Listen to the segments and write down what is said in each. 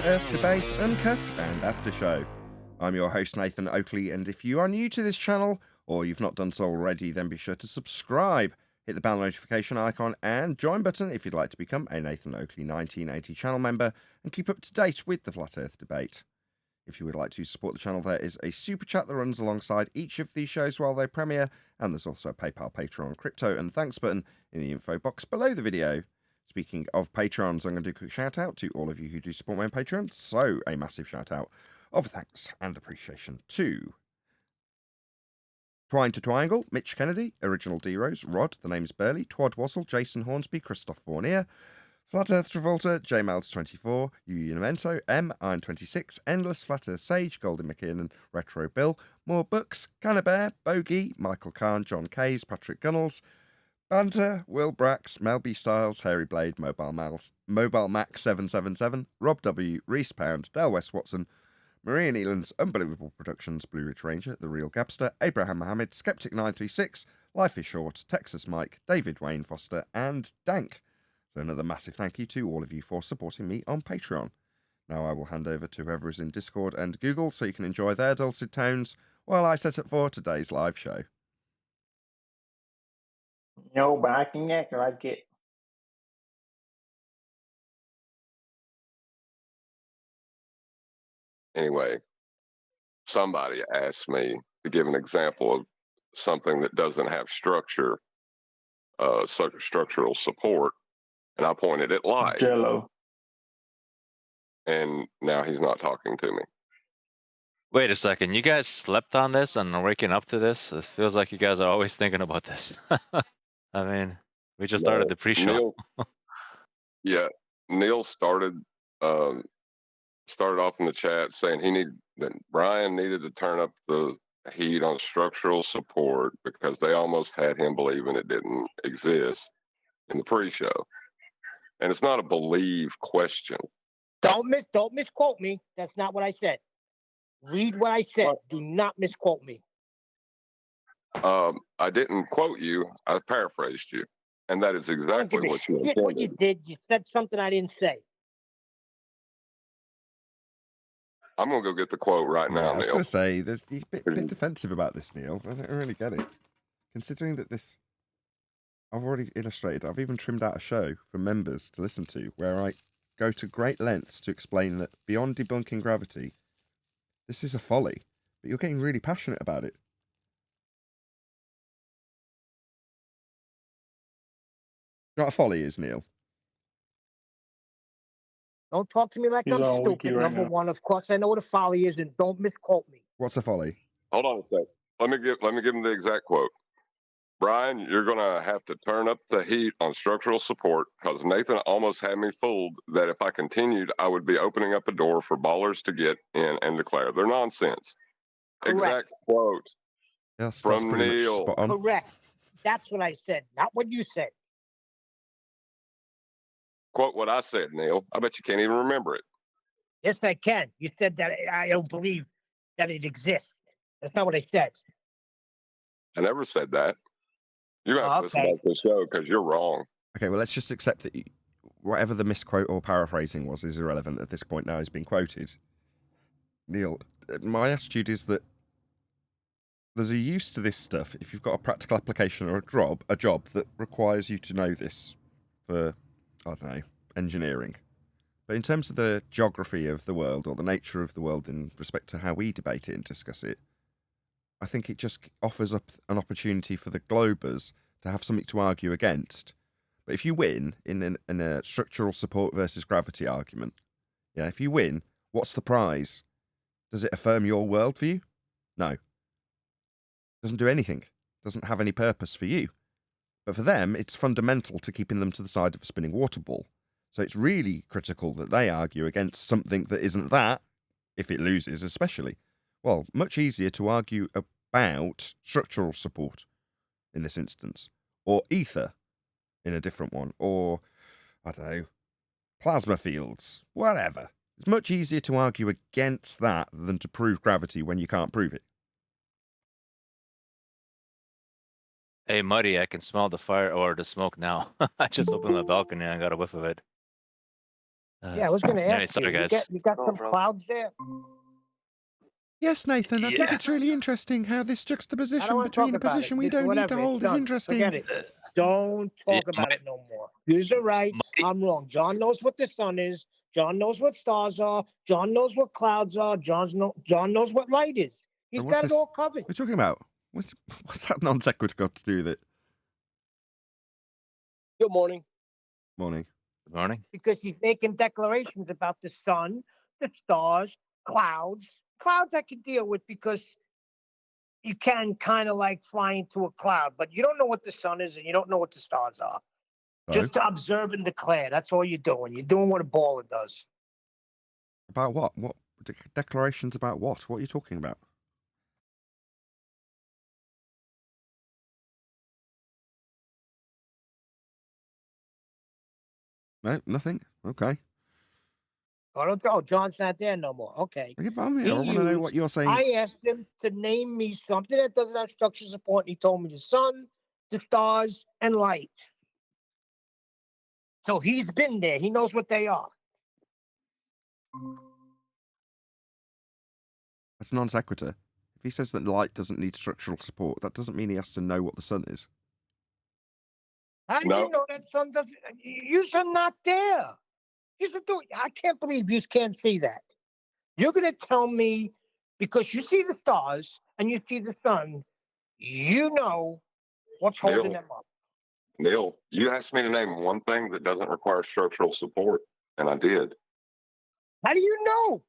Earth Debate, Uncut and After Show. I'm your host Nathan Oakley, and if you are new to this channel, or you've not done so already, then be sure to subscribe, hit the bell notification icon and join button if you'd like to become a Nathan Oakley 1980 channel member and keep up to date with the Flat Earth Debate. If you would like to support the channel, there is a super chat that runs alongside each of these shows while they premiere, and there's also a PayPal, Patreon, crypto and thanks button in the info box below the video. Speaking of Patrons, I'm going to do a quick shout out to all of you who do support me on Patreon. So a massive shout out of thanks and appreciation to Twine to Triangle, Mitch Kennedy, Original D-Rose, Rod, The Name's Burley, Twad Wassel, Jason Hornsby, Christoph Fournier, Flat Earth Travolta, JMals24, Unimento, M, Iron26, Endless, Flat Earth Sage, Golden McKinnon, Retro Bill, More Books, Cannabear, Bogey, Michael Kahn, John Kays, Patrick Gunnels, Banter, Will Brax, Mel B. Styles, Hairy Blade, Mobile Max 777, Rob W, Reese Pound, Del West Watson, Maria Nealon's Unbelievable Productions, Blue Ridge Ranger, The Real Gabster, Abraham Mohammed, Skeptic 936, Life is Short, Texas Mike, David Wayne Foster, and Dank. So another massive thank you to all of you for supporting me on Patreon. Now I will hand over to whoever is in Discord and Google so you can enjoy their dulcet tones while I set up for today's live show. No, but I can act like it. Anyway, somebody asked me to give an example of something that doesn't have structure, structural support, and I pointed at Lite, Jello. and now he's not talking to me. Wait a second, you guys slept on this and are waking up to this? It feels like you guys are always thinking about this. I mean, we just started the pre-show. Neil started off in the chat saying that Brian needed to turn up the heat on structural support because they almost had him believing it didn't exist in the pre-show. And it's not a believe question. Don't misquote me. That's not what I said. Read what I said. Do not misquote me. I didn't quote you. I paraphrased you, and that is exactly what you intended. What you did. You said something I didn't say. I'm gonna go get the quote right now, I was Neil. going to say, there's a bit defensive about this, Neil. I don't really get it. Considering that this, I've already illustrated, I've even trimmed out a show for members to listen to where I go to great lengths to explain that beyond debunking gravity, this is a folly, but you're getting really passionate about it. You know what a folly is, Neil? Don't talk to me like I'm stupid. Number one, of course, I know what a folly is, and don't misquote me. What's a folly? Hold on a sec. Let me give him the exact quote. Brian, you're gonna have to turn up the heat on structural support because Nathan almost had me fooled that if I continued, I would be opening up a door for ballers to get in and declare their nonsense. Correct. Exact quote From Neil. Correct. That's what I said, not what you said. Quote what I said, Neil. I bet you can't even remember it. Yes, I can. You said that I don't believe that it exists. That's not what I said. I never said that. You're going to have to listen back to the show because you're wrong. Okay, well, let's just accept that whatever the misquote or paraphrasing was is irrelevant at this point now. He's been quoted. Neil, my attitude is that there's a use to this stuff if you've got a practical application or a job that requires you to know this for, I don't know, engineering. But in terms of the geography of the world or the nature of the world in respect to how we debate it and discuss it, I think it just offers up an opportunity for the globers to have something to argue against. But if you win in a structural support versus gravity argument, if you win, what's the prize? Does it affirm your worldview? No. Doesn't do anything. Doesn't have any purpose for you. But for them, it's fundamental to keeping them to the side of a spinning water ball. So it's really critical that they argue against something that isn't that, if it loses especially. Well, much easier to argue about structural support in this instance, or ether in a different one, or, I don't know, plasma fields, whatever. It's much easier to argue against that than to prove gravity when you can't prove it. Hey, Muddy, I can smell the fire or the smoke now. I just opened my balcony and I got a whiff of it. Yeah, I was going to anyway, ask sorry, you. guys. You got Oh, some bro. clouds there? Yes, Nathan, I think Yeah. it's really interesting how this I don't juxtaposition want to between talk a about position it. we Just don't need whatever. to It's hold is done. interesting. Forget it. Don't talk Yeah, about it no more. You're right. I'm wrong. John knows what the sun is. John knows what stars are. John knows what clouds are. John knows what light is. He's what's got this? it all covered. What are you talking about? What's that non sequitur got to do with it? Good morning. Morning. Good morning. Because he's making declarations about the sun, the stars, clouds. Clouds I can deal with because you can kind of like fly into a cloud, but you don't know what the sun is and you don't know what the stars are. So, Just to observe and declare. That's all you're doing. You're doing what a baller does. about what? What declarations about what? What are you talking about? No, nothing. Okay. Oh, John's not there no more. Okay. I want to know what you're saying. I asked him to name me something that doesn't have structural support, and he told me the sun, the stars, and light. So he's been there. He knows what they are. That's non sequitur. If he says that light doesn't need structural support, that doesn't mean he has to know what the sun is. How do No. you know that sun doesn't? You're not there. I can't believe you can't see that. You're going to tell me because you see the stars and you see the sun, you know what's holding them up. Neil, you asked me to name one thing that doesn't require structural support, and I did. How do you know?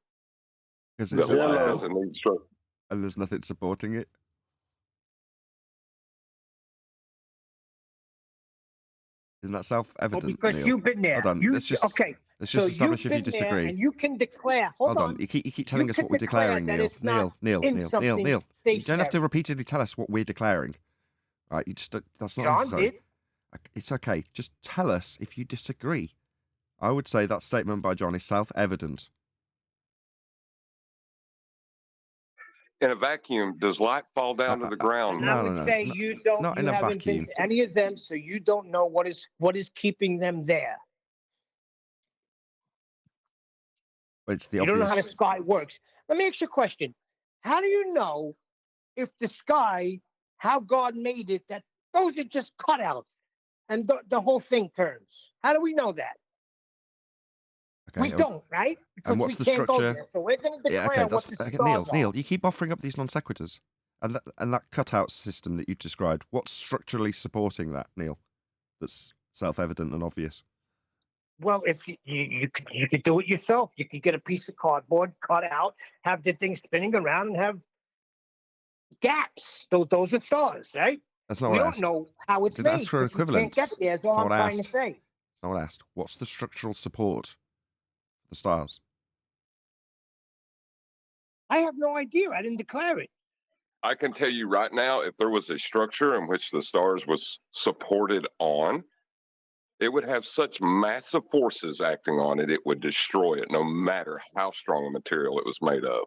Because The it's light a doesn't need structure. and there's nothing supporting it. Isn't that self-evident, Well, because Neil? you've been there. Hold on. Let's just establish if you disagree. And you can declare. Hold on. You keep telling us what we're declare declaring, that Neil. it's not Neil. in You something don't have to stationary. repeatedly tell us what we're declaring. Right? You just that's not John necessary. did. It's okay. Just tell us if you disagree. I would say that statement by John is self-evident. In a vacuum, does light fall down to the ground? And I would say you don't. Not You in a haven't vacuum. been to any of them, so you don't know what is keeping them there. It's the You obvious. don't know how the sky works. Let me ask you a question. How do you know if the sky, how God made it, that those are just cutouts and the whole thing turns? How do we know that? Okay, We don't, right? Because what's we the can't go structure? there. So we're going to declare what the stars are. Neil, you keep offering up these non sequiturs, and that cutout system that you described. What's structurally supporting that, Neil? That's self-evident and obvious. Well, if you could do it yourself. You could get a piece of cardboard, cut out, have the thing spinning around, and have gaps. Those are stars, right? That's not We what I don't asked. know how it's Didn't made. ask for an 'Cause we equivalence. can't get there. Is That's all not I'm what I trying to asked. say. That's not what I asked. What's the structural support for the stars? I have no idea. I didn't declare it. I can tell you right now, if there was a structure in which the stars was supported on, it would have such massive forces acting on it, it would destroy it, no matter how strong a material it was made of.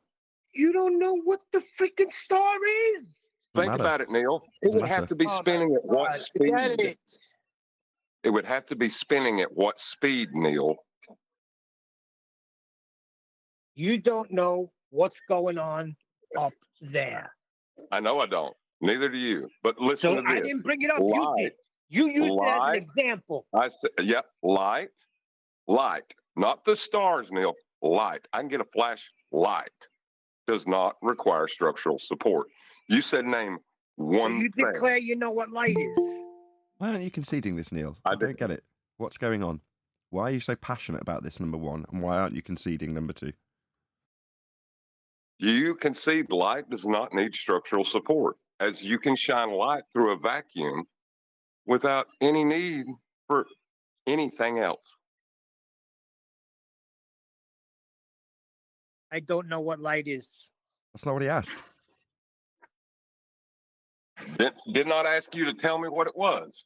You don't know what the freaking star is. Think about it, Neil. It Doesn't would have matter. to be spinning at what speed? Forget it. It would have to be spinning at what speed, Neil? You don't know what's going on up there. I know I don't. Neither do you. But listen So to this. I didn't bring it up. You did. You used it as an example. I said, yep, light, not the stars, Neil. Light. I can get a flashlight. Does not require structural support. You said name one You thing. declare you know what light is. Why aren't you conceding this, Neil? I don't get it. What's going on? Why are you so passionate about this, number one? And why aren't you conceding, number two? You concede light does not need structural support, as you can shine light through a vacuum without any need for anything else. I don't know what light is. That's not what he asked. Did not ask you to tell me what it was.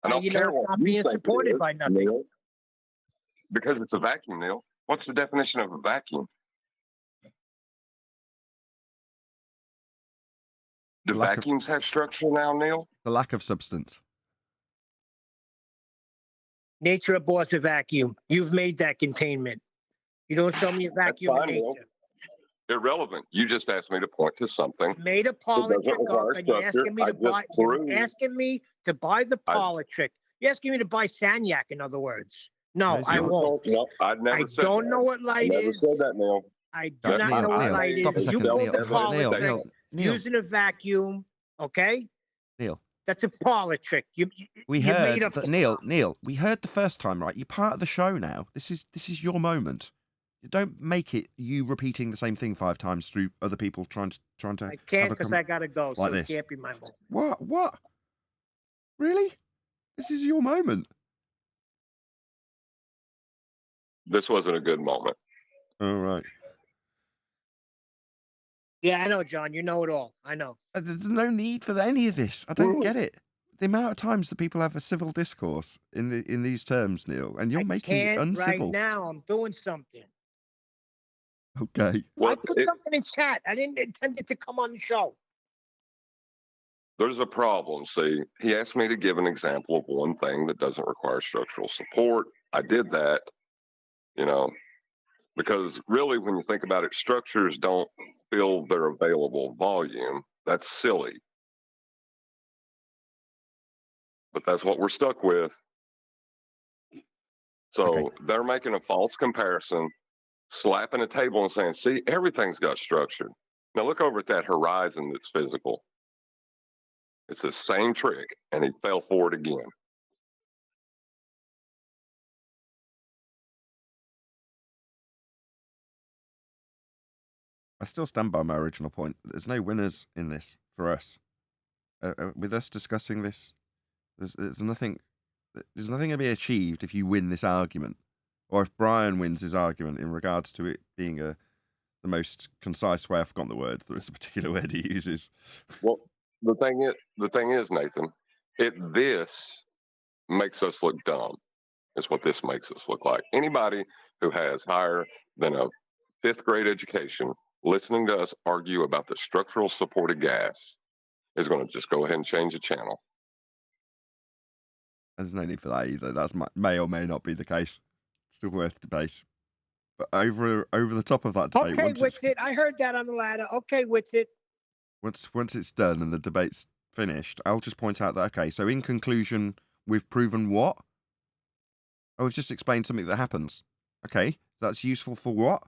I don't You know care it's what not you being think it supported is, by nothing. Neil, because it's a vacuum, Neil. What's the definition of a vacuum? Do vacuums have structure now, Neil? The lack of substance. Nature abhors a vacuum. You've made that containment. You don't show me a vacuum in fine, Neil. nature. Irrelevant. You just asked me to point to something. Made a parlor trick up, and you're asking me to buy. You're asking me to buy the parlor trick. You're asking me to buy Sagnac, in other words. No, I won't. No, I'd never said that. I don't know what Lite never is. said that, Neil. I do not know what Lite is. Stop a second. You build a parlor trick Neil, using a vacuum, okay? Neil. That's a parlor trick. We heard that, Neil. We heard the first time, right? You're part of the show now. This is your moment. Don't make it you repeating the same thing 5 times through other people trying to. I can't because I gotta go. Like so this. It can't be my moment. What? Really? This is your moment. This wasn't a good moment. All right. Yeah, I know, John. You know it all. I know. There's no need for any of this. I don't get it. The amount of times that people have a civil discourse in these terms, Neil, and you're making it uncivil. Right now, I'm doing something. Okay. Well, I put something in chat. I didn't intend it to come on the show. There's a problem. See, he asked me to give an example of one thing that doesn't require structural support. I did that, because really, when you think about it, structures don't fill their available volume. That's silly. But that's what we're stuck with. So they're making a false comparison, slapping a table and saying, see, everything's got structure. Now look over at that horizon that's physical. It's the same trick, and he fell for it again. I still stand by my original point. There's no winners in this for us. With us discussing this, there's nothing. There's nothing to be achieved if you win this argument, or if Brian wins his argument in regards to it being the most concise way. I've forgotten the word. There is a particular word he uses. Well, the thing is, Nathan, this makes us look dumb. Is what this makes us look like. Anybody who has higher than a 5th grade education listening to us argue about the structural support of gas is going to just go ahead and change the channel. And there's no need for that either. That may or may not be the case. Still worth debate. But over the top of that debate, okay, Whitsit, I heard that on the ladder. Okay, Whitsit. Once it's done and the debate's finished, I'll just point out that, okay, so in conclusion, we've proven what? Oh, we've just explained something that happens. Okay, that's useful for what?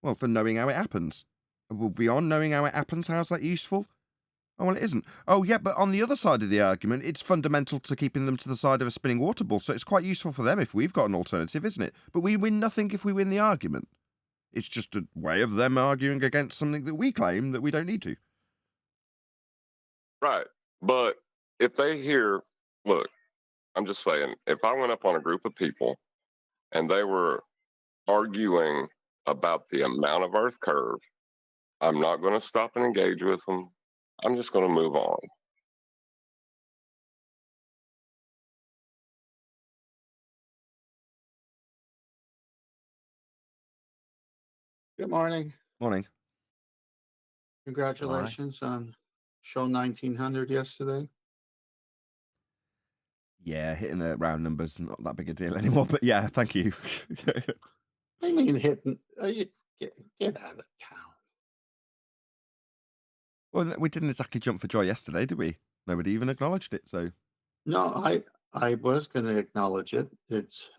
Well, for knowing how it happens. Well, beyond knowing how it happens, how's that useful? Oh, well, it isn't. Oh, yeah, but on the other side of the argument, it's fundamental to keeping them to the side of a spinning water ball, so it's quite useful for them if we've got an alternative, isn't it? But we win nothing if we win the argument. It's just a way of them arguing against something that we claim that we don't need to. Right. But if they hear, look, I'm just saying, if I went up on a group of people and they were arguing about the amount of Earth curve, I'm not going to stop and engage with them. I'm just going to move on. Good morning. Morning. Congratulations on show 1900 yesterday. Yeah, hitting the round numbers not that big a deal anymore, but yeah, thank you. I mean, hitting. Get out of town. Well, we didn't exactly jump for joy yesterday, did we? Nobody even acknowledged it, so. No, I was going to acknowledge it. It's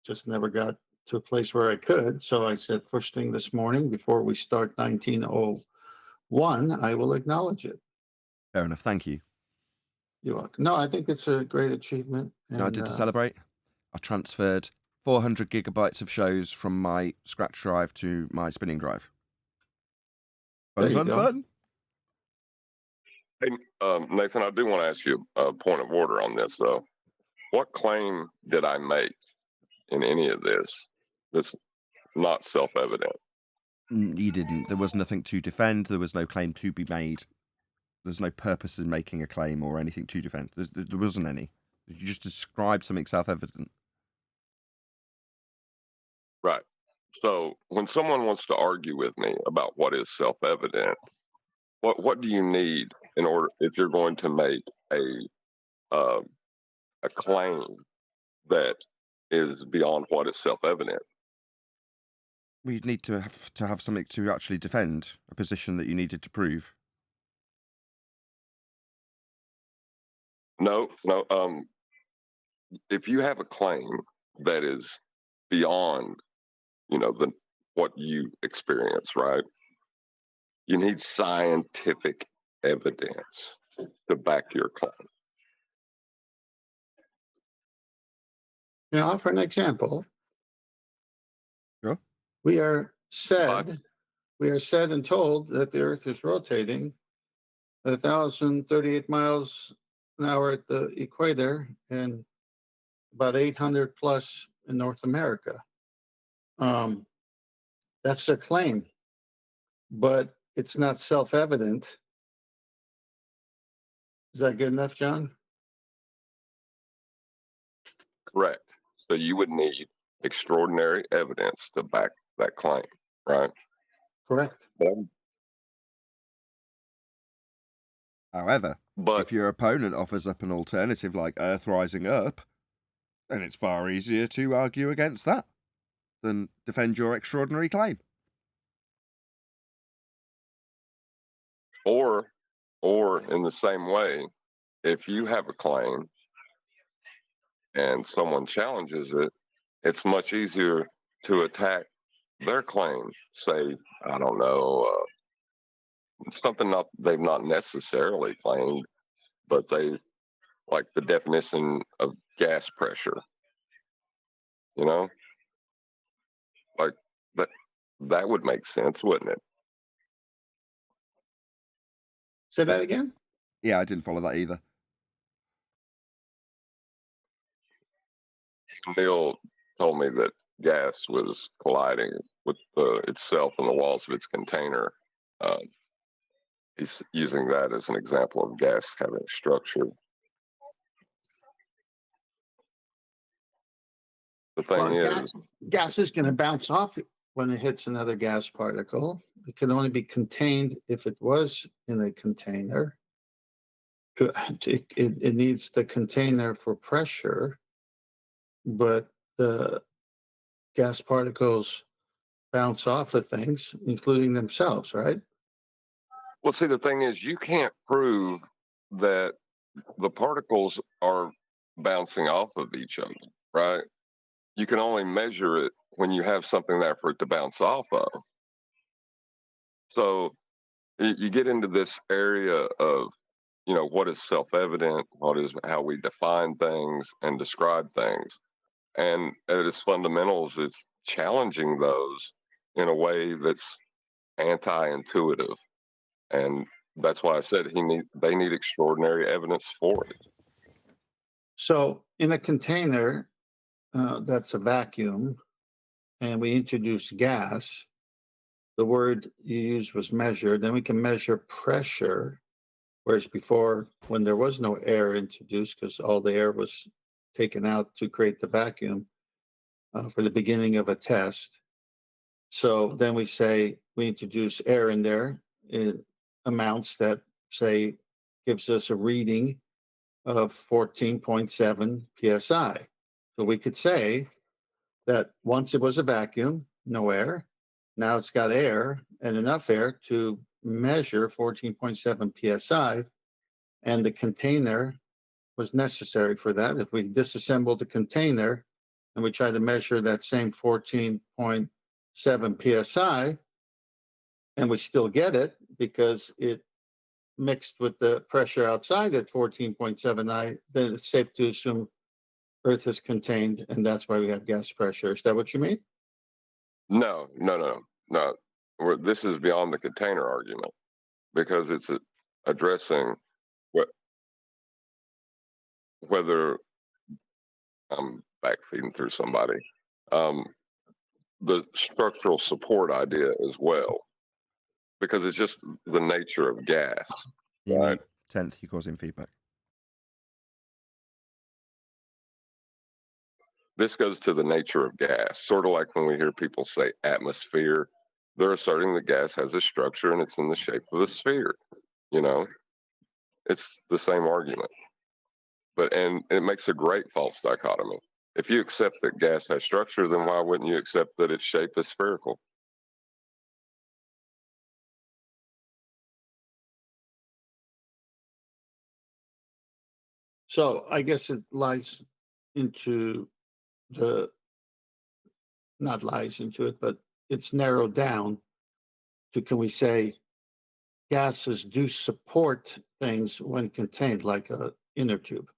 just never got to a place where I could. So I said first thing this morning before we start 1901, I will acknowledge it. Fair enough. Thank you. You're welcome. No, I think it's a great achievement. No, I did to celebrate. I transferred 400 gigabytes of shows from my scratch drive to my spinning drive. Fun. Hey, Nathan, I do want to ask you a point of order on this, though. What claim did I make in any of this that's not self-evident? You didn't. There was nothing to defend. There was no claim to be made. There's no purpose in making a claim or anything to defend. There wasn't any. You just described something self-evident. Right. So when someone wants to argue with me about what is self-evident, what do you need in order, if you're going to make a claim that is beyond what is self-evident. We'd need to have something to actually defend a position that you needed to prove. No. If you have a claim that is beyond, what you experience, right? You need scientific evidence to back your claim. Now, offer an example. Sure. We are said and told that the Earth is rotating at 1,038 miles an hour at the equator and about 800 plus in North America. That's their claim, but it's not self-evident. Is that good enough, John? Correct. So you would need extraordinary evidence to back that claim, right? Correct. However, But if your opponent offers up an alternative like Earth rising up, then it's far easier to argue against that than defend your extraordinary claim. or in the same way, if you have a claim and someone challenges it, it's much easier to attack their claim. Say, I don't know, something they've not necessarily claimed, but they like the definition of gas pressure. Like that would make sense, wouldn't it? Say that again? Yeah, I didn't follow that either. Neil told me that gas was colliding with itself and the walls of its container. He's using that as an example of gas having structure. The thing is, gas is going to bounce off when it hits another gas particle. It can only be contained if it was in a container. It needs the container for pressure, but the gas particles bounce off of things, including themselves, right? well, see, the thing is, you can't prove that the particles are bouncing off of each other, right? You can only measure it when you have something there for it to bounce off of. So you get into this area of, what is self-evident, how we define things and describe things. And at its fundamentals, it's challenging those in a way that's anti-intuitive. And that's why I said they need extraordinary evidence for it. So in a container that's a vacuum, and we introduce gas, the word you used was measure. Then we can measure pressure, whereas before, when there was no air introduced, because all the air was taken out to create the vacuum for the beginning of a test. So then we say we introduce air in there in amounts that, say, gives us a reading of 14.7 psi. So we could say that once it was a vacuum, no air. Now it's got air and enough air to measure 14.7 psi, and the container was necessary for that. If we disassemble the container and we try to measure that same 14.7 psi, and we still get it because it mixed with the pressure outside at 14.7, then it's safe to assume Earth is contained, and that's why we have gas pressure. Is that what you mean? No. This is beyond the container argument because it's addressing whether I'm backfeeding through somebody. The structural support idea as well, because it's just the nature of gas. You Right. mute 10th, you're causing feedback. This goes to the nature of gas, sort of like when we hear people say atmosphere, they're asserting that gas has a structure and it's in the shape of a sphere. It's the same argument. And it makes a great false dichotomy. If you accept that gas has structure, then why wouldn't you accept that its shape is spherical? So I guess it lies into the, not lies into it, but it's narrowed down to, can we say gases do support things when contained, like a inner tube?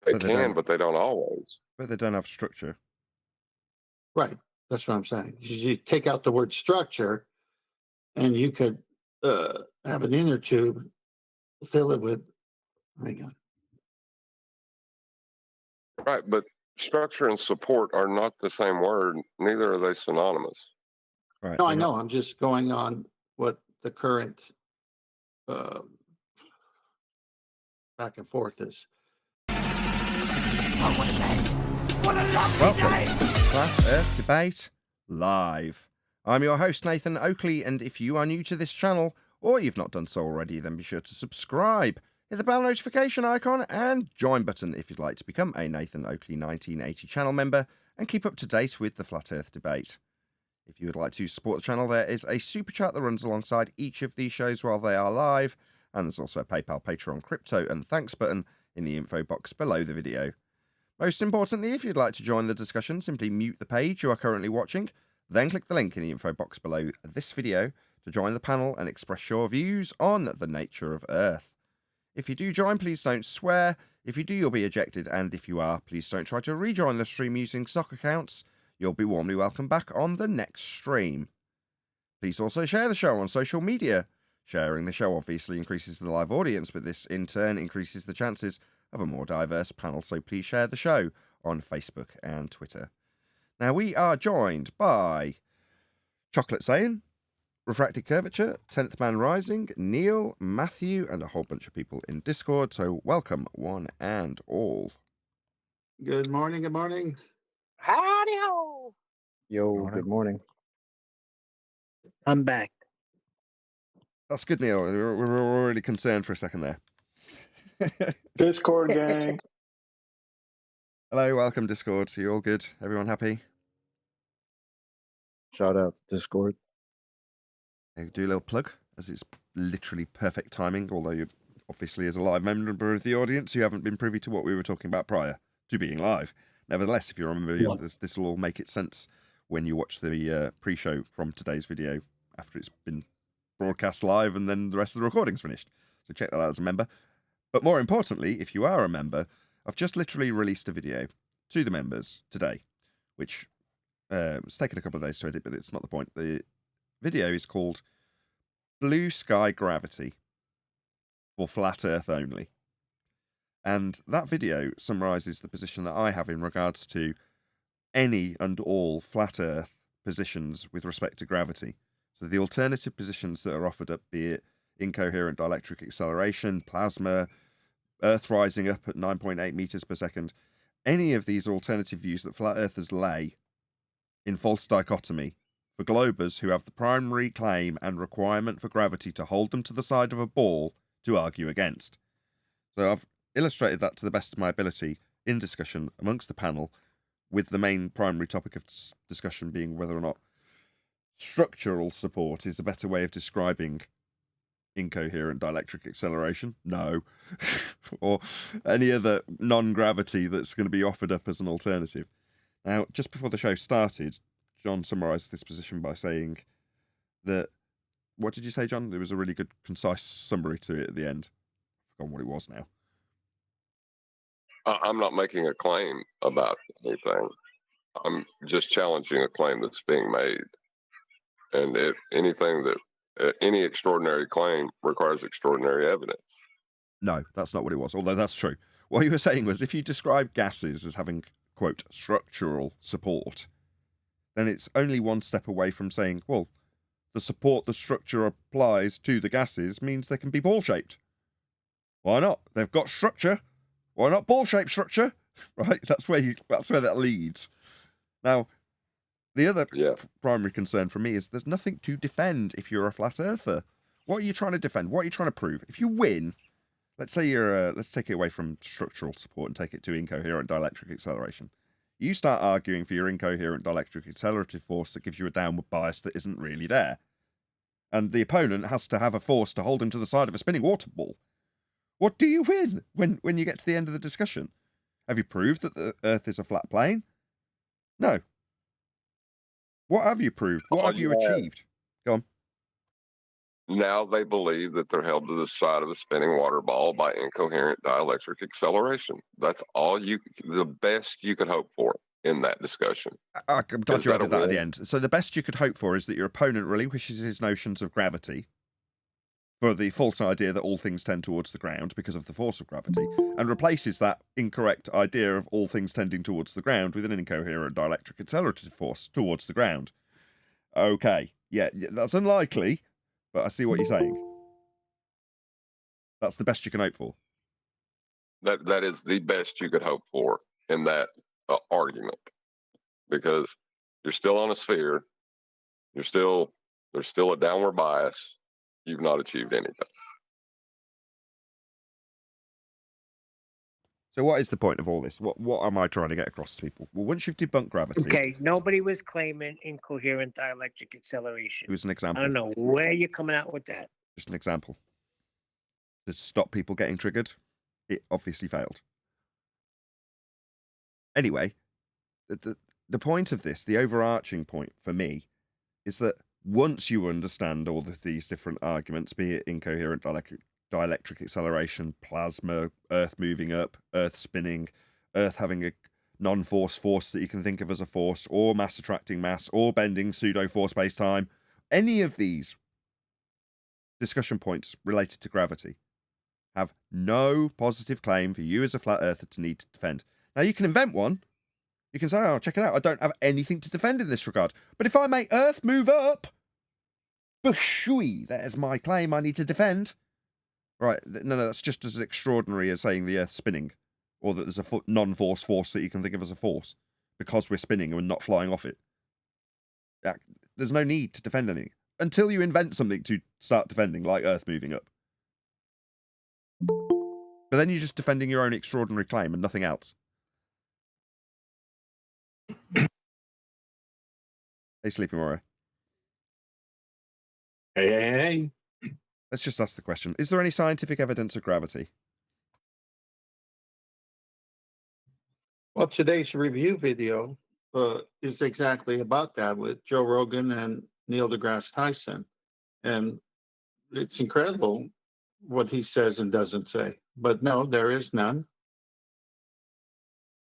They But they can, don't. but they don't always. But they don't have structure. Right. That's what I'm saying. You take out the word structure, and you could have an inner tube, fill it with, hang on. Right, but structure and support are not the same word. Neither are they synonymous. Right. No, I they're not- know. I'm just going on what the current uh, back and forth is. Welcome to Flat Earth Debate Live. I'm your host, Nathan Oakley, and if you are new to this channel, or you've not done so already, then be sure to subscribe, hit the bell notification icon, and join button if you'd like to become a Nathan Oakley 1980 channel member and keep up to date with the Flat Earth Debate. If you would like to support the channel, there is a super chat that runs alongside each of these shows while they are live, and there's also a PayPal, Patreon, crypto, and thanks button in the info box below the video. Most importantly, if you'd like to join the discussion, simply mute the page you are currently watching, then click the link in the info box below this video to join the panel and express your views on the nature of Earth. If you do join, please don't swear. If you do, you'll be ejected, and if you are, please don't try to rejoin the stream using stock accounts. You'll be warmly welcome back on the next stream. Please also share the show on social media. Sharing the show obviously increases the live audience, but this in turn increases the chances of a more diverse panel, so please share the show on Facebook and Twitter. Now, we are joined by Chocolate Saying, Refracted Curvature, 10th Man Rising, Neil, Matthew, and a whole bunch of people in Discord, so welcome one and all. Good morning. Good morning. Howdy ho! Yo, good morning. I'm back. That's good, Neil. We're already concerned for a second there. Discord gang. Hello, welcome Discord. You all good? Everyone happy? Shout out to Discord. Hey, do a little plug, as it's literally perfect timing, although you obviously as a live member of the audience, you haven't been privy to what we were talking about prior to being live. Nevertheless, if you remember, this will all make it sense when you watch the pre-show from today's video after it's been broadcast live and then the rest of the recording's finished. So check that out as a member. But more importantly, if you are a member, I've just literally released a video to the members today, which it's taken a couple of days to edit, but it's not the point. The video is called Blue Sky Gravity for Flat Earth Only. And that video summarises the position that I have in regards to any and all flat Earth positions with respect to gravity. So the alternative positions that are offered up, be it incoherent dielectric acceleration, plasma, Earth rising up at 9.8 meters per second, any of these alternative views that flat earthers lay in false dichotomy for globers who have the primary claim and requirement for gravity to hold them to the side of a ball to argue against. So I've illustrated that to the best of my ability in discussion amongst the panel, with the main primary topic of discussion being whether or not structural support is a better way of describing incoherent dielectric acceleration, no, or any other non-gravity that's going to be offered up as an alternative. Now, just before the show started, John summarised this position by saying that, what did you say, John? There was a really good, concise summary to it at the end. I've forgotten what it was now. I'm not making a claim about anything. I'm just challenging a claim that's being made. And if anything that any extraordinary claim requires extraordinary evidence. No, that's not what it was, although that's true. What you were saying was if you describe gases as having, quote, structural support, then it's only one step away from saying, well, the support the structure applies to the gases means they can be ball-shaped. Why not? They've got structure. Why not ball-shaped structure? Right? That's where that leads. Now, the other primary concern for me is there's nothing to defend if you're a flat earther. What are you trying to defend? What are you trying to prove? If you win, let's say you're let's take it away from structural support and take it to incoherent dielectric acceleration. You start arguing for your incoherent dielectric accelerative force that gives you a downward bias that isn't really there. And the opponent has to have a force to hold him to the side of a spinning water ball. What do you win when you get to the end of the discussion? Have you proved that the Earth is a flat plane? No. What have you proved? What have you achieved? Go on. Now they believe that they're held to the side of a spinning water ball by incoherent dielectric acceleration. That's the best you could hope for in that discussion. I'm glad you added that at the end. So the best you could hope for is that your opponent relinquishes his notions of gravity for the false idea that all things tend towards the ground because of the force of gravity, and replaces that incorrect idea of all things tending towards the ground with an incoherent dielectric accelerative force towards the ground. Okay, yeah, that's unlikely, but I see what you're saying. That's the best you can hope for. That is the best you could hope for in that argument, because you're still on a sphere. There's still a downward bias. You've not achieved anything. So what is the point of all this? What am I trying to get across to people? Well, once you've debunked gravity... Okay, nobody was claiming incoherent dielectric acceleration. It was an example. I don't know where you're coming out with that. Just an example. To stop people getting triggered, it obviously failed. Anyway, the point of this, the overarching point for me, is that once you understand all of these different arguments, be it incoherent dielectric acceleration, plasma, Earth moving up, Earth spinning, Earth having a non-force force that you can think of as a force, or mass attracting mass, or bending pseudo-force space-time, any of these discussion points related to gravity have no positive claim for you as a flat earther to need to defend. Now, you can invent one. You can say, oh, check it out, I don't have anything to defend in this regard. But if I make Earth move up, that is my claim I need to defend. Right, no, that's just as extraordinary as saying the Earth's spinning, or that there's a non-force force that you can think of as a force, because we're spinning and not flying off it. Yeah, there's no need to defend anything, until you invent something to start defending, like Earth moving up. But then you're just defending your own extraordinary claim and nothing else. Hey, Sleepy Mario. Hey. Let's just ask the question. Is there any scientific evidence of gravity? Well, today's review video is exactly about that with Joe Rogan and Neil deGrasse Tyson. And it's incredible what he says and doesn't say. But no, there is none.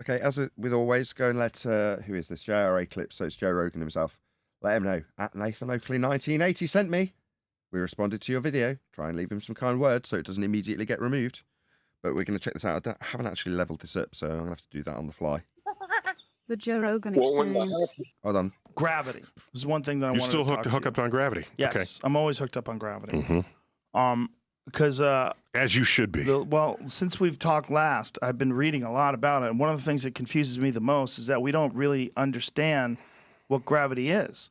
Okay, as with always, go and let, who is this? JRE clip, so it's Joe Rogan himself. Let him know. At Nathan Oakley 1980 sent me. We responded to your video. Try and leave him some kind words so it doesn't immediately get removed. But we're going to check this out. I haven't actually leveled this up, so I'm going to have to do that on the fly. The Joe Rogan experience. Hold on. Gravity. This is one thing that I want to talk You're still hooked up on gravity. Yes, Okay. I'm always hooked up on gravity. Mm-hmm. Because as you should be. Well, since we've talked last, I've been reading a lot about it, and one of the things that confuses me the most is that we don't really understand what gravity is.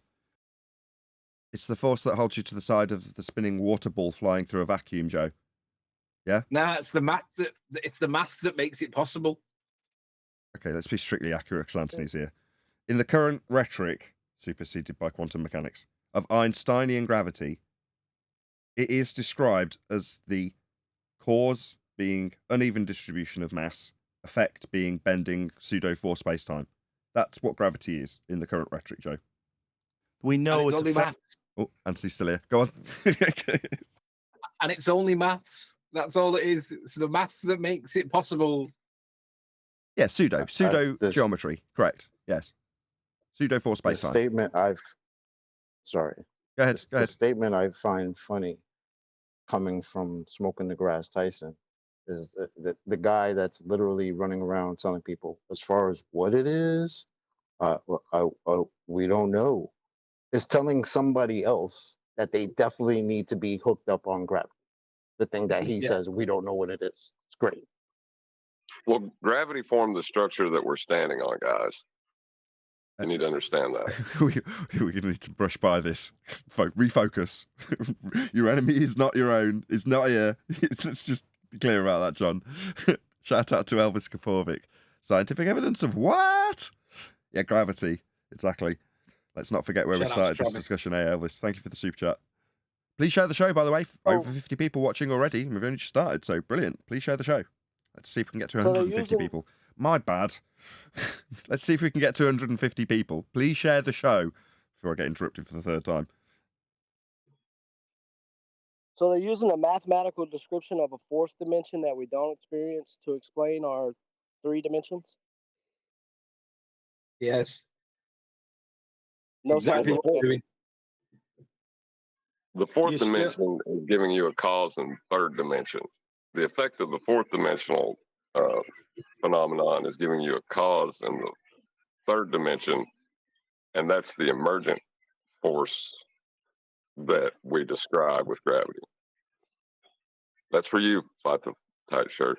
It's the force that holds you to the side of the spinning water ball flying through a vacuum, Joe. Yeah? Nah, it's the maths that makes it possible. Okay, let's be strictly accurate because Anthony's here. In the current rhetoric, superseded by quantum mechanics, of Einsteinian gravity, it is described as the cause being uneven distribution of mass, effect being bending pseudo-force space-time. That's what gravity is in the current rhetoric, Joe. We know it's only maths. Oh, Anthony's still here. Go on. And it's only maths. That's all it is. It's the maths that makes it possible. Yeah, pseudo geometry. Correct. Yes. Pseudo force The space-time. statement sorry. Go ahead. The statement I find funny coming from Smoking the Grass Tyson is the guy that's literally running around telling people, as far as what it is, we don't know. Is telling somebody else that they definitely need to be hooked up on gravity. The thing that he says, we don't know what it is. It's great. Well, gravity formed the structure that we're standing on, guys. You need to understand that. we need to brush by this. Refocus. Your enemy is not your own. It's not here. Let's just Be clear about that, John. Shout out to Elvis Kafovic. Scientific evidence of what? Yeah, gravity. Exactly. Let's not forget where we Shout out to started this Travis. discussion. Hey, Elvis, thank you for the super chat. Please share the show, by the way. Oh. Over 50 people watching already. We've only just started, so brilliant. Please share the show. Let's see if we can get to So they're 150 using- people. My bad. Let's see if we can get to 150 people. Please share the show before I get interrupted for the third time. So they're using a mathematical description of a fourth dimension that we don't experience to explain our three dimensions. Yes. No Exactly scientific what we're evidence. doing. The fourth You still- dimension is giving you a cause in third dimension. The effect of the fourth dimensional phenomenon is giving you a cause in the third dimension, and that's the emergent force that we describe with gravity. That's for you, Fight the Tight Shirt.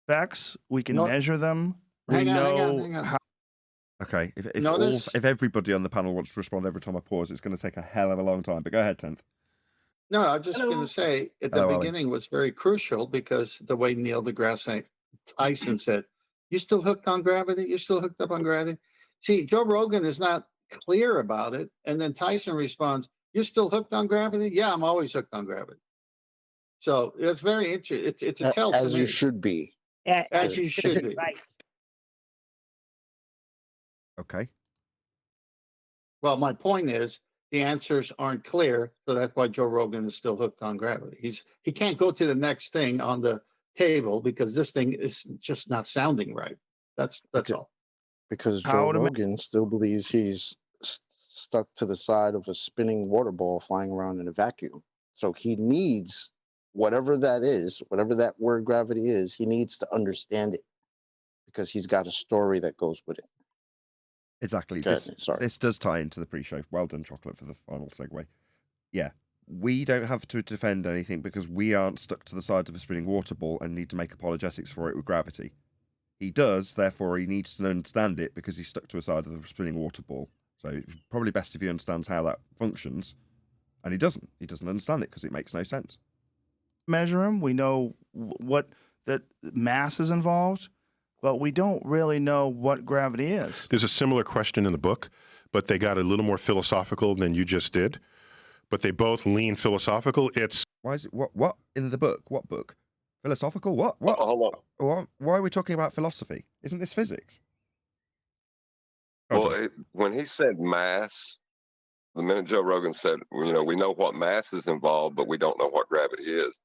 Facts, we can No- measure them. We Hang on, know hang on. how. Okay, if Notice- if everybody on the panel wants to respond every time I pause, it's going to take a hell of a long time. But go ahead, 10th. No, I'm just going Hello. to say at the Hello, Ali. beginning was very crucial because the way Neil deGrasse Tyson said, "You still hooked on gravity? You still hooked up on gravity?" See, Joe Rogan is not clear about it, and then Tyson responds, "You're still hooked on gravity?" Yeah, I'm always hooked on gravity. So it's very interesting. It's a tell to As you me, should be. as you should be. Right. Okay. Well, my point is the answers aren't clear, so that's why Joe Rogan is still hooked on gravity. He can't go to the next thing on the table because this thing is just not sounding right. That's Okay. all. Because How Joe to ma- Rogan still believes he's stuck to the side of a spinning water ball flying around in a vacuum. So he needs whatever that is, whatever that word gravity is, he needs to understand it because he's got a story that goes with it. Exactly. Go ahead, sorry. This does tie into the pre-show. Well done, Chocolate, for the final segue. Yeah, we don't have to defend anything because we aren't stuck to the side of a spinning water ball and need to make apologetics for it with gravity. He does, therefore he needs to understand it because he's stuck to a side of the spinning water ball. So it's probably best if he understands how that functions. And he doesn't. He doesn't understand it because it makes no sense. measure them. We know what that mass is involved, but we don't really know what gravity is. There's a similar question in the book, but they got a little more philosophical than you just did. But they both lean philosophical. It's Why is it what in the book? What book? Philosophical? What? Hold on. Why are we talking about philosophy? Isn't this physics? Well, when he said mass, the minute Joe Rogan said, we know what mass is involved, but we don't know what gravity is.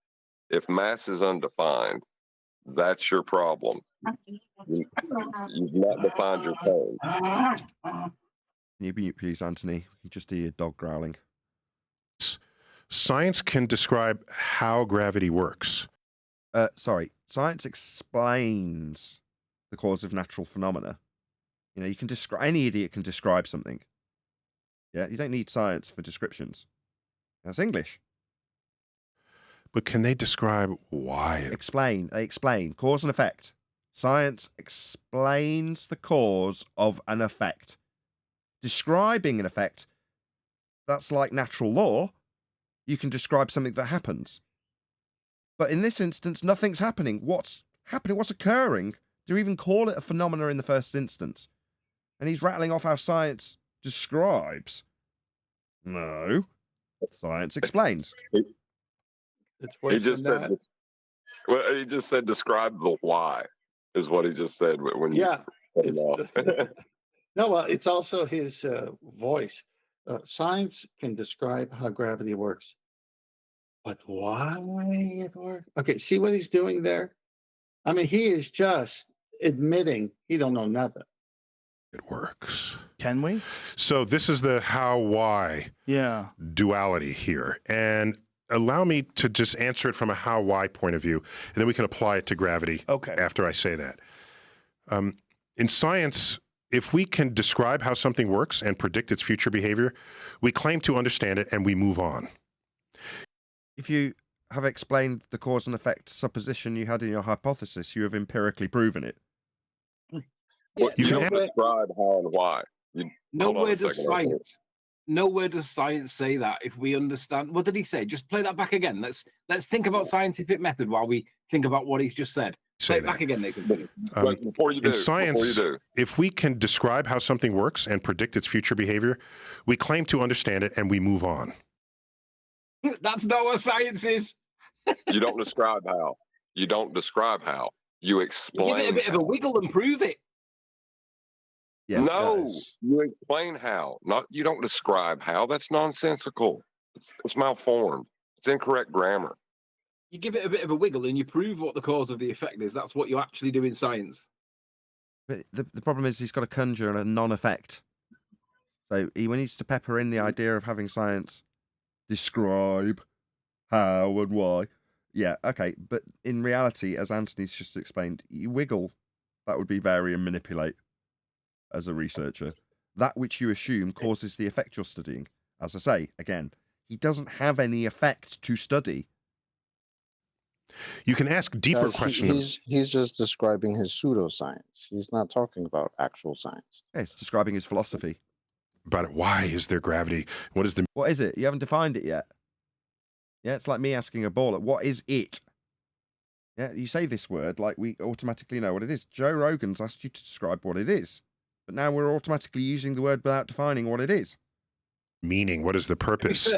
If mass is undefined, that's your problem. You've not defined your term. Can you mute, please, Anthony? We can just hear your dog growling. science can describe how gravity works. Sorry, science explains the cause of natural phenomena. You can describe, any idiot can describe something. Yeah, you don't need science for descriptions. That's English. But can they describe why? Explain. They explain cause and effect. Science explains the cause of an effect. Describing an effect, that's like natural law. You can describe something that happens. But in this instance, nothing's happening. What's happening? What's occurring? Do you even call it a phenomena in the first instance? And he's rattling off how science describes. No. Science explains. It's He worse just than said, that. well, he just said describe the why is what he just said when you Yeah. cut him off. No, well, it's also his voice. Science can describe how gravity works, but why it works? Okay, see what he's doing there? I mean, he is just admitting he don't know nothing. It works. Can we? So this is the how-why Yeah. duality here. And allow me to just answer it from a how-why point of view, and then we can apply it to gravity Okay. after I say that. In science, if we can describe how something works and predict its future behavior, we claim to understand it and we move on. If you have explained the cause and effect supposition you had in your hypothesis, you have empirically proven it. Well, You you can don't describe how and why. Hold on a Nowhere does second, okay. nowhere does science say that. If we understand, what did he say? Just play that back again. Let's think about scientific method while we think about what he's just said. Play it back again, Nathan. But before you do, In science, if we can describe how something works and predict its future behavior, we claim to understand it and we move on. That's not what science is. you don't describe how. You don't describe how. You explain. You give it a bit of a wiggle and prove it. Yes, no, you explain how. Not you don't describe how. That's nonsensical. It's malformed. It's incorrect grammar. You give it a bit of a wiggle and you prove what the cause of the effect is. That's what you actually do in science. But the problem is he's got to conjure a non-effect. So he needs to pepper in the idea of having science describe how and why. Yeah, okay. But in reality, as Anthony's just explained, you wiggle. That would be vary and manipulate as a researcher. That which you assume causes the effect you're studying. As I say, again, he doesn't have any effect to study. You can ask deeper questions. He's just describing his pseudoscience. He's not talking about actual science. Yeah, it's describing his philosophy. About why is there gravity? What is it? You haven't defined it yet. Yeah, it's like me asking a baller, what is it? Yeah, you say this word like we automatically know what it is. Joe Rogan's asked you to describe what it is. But now we're automatically using the word without defining what it is. Meaning, what is the purpose?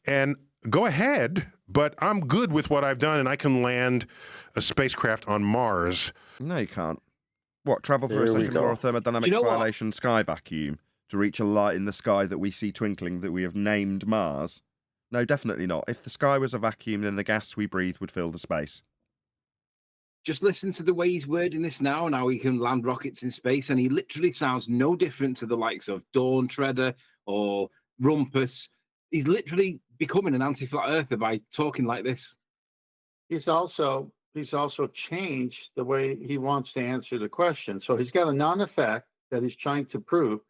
And go ahead, but I'm good with what I've done, and I can land a spacecraft on Mars. No, you can't. What, travel through a second law of thermodynamics violation sky vacuum to reach a light in the sky that we see twinkling that we have named Mars? No, definitely not. If the sky was a vacuum, then the gas we breathe would fill the space. Just listen to the way he's wording this now and how he can land rockets in space, and he literally sounds no different to the likes of Dawn Treader or Rumpus. He's literally becoming an anti-flat earther by talking like this. He's also changed the way he wants to answer the question. So he's got a non-effect that he's trying to prove,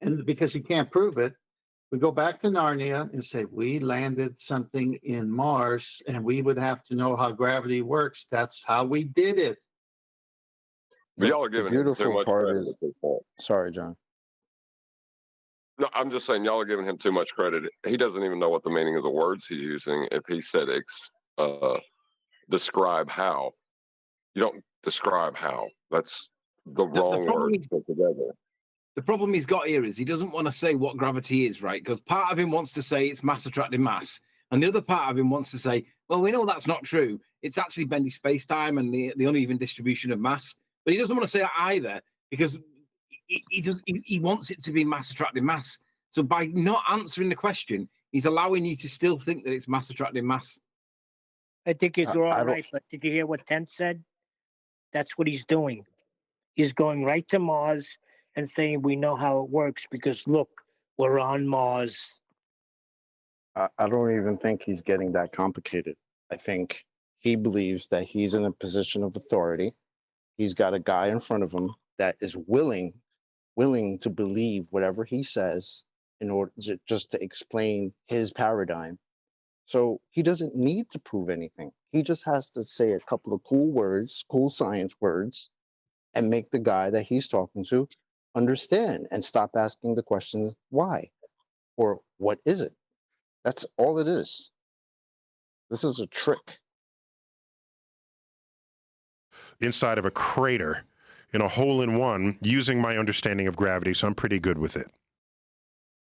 and because he can't prove it, we go back to Narnia and say, we landed something in Mars and we would have to know how gravity works. That's how we did it. But y'all are giving him too much credit at this point. Sorry, John. No, I'm just saying y'all are giving him too much credit. He doesn't even know what the meaning of the words he's using. If he said describe how, you don't describe how. That's the wrong word put together. The problem he's got here is he doesn't want to say what gravity is, right? Because part of him wants to say it's mass attracting mass. And the other part of him wants to say, well, we know that's not true. It's actually bendy space-time and the uneven distribution of mass. But he doesn't want to say that either because he wants it to be mass attracting mass. So by not answering the question, he's allowing you to still think that it's mass attracting mass. I think he's all right, but did you hear what Tent said? That's what he's doing. He's going right to Mars and saying we know how it works because look, we're on Mars. I don't even think he's getting that complicated. I think he believes that he's in a position of authority. He's got a guy in front of him that is willing to believe whatever he says in order just to explain his paradigm. So he doesn't need to prove anything. He just has to say a couple of cool words, cool science words, and make the guy that he's talking to understand and stop asking the question, why? Or what is it? That's all it is. This is a trick. Inside of a crater in a hole-in-one using my understanding of gravity, so I'm pretty good with it.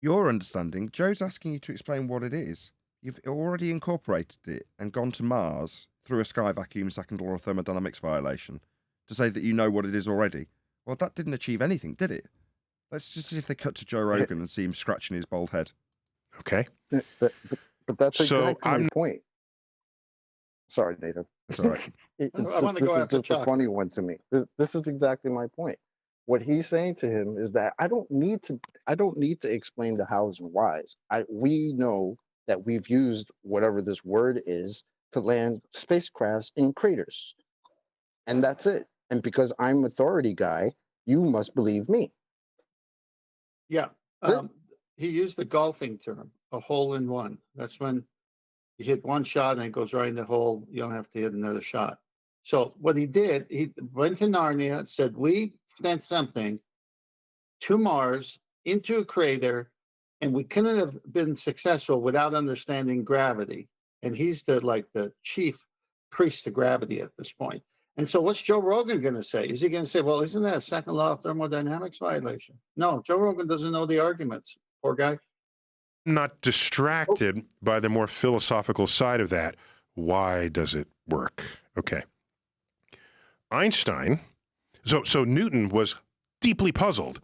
Your understanding, Joe's asking you to explain what it is. You've already incorporated it and gone to Mars through a sky vacuum second law of thermodynamics violation to say that you know what it is already. Well, that didn't achieve anything, did it? Let's just see if they cut to Joe Rogan and see him scratching his bald head. Okay. But that's exactly I'm my point. Sorry, Nathan. That's all right. I want to go after This is just a Chuck. funny one to me. This is exactly my point. What he's saying to him is that I don't need to explain the hows and whys. We know that we've used whatever this word is to land spacecrafts in craters. And that's it. And because I'm authority guy, you must believe me. Yeah. He used the golfing term, a hole in one. That's when you hit one shot and it goes right in the hole. You don't have to hit another shot. So what he did, he went to Narnia, said, we sent something to Mars into a crater, And we couldn't have been successful without understanding gravity. And he's the chief priest of gravity at this point. And so what's Joe Rogan going to say? Is he going to say, well, isn't that a second law of thermodynamics violation? No, Joe Rogan doesn't know the arguments. Poor guy. Not distracted by the more philosophical side of that. Why does it work? Okay. Einstein, so Newton was deeply puzzled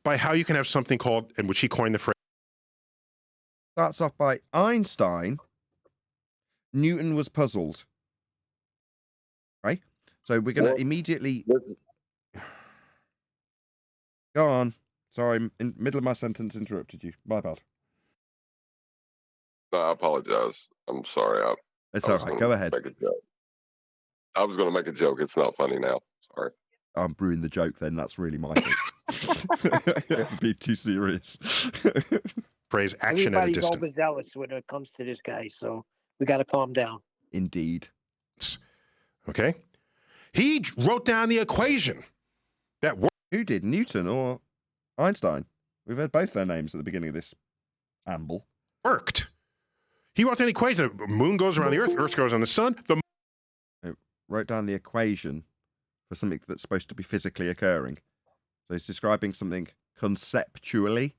by how you can have something called, in which he coined the phrase. Starts off by Einstein. Newton was puzzled. Right? So we're going to immediately... Go on. Sorry, I'm in the middle of my sentence, interrupted you. My bad. No, I apologize. I'm sorry. It's all right. Go ahead. I was going to make a joke. It's not funny now. Sorry. I'm ruining the joke then. That's really my fault. Be too serious. Phrase action at a Everybody's distance. overzealous when it comes to this guy, so we got to calm down. Indeed. Okay. He wrote down the equation that worked. Who did, Newton or Einstein? We've heard both their names at the beginning of this amble. Worked. He wrote down the equation. The moon goes around the Earth. Earth goes on the sun. Wrote down the equation for something that's supposed to be physically occurring. So he's describing something conceptually.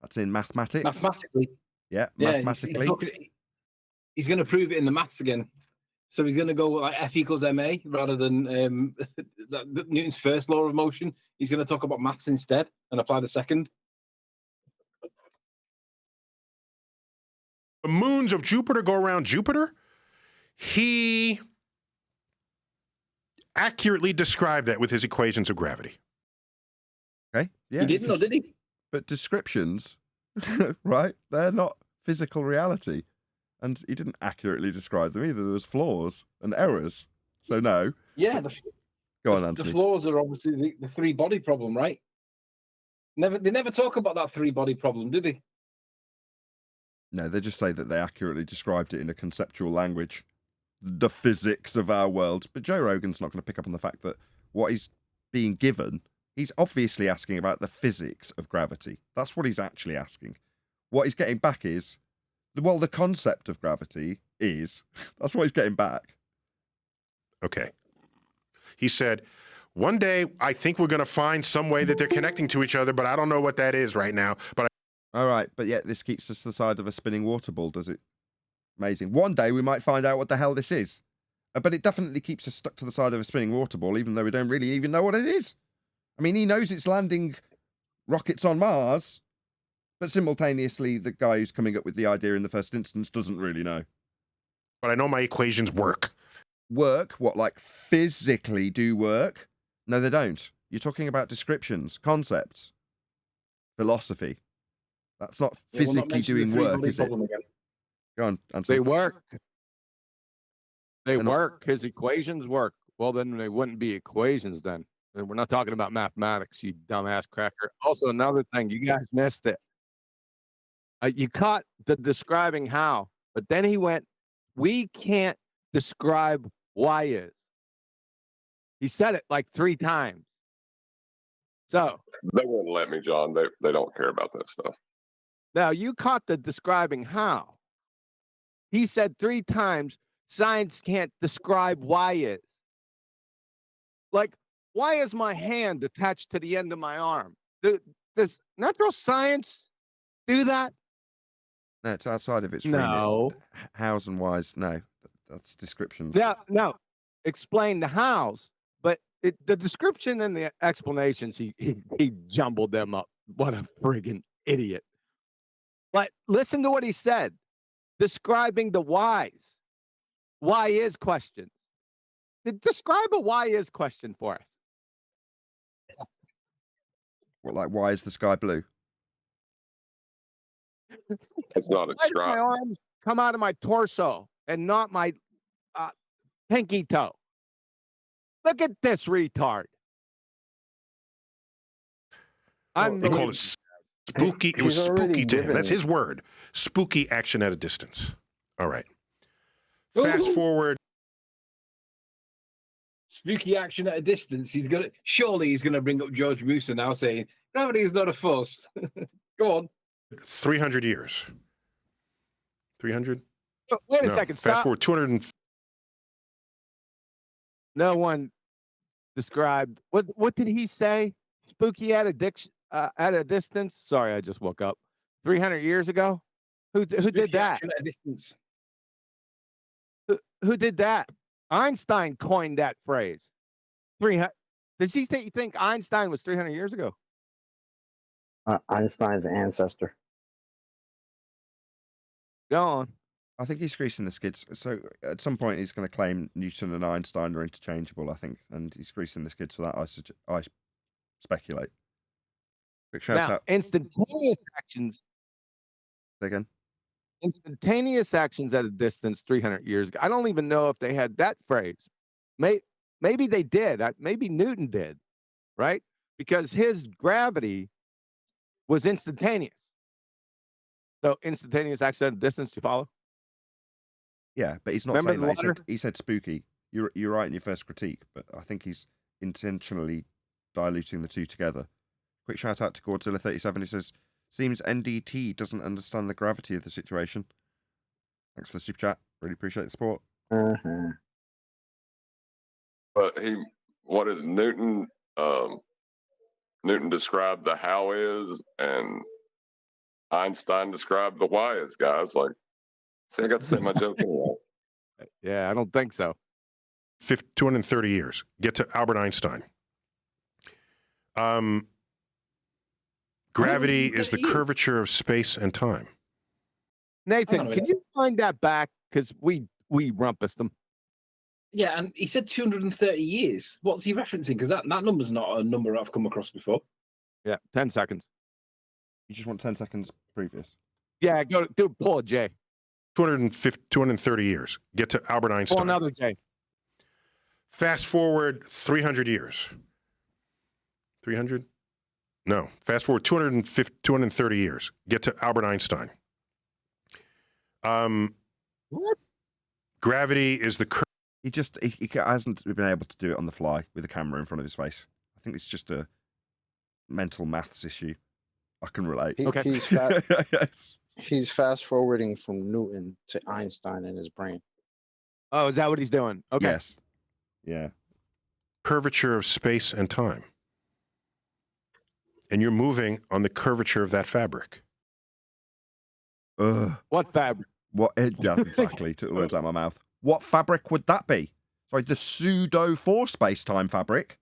That's in mathematics. Mathematically. Yeah, mathematically. He's going to prove it in the maths again. So he's going to go like F equals ma rather than Newton's first law of motion. He's going to talk about maths instead and apply the second. The moons of Jupiter go around Jupiter. He accurately described that with his equations of gravity. Okay. Yeah. He didn't, or did he? But descriptions, right? They're not physical reality. And he didn't accurately describe them either. There was flaws and errors. So no. Yeah. Go on, Anthony. The flaws are obviously the three body problem, right? They never talk about that three body problem, do they? No, they just say that they accurately described it in a conceptual language. The physics of our world. But Joe Rogan's not going to pick up on the fact that what he's being given, he's obviously asking about the physics of gravity. That's what he's actually asking. What he's getting back is, well, the concept of gravity is, that's what he's getting back. Okay. He said, one day I think we're going to find some way that they're connecting to each other, but I don't know what that is right now. But all right, but yet this keeps us to the side of a spinning water ball, does it? Amazing. One day we might find out what the hell this is. But it definitely keeps us stuck to the side of a spinning water ball, even though we don't really even know what it is. I mean, he knows it's landing rockets on Mars, but simultaneously the guy who's coming up with the idea in the first instance doesn't really know. But I know my equations work. Work? What, like physically do work? No, they don't. You're talking about descriptions, concepts, philosophy. That's not physically doing work, is it? Go on, Anthony. They work. They work. His equations work. Well, then they wouldn't be equations then. And we're not talking about mathematics, you dumbass cracker. Also, another thing, you guys missed it. You caught the describing how, but then he went, we can't describe why is. He said it like 3 times. So they won't let me, John. They don't care about that stuff. Now you caught the describing how. He said 3 times, science can't describe why is. Like, why is my hand attached to the end of my arm? Does natural science do that? No, it's outside of its remit. No. Hows and whys, no. That's descriptions. Yeah, no. Explain the hows, but the description and the explanations, he jumbled them up. What a friggin' idiot. But listen to what he said, describing the whys. Why is questions. Describe a why is question for us. What, like, why is the sky blue? It's not a describe. Why do my arms come out of my torso and not my pinky toe? Look at this retard. They call it spooky. It was spooky to him. That's his word. Spooky action at a distance. All right. Fast forward. Spooky action at a distance. Surely he's gonna bring up George Musa now saying gravity is not a force. Go on. 300 years. 300? Wait a No. second. Fast Stop. forward 200. No one described what did he say? Spooky at a distance. Sorry, I just woke up. 300 years ago. Who did Spooky that? action at a distance. Who did that? Einstein coined that phrase. 300. Does he think Einstein was 300 years ago? Einstein's ancestor. Go on. I think he's greasing the skids. So at some point he's going to claim Newton and Einstein are interchangeable, I think, and he's greasing the skids for that. I speculate. Quick shout Now, out. instantaneous actions. Say again. Instantaneous actions at a distance 300 years ago. I don't even know if they had that phrase. Maybe they did. Maybe Newton did, right? Because his gravity was instantaneous. So instantaneous action at a distance, you follow? Yeah, but he's not Remember saying the that. water? He said spooky. You're right in your first critique, but I think he's intentionally diluting the two together. Quick shout out to Godzilla37. He says, seems NDT doesn't understand the gravity of the situation. Thanks for the super chat. Really appreciate the support. Uh-huh. But what is Newton? Newton described the how is, and Einstein described the why is. Guys, like, see, I got to say my joke anyway. Yeah, I don't think so. 230 years. Get to Albert Einstein. Gravity is the curvature of space and time. Nathan, can you find that back? Because we rumpused them. Yeah, and he said 230 years. What's he referencing? Because that number's not a number I've come across before. Yeah, 10 seconds. You just want 10 seconds previous. Yeah, go do pull a J. 230 years. Get to Albert Einstein. Pull another J. Fast forward 300 years. 300? No. Fast forward 230 years. Get to Albert Einstein. What? Gravity is the He hasn't been able to do it on the fly with a camera in front of his face. I think it's just a mental maths issue. I can relate. He's fast forwarding from Newton to Einstein in his brain. Oh, is that what he's doing? Okay. Yes. Yeah. curvature of space and time. And you're moving on the curvature of that fabric. What fabric? What? Yeah, exactly. Took the words out of my mouth. What fabric would that be? Sorry, the pseudo four space-time fabric.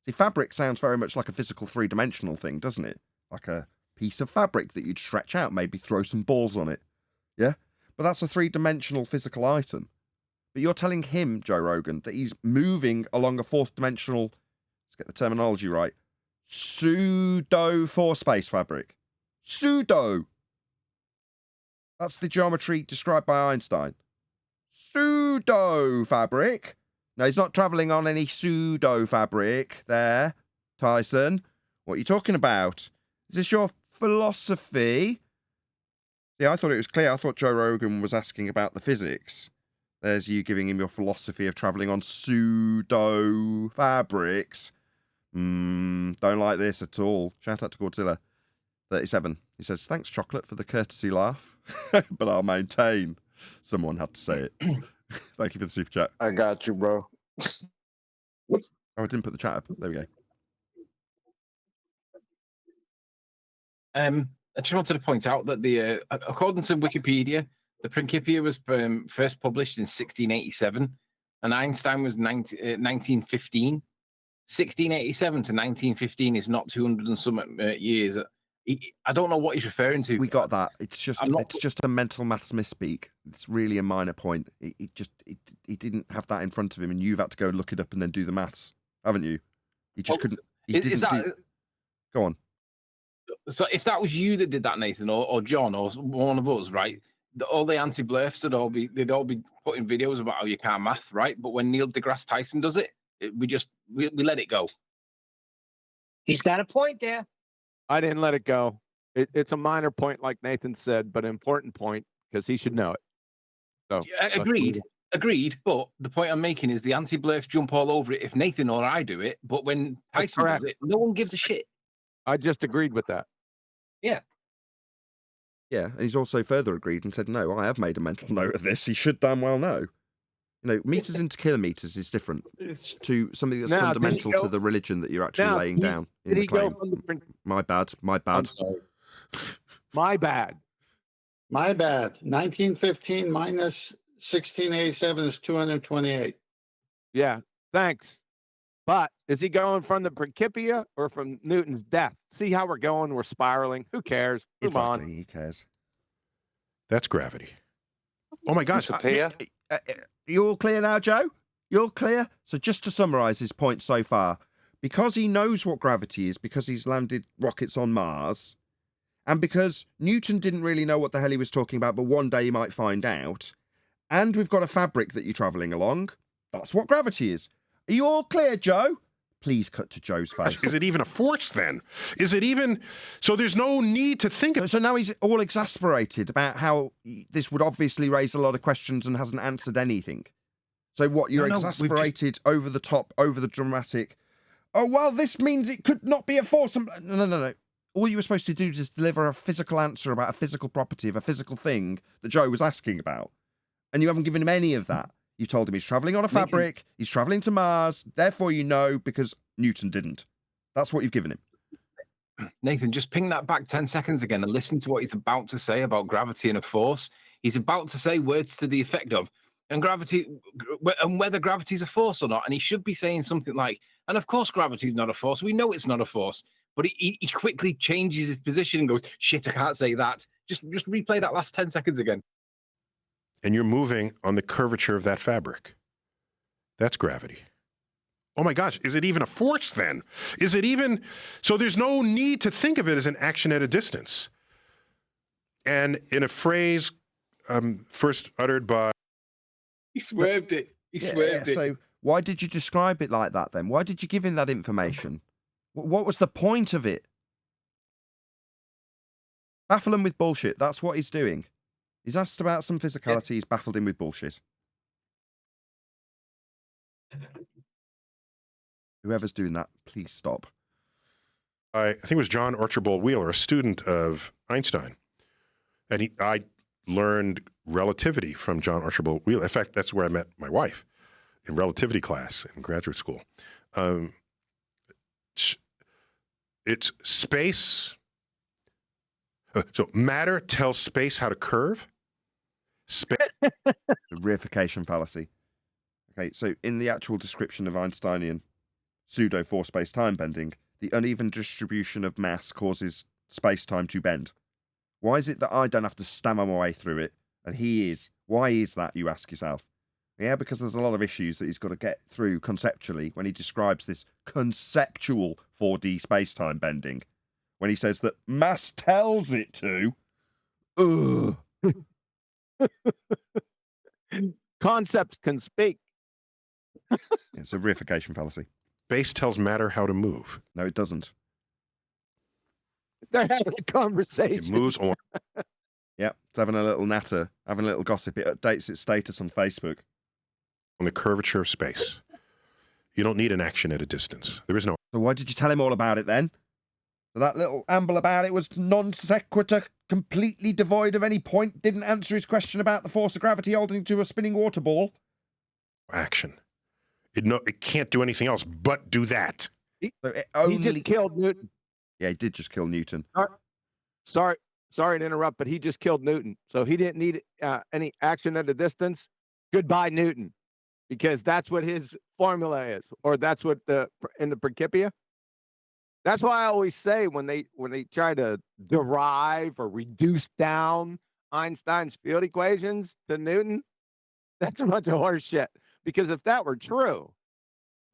See, fabric sounds very much like a physical three-dimensional thing, doesn't it? Like a piece of fabric that you'd stretch out, maybe throw some balls on it. Yeah? But that's a three-dimensional physical item. But you're telling him, Joe Rogan, that he's moving along a fourth-dimensional, let's get the terminology right, pseudo four-space fabric. Pseudo! That's the geometry described by Einstein. Pseudo fabric. Now, he's not travelling on any pseudo fabric there, Tyson. What are you talking about? Is this your philosophy? See, I thought it was clear. I thought Joe Rogan was asking about the physics. There's you giving him your philosophy of travelling on pseudo fabrics. Don't like this at all. Shout out to Godzilla 37. He says, thanks, Chocolate, for the courtesy laugh, but I'll maintain. Someone had to say it. Thank you for the super chat. I got you, bro. Oh, I didn't put the chat up. There we go. I just wanted to point out that the according to Wikipedia, the Principia was first published in 1687, and Einstein was 1915. 1687 to 1915 is not 200 and some years. I don't know what he's referring to. We got that. It's just a mental maths misspeak. It's really a minor point. He didn't have that in front of him, and you've had to go look it up and then do the maths, haven't you? He just couldn't. Go on. So if that was you that did that, Nathan, or John, or one of us, right? All the anti-blurfs they'd all be putting videos about how you can't math, right? But when Neil deGrasse Tyson does it, we let it go. He's got a point there. I didn't let it go. It's a minor point, like Nathan said, but an important point because he should know it. So Agreed. But the point I'm making is the anti-blurfs jump all over it if Nathan or I do it. But when Tyson does it, no one gives a shit. I just agreed with that. Yeah. Yeah, and he's also further agreed and said, no, I have made a mental note of this. He should damn well know. You know, meters into kilometers is different to something that's Now, did he fundamental to go- the religion that you're actually now, laying down in did the he go claim. from the print? My bad. My I'm bad. sorry. My bad. My bad. 1915 minus 1687 is 228. Yeah, thanks. But is he going from the Principia or from Newton's death? See how we're going? We're spiraling. Who cares? Move on. Exactly. Who cares? That's gravity. Oh my gosh. You all clear now, Joe? You all clear? So just to summarise his point so far, because he knows what gravity is, because he's landed rockets on Mars, and because Newton didn't really know what the hell he was talking about, but one day he might find out, and we've got a fabric that you're travelling along, that's what gravity is. Are you all clear, Joe? Please cut to Joe's face. Is it even a force then? Is it even... So there's no need to think of... So now he's all exasperated about how this would obviously raise a lot of questions and hasn't answered anything. So what, you're exasperated, over the top, over the dramatic. Oh, well, this means it could not be a force. No. All you were supposed to do is deliver a physical answer about a physical property of a physical thing that Joe was asking about. And you haven't given him any of that. You told him he's travelling on a fabric, he's travelling to Mars, therefore you know because Newton didn't. That's what you've given him. Nathan, just ping that back 10 seconds again and listen to what he's about to say about gravity and a force. He's about to say words to the effect of, and gravity, and whether gravity is a force or not. And he should be saying something like, and of course gravity is not a force. We know it's not a force. But he quickly changes his position and goes, shit, I can't say that. Just replay that last 10 seconds again. And you're moving on the curvature of that fabric. That's gravity. Oh my gosh, is it even a force then? Is it even... So there's no need to think of it as an action at a distance. And in a phrase first uttered by... He swerved it. He swerved it. So why did you describe it like that then? Why did you give him that information? What was the point of it? Baffle him with bullshit. That's what he's doing. He's asked about some physicality. He's baffled him with bullshit. Whoever's doing that, please stop. I think it was John Archibald Wheeler, a student of Einstein. And I learned relativity from John Archibald Wheeler. In fact, that's where I met my wife, in relativity class in graduate school. It's space. So matter tells space how to curve. The reification fallacy. Okay, so in the actual description of Einsteinian pseudo-force space-time bending, the uneven distribution of mass causes space-time to bend. Why is it that I don't have to stammer my way through it, and he is? Why is that, you ask yourself? Yeah, because there's a lot of issues that he's got to get through conceptually when he describes this conceptual 4D space-time bending. When he says that mass tells it to. Ugh. Concepts can speak. It's a reification fallacy. Space tells matter how to move. No, it doesn't. They're having a conversation. It moves on. Yeah, it's having a little natter, having a little gossip. It updates its status on Facebook. On the curvature of space. You don't need an action at a distance. There is no... So why did you tell him all about it then? So that little amble about it was non sequitur, completely devoid of any point, didn't answer his question about the force of gravity holding to a spinning water ball. Action. It can't do anything else but do that. He just killed Newton. Yeah, he did just kill Newton. Sorry to interrupt, but he just killed Newton. So he didn't need any action at a distance. Goodbye, Newton. Because that's what his formula is, or that's what in the Principia. That's why I always say when they try to derive or reduce down Einstein's field equations to Newton, that's a bunch of horse shit. Because if that were true,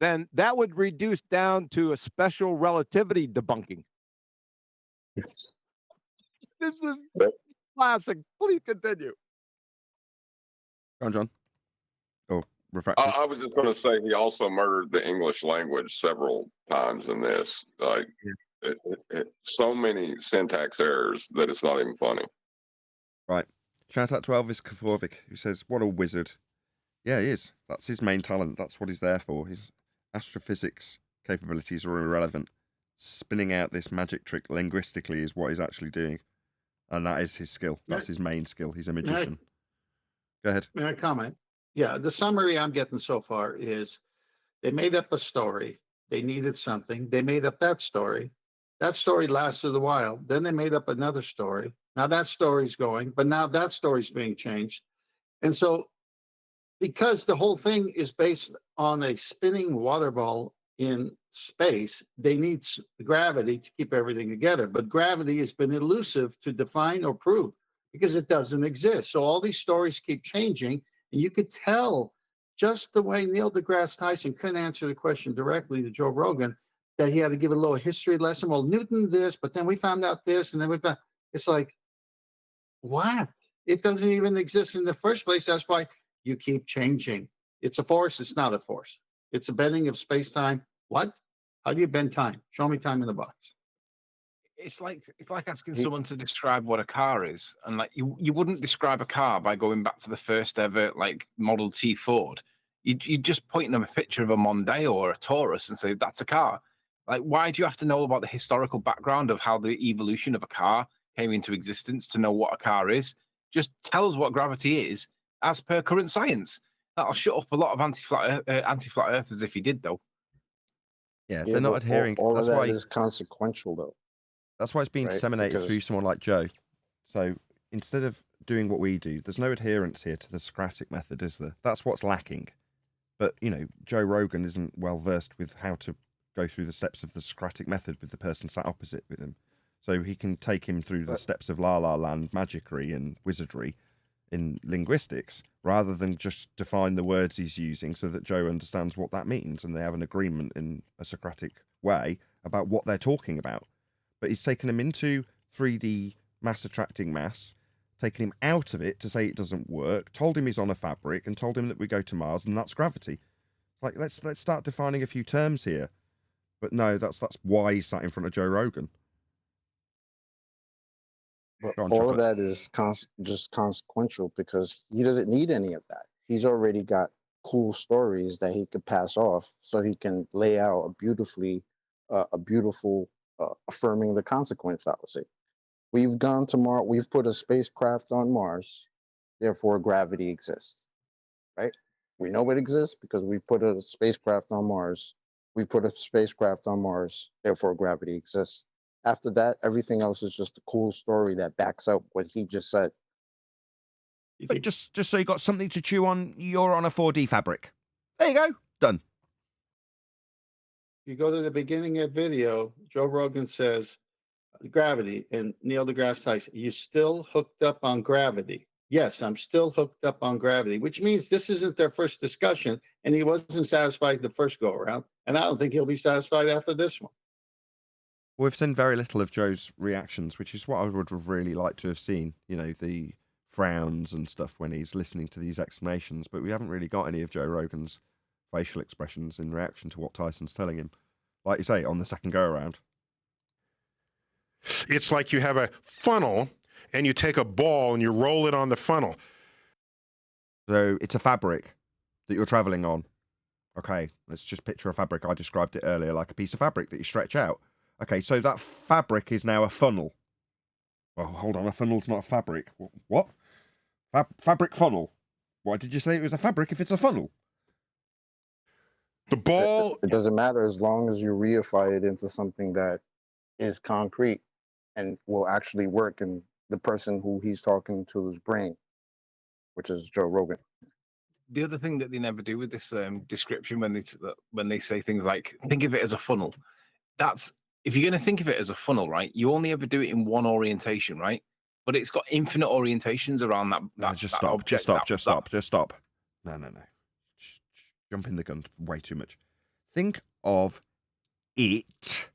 then that would reduce down to a special relativity debunking. This is classic. Please continue. Go on, John. Oh, refractory. I was just going to say he also murdered the English language several times in this. Like, so many syntax errors that it's not even funny. Right. Shout out to Elvis Kafovic, who says, what a wizard. Yeah, he is. That's his main talent. That's what he's there for. His astrophysics capabilities are irrelevant. Spinning out this magic trick linguistically is what he's actually doing. And that is his skill. That's his main skill. He's a May I- magician. Go ahead. May I comment? Yeah, the summary I'm getting so far is they made up a story. They needed something. They made up that story. That story lasted a while. Then they made up another story. Now that story's going, but now that story's being changed. And so, because the whole thing is based on a spinning water ball in space, they need gravity to keep everything together. But gravity has been elusive to define or prove because it doesn't exist. So all these stories keep changing. And you could tell just the way Neil deGrasse Tyson couldn't answer the question directly to Joe Rogan, that he had to give a little history lesson. Well, Newton this, but then we found out this, and then we found it's like, what? It doesn't even exist in the first place. That's why you keep changing. It's a force. It's not a force. It's a bending of space-time. What? How do you bend time? Show me time in the box. It's like asking someone to describe what a car is, and like you wouldn't describe a car by going back to the first ever like Model T Ford. You just point them a picture of a Mondeo or a Taurus and say that's a car. Like, why do you have to know about the historical background of how the evolution of a car came into existence to know what a car is? Just tell us what gravity is as per current science. That'll shut up a lot of anti-flat earthers if he did, though. Yeah, they're not adhering. All That's of that why is consequential, though. That's why it's being right? disseminated Because- through someone like Joe. So instead of doing what we do, there's no adherence here to the Socratic method, is there? That's what's lacking. But, you know, Joe Rogan isn't well versed with how to go through the steps of the Socratic method with the person sat opposite with him. So he can take him through the steps of La La Land, magicry and wizardry in linguistics, rather than just define the words he's using so that Joe understands what that means and they have an agreement in a Socratic way about what they're talking about. But he's taken him into 3D mass attracting mass, taken him out of it to say it doesn't work, told him he's on a fabric, and told him that we go to Mars and that's gravity. Like, let's start defining a few terms here. But no, that's why he's sat in front of Joe Rogan. But Go on, all of Chocolate. that is just consequential because he doesn't need any of that. He's already got cool stories that he could pass off, so he can lay out a beautiful affirming the consequent fallacy. We've gone to Mars. We've put a spacecraft on Mars, therefore gravity exists. Right? We know it exists because we put a spacecraft on Mars. We put a spacecraft on Mars, therefore gravity exists. After that, everything else is just a cool story that backs up what he just said. But just so you got something to chew on, you're on a 4D fabric. There you go. Done. You go to the beginning of the video, Joe Rogan says, gravity, and Neil deGrasse Tyson, you still hooked up on gravity. Yes, I'm still hooked up on gravity, which means this isn't their first discussion, and he wasn't satisfied the first go around, and I don't think he'll be satisfied after this one. We've seen very little of Joe's reactions, which is what I would have really liked to have seen. You know, the frowns and stuff when he's listening to these explanations, but we haven't really got any of Joe Rogan's facial expressions in reaction to what Tyson's telling him. Like you say, on the second go around. It's like you have a funnel and you take a ball and you roll it on the funnel. So it's a fabric that you're traveling on. Okay, let's just picture a fabric. I described it earlier like a piece of fabric that you stretch out. Okay, so that fabric is now a funnel. Oh, hold on, a funnel's not a fabric. What? Fabric funnel? Why did you say it was a fabric if it's a funnel? The ball... It doesn't matter as long as you reify it into something that is concrete and will actually work in the person who he's talking to's brain, which is Joe Rogan. The other thing that they never do with this description when they say things like think of it as a funnel, that's if you're going to think of it as a funnel, right? You only ever do it in one orientation, right? But it's got infinite orientations around that. No, just stop. Object, just stop. No. Jumping the gun way too much. Think of it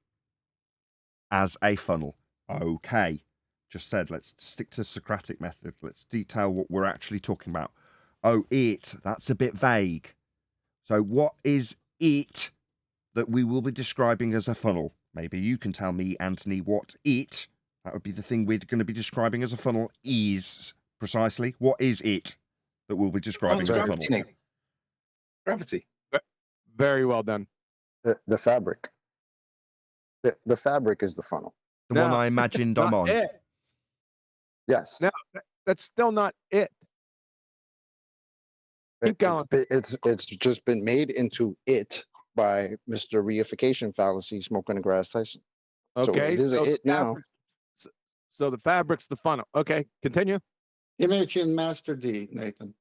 as a funnel. Okay. Just said, let's stick to Socratic method. Let's detail what we're actually talking about. Oh, it. That's a bit vague. So what is it that we will be describing as a funnel? Maybe you can tell me, Anthony, what it, that would be the thing we're going to be describing as a funnel, is precisely. What is it that we'll be describing as a funnel? Gravity. Very well done. The fabric. The fabric is the funnel. The one I imagined I'm on. Yes. Now, that's still not it. Keep going. It's just been made into it by Mr. Reification Fallacy, smoking the grass Tyson. Okay. So it is it now. So the fabric's the funnel. Okay, continue. Image in Master D, Nathan.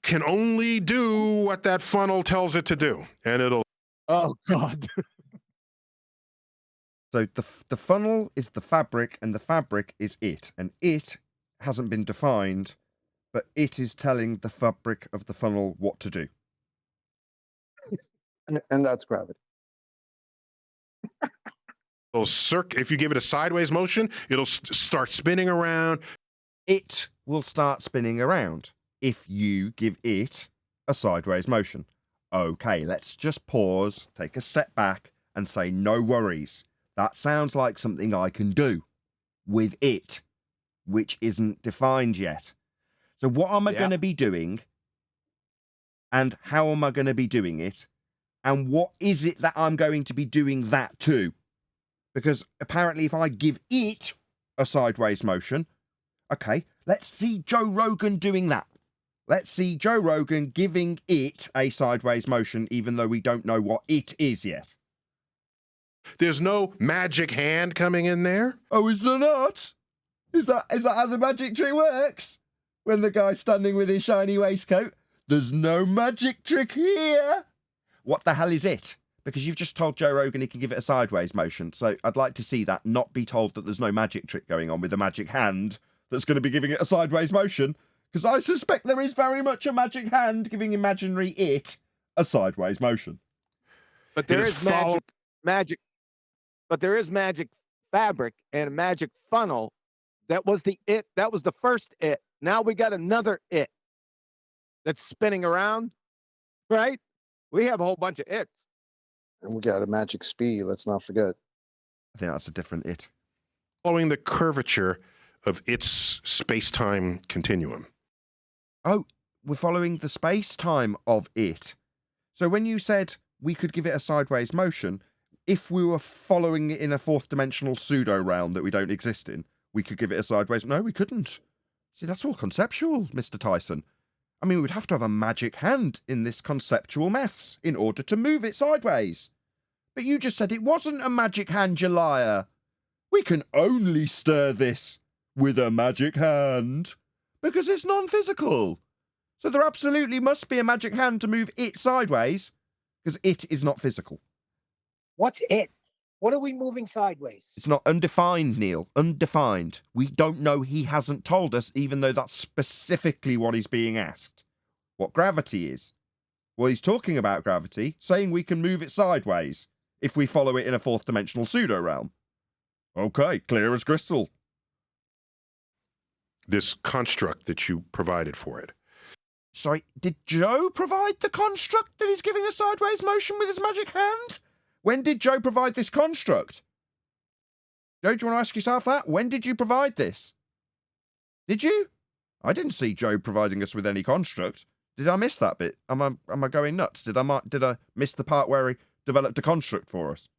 Can only do what that funnel tells it to do, and it'll. Oh God. So the funnel is the fabric, and the fabric is it, and it hasn't been defined, but it is telling the fabric of the funnel what to do. And that's gravity. If you give it a sideways motion, it'll start spinning around. It will start spinning around if you give it a sideways motion. Okay, let's just pause, take a step back, and say no worries. That sounds like something I can do with it, which isn't defined yet. So what am I going to be doing? And how am I going to be doing it? And what is it that I'm going to be doing that to? Because apparently if I give it a sideways motion, okay, let's see Joe Rogan doing that. Let's see Joe Rogan giving it a sideways motion, even though we don't know what it is yet. There's no magic hand coming in there. Oh, is there not? Is that how the magic trick works? When the guy's standing with his shiny waistcoat, there's no magic trick here. What the hell is it? Because you've just told Joe Rogan he can give it a sideways motion. So I'd like to see that, not be told that there's no magic trick going on with a magic hand that's going to be giving it a sideways motion. Because I suspect there is very much a magic hand giving imaginary it a sideways motion. But there is magic. But there is magic fabric and a magic funnel. That was the it. That was the first it. Now we got another it that's spinning around, right? We have a whole bunch of its. And we got a magic speed. Let's not forget. I think that's a different it. Following the curvature of its space-time continuum. Oh, we're following the space-time of it. So when you said we could give it a sideways motion, if we were following it in a fourth-dimensional pseudo-realm that we don't exist in, we could give it a sideways... No, we couldn't. See, that's all conceptual, Mr. Tyson. I mean, we'd have to have a magic hand in this conceptual mess in order to move it sideways. But you just said it wasn't a magic hand, you liar. We can only stir this with a magic hand because it's non-physical. So there absolutely must be a magic hand to move it sideways because it is not physical. What's it? What are we moving sideways? It's not undefined, Neil. Undefined. We don't know. He hasn't told us, even though that's specifically what he's being asked. What gravity is. Well, he's talking about gravity, saying we can move it sideways if we follow it in a fourth-dimensional pseudo-realm. Okay, clear as crystal. This construct that you provided for it. Sorry, did Joe provide the construct that he's giving a sideways motion with his magic hand? When did Joe provide this construct? Joe, do you want to ask yourself that? When did you provide this? Did you? I didn't see Joe providing us with any construct. Did I miss that bit? Am I going nuts? Did I miss the part where he developed a construct for us?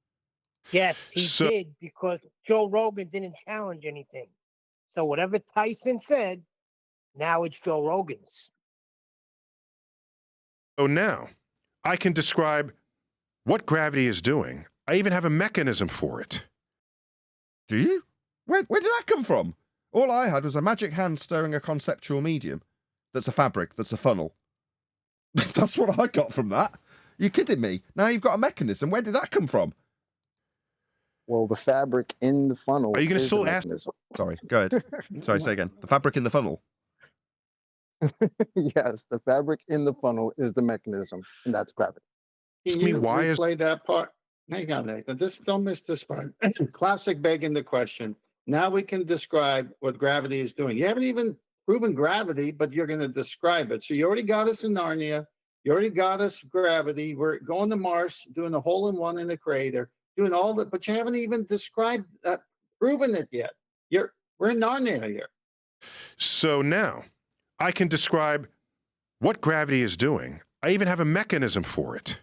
Yes, he did, because Joe Rogan didn't challenge anything. So whatever Tyson said, now it's Joe Rogan's. So now, I can describe what gravity is doing. I even have a mechanism for it. Do you? Where did that come from? All I had was a magic hand stirring a conceptual medium. That's a fabric, that's a funnel. That's what I got from that. You kidding me? Now you've got a mechanism. Where did that come from? Well, the fabric in the funnel. Are you going to still ask? Sorry, go ahead. Sorry, say again. The fabric in the funnel. Yes, the fabric in the funnel is the mechanism, and that's gravity. Can you replay that part? Hang on, Nathan. Don't miss this part. Classic begging the question. Now we can describe what gravity is doing. You haven't even proven gravity, but you're going to describe it. So you already got us in Narnia. You already got us gravity. We're going to Mars, doing a hole-in-one in the crater, doing all that, but you haven't even described, proven it yet. We're in Narnia here. So now, I can describe what gravity is doing. I even have a mechanism for it.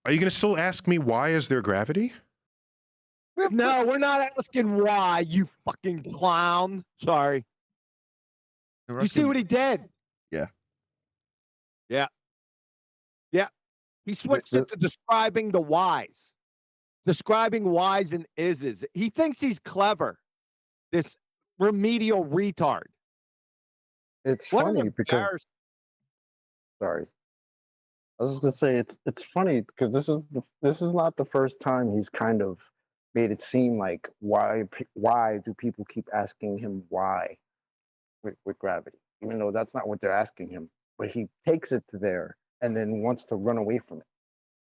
Are you going to still ask me why is there gravity? No, we're not asking why, you fucking clown. Sorry. You see what he did? Yeah. Yeah. Yeah. He switched it to describing the whys. Describing whys and ises. He thinks he's clever. This remedial retard. It's What an funny because embarrassment. sorry. I was just gonna say it's funny because this is not the first time he's kind of made it seem like why do people keep asking him why with gravity, even though that's not what they're asking him, but he takes it to there and then wants to run away from it.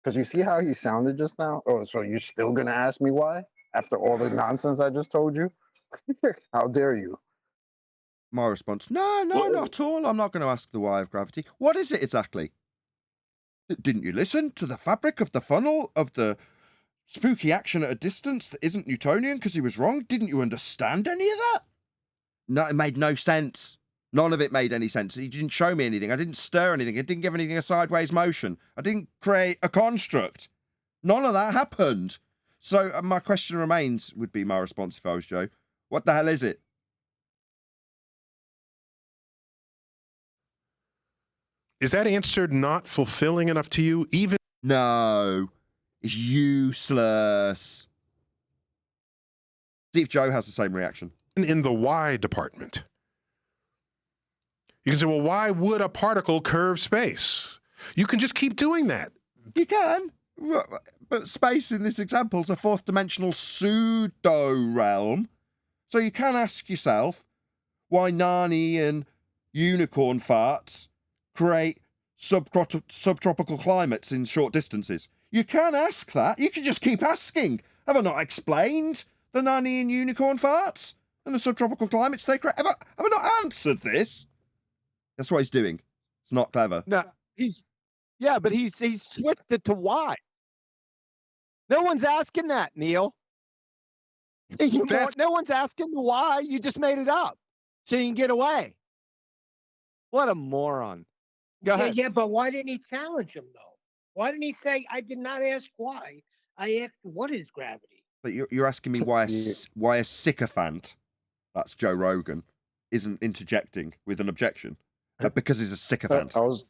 Because you see how he sounded just now? Oh, so you're still gonna ask me why after all the nonsense I just told you? How dare you? My response, no, not at all. I'm not going to ask the why of gravity. What is it exactly? Didn't you listen to the fabric of the funnel of the spooky action at a distance that isn't Newtonian because he was wrong? Didn't you understand any of that? No, it made no sense. None of it made any sense. He didn't show me anything. I didn't stir anything. I didn't give anything a sideways motion. I didn't create a construct. None of that happened. So my question remains, would be my response if I was Joe. What the hell is it? Is that answer not fulfilling enough to you? Even no, it's useless. See if Joe has the same reaction. In the why department, you can say, well, why would a particle curve space? You can just keep doing that. You can, but space in this example is a fourth dimensional pseudo realm. So you can ask yourself why Nani and unicorn farts create subtropical climates in short distances. You can ask that. You can just keep asking. Have I not explained the Nani and unicorn farts and the subtropical climates they create? Have I not answered this? That's what he's doing. It's not clever. No, but he's switched it to why. No one's asking that, Neil. No one's asking the why. You just made it up so you can get away. What a moron. Go ahead. Yeah, but why didn't he challenge him, though? Why didn't he say, I did not ask why? I asked, what is gravity? But you're asking me why a sycophant, that's Joe Rogan, isn't interjecting with an objection because he's a sycophant. I was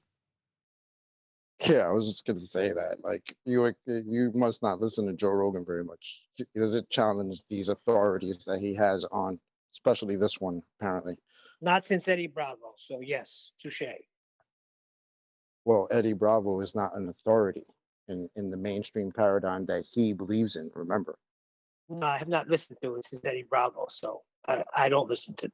just going to say that. Like, you must not listen to Joe Rogan very much because it challenged these authorities that he has on, especially this one, apparently. Not since Eddie Bravo. So, yes, touche. Well, Eddie Bravo is not an authority in the mainstream paradigm that he believes in, remember. No, I have not listened to it since Eddie Bravo, so I don't listen to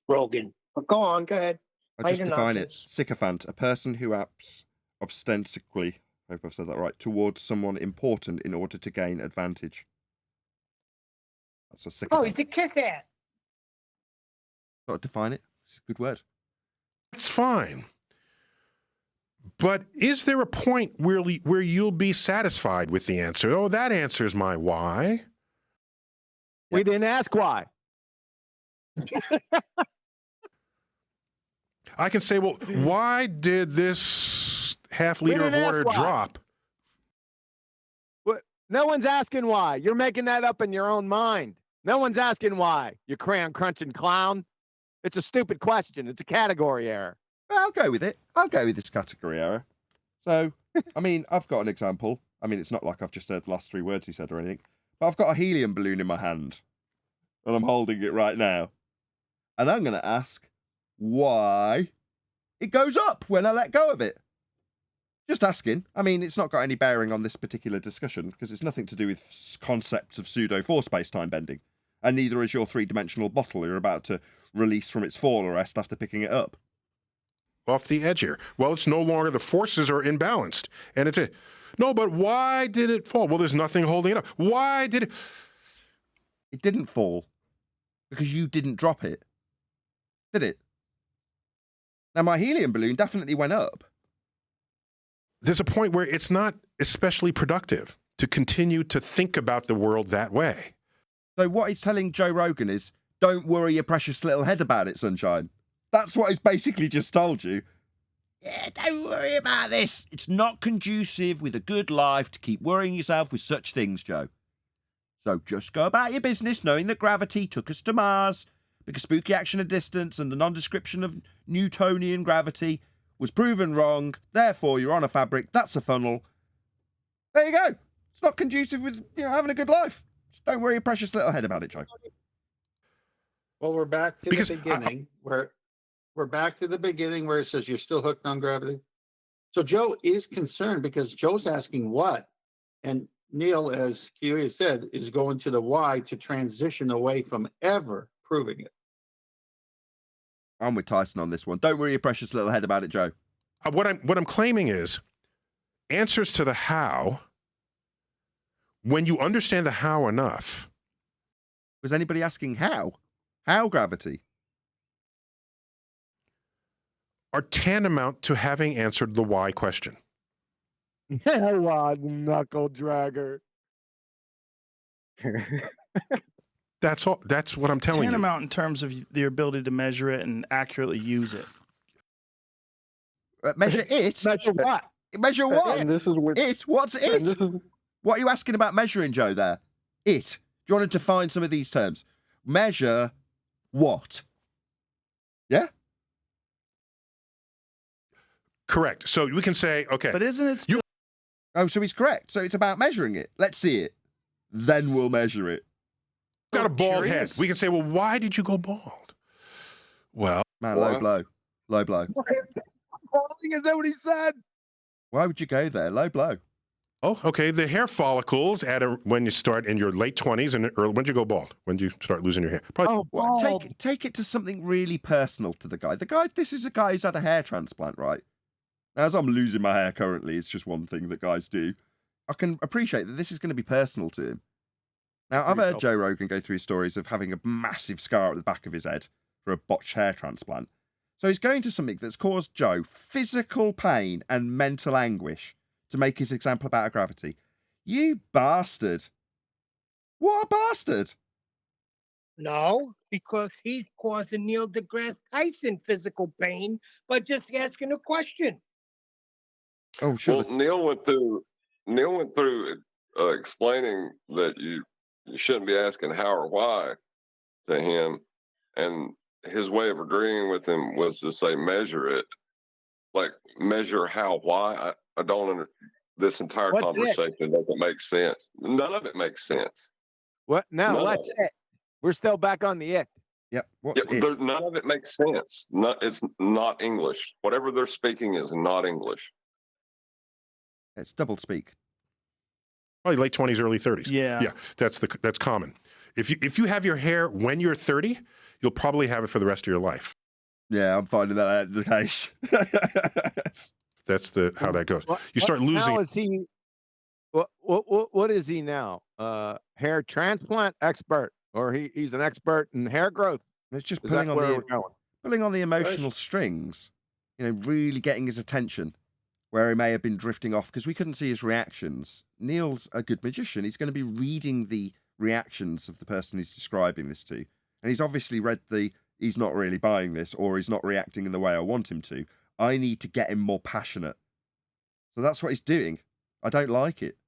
Rogan. But go ahead. I just define it. Sycophant, a person who acts ostensibly, I hope I've said that right, towards someone important in order to gain advantage. That's a sycophant. Oh, he's a kiss ass. Got to define it. It's a good word. That's fine. But is there a point where you'll be satisfied with the answer? Oh, that answers my why. We didn't ask why. I can say, well, why did this half-liter of water drop? No one's asking why. You're making that up in your own mind. No one's asking why, you crayon crunching clown. It's a stupid question. It's a category error. I'll go with it. I'll go with this category error. So, I mean, I've got an example. I mean, it's not like I've just heard the last 3 words he said or anything. But I've got a helium balloon in my hand. And I'm holding it right now. And I'm going to ask why it goes up when I let go of it. Just asking. I mean, it's not got any bearing on this particular discussion because it's nothing to do with concepts of pseudo-4 space-time bending. And neither is your 3-dimensional bottle you're about to release from its fall arrest after picking it up. Off the edge here. Well, it's no longer, the forces are imbalanced. And it's no, but why did it fall? Well, there's nothing holding it up. Why did it? It didn't fall because you didn't drop it. Did it? Now, my helium balloon definitely went up. There's a point where it's not especially productive to continue to think about the world that way. So what he's telling Joe Rogan is, don't worry your precious little head about it, sunshine. That's what he's basically just told you. Yeah, don't worry about this. It's not conducive with a good life to keep worrying yourself with such things, Joe. So just go about your business knowing that gravity took us to Mars because spooky action at distance and the non-description of Newtonian gravity was proven wrong. Therefore, you're on a fabric. That's a funnel. There you go. It's not conducive with having a good life. Just don't worry your precious little head about it, Joe. Well, we're back to the beginning. We're back to the beginning where it says you're still hooked on gravity. So Joe is concerned because Joe's asking what, and Neil, as Kiyoya said, is going to the why to transition away from ever proving it. I'm with Tyson on this one. Don't worry your precious little head about it, Joe. What I'm claiming is answers to the how. When you understand the how enough. Was anybody asking how? How gravity? Are tantamount to having answered the why question. Knuckle dragger. That's all. That's what I'm telling you. Tantamount in terms of the ability to measure it and accurately use it. Measure it? Measure what? Measure what? And this is what It? What's it? What are you asking about measuring, Joe, there? It. Do you want to define some of these terms? Measure what? Yeah? Correct. So we can say, okay. But isn't it still... Oh, so he's correct. So it's about measuring it. Let's see it. Then we'll measure it. Got a bald curious. head. We can say, well, why did you go bald? Well. Man, low blow. Low blow. Is that what he said? Why would you go there? Low blow. Oh, okay. The hair follicles when you start in your late 20s and early. When did you go bald? When did you start losing your hair? Probably. Well, take it to something really personal to the guy. This is a guy who's had a hair transplant, right? Now, as I'm losing my hair currently, it's just one thing that guys do. I can appreciate that this is going to be personal to him. Now, I've heard Joe Rogan go through stories of having a massive scar at the back of his head for a botched hair transplant. So he's going to something that's caused Joe physical pain and mental anguish to make his example about gravity. You bastard. What a bastard. No, because he's causing Neil deGrasse Tyson physical pain by just asking a question. Oh, sure. Well, Neil went through explaining that you shouldn't be asking how or why to him, and his way of agreeing with him was to say measure it, like measure how, why. I don't this entire conversation doesn't make sense. None of it makes sense. What now? What's it? We're still back on the it. Yep. What's it? None of it makes sense. It's not English. Whatever they're speaking is not English. It's double speak. Probably late 20s, early 30s. Yeah. Yeah. That's common. If you have your hair when you're 30, you'll probably have it for the rest of your life. Yeah, I'm finding that out the case. That's how that goes. You start losing. Now is he? What is he now? Hair transplant expert, or he's an expert in hair growth? It's just pulling on the emotional strings. Really getting his attention where he may have been drifting off because we couldn't see his reactions. Neil's a good magician. He's going to be reading the reactions of the person he's describing this to, and he's obviously read he's not really buying this, or he's not reacting in the way I want him to. I need to get him more passionate. So that's what he's doing. I don't like it.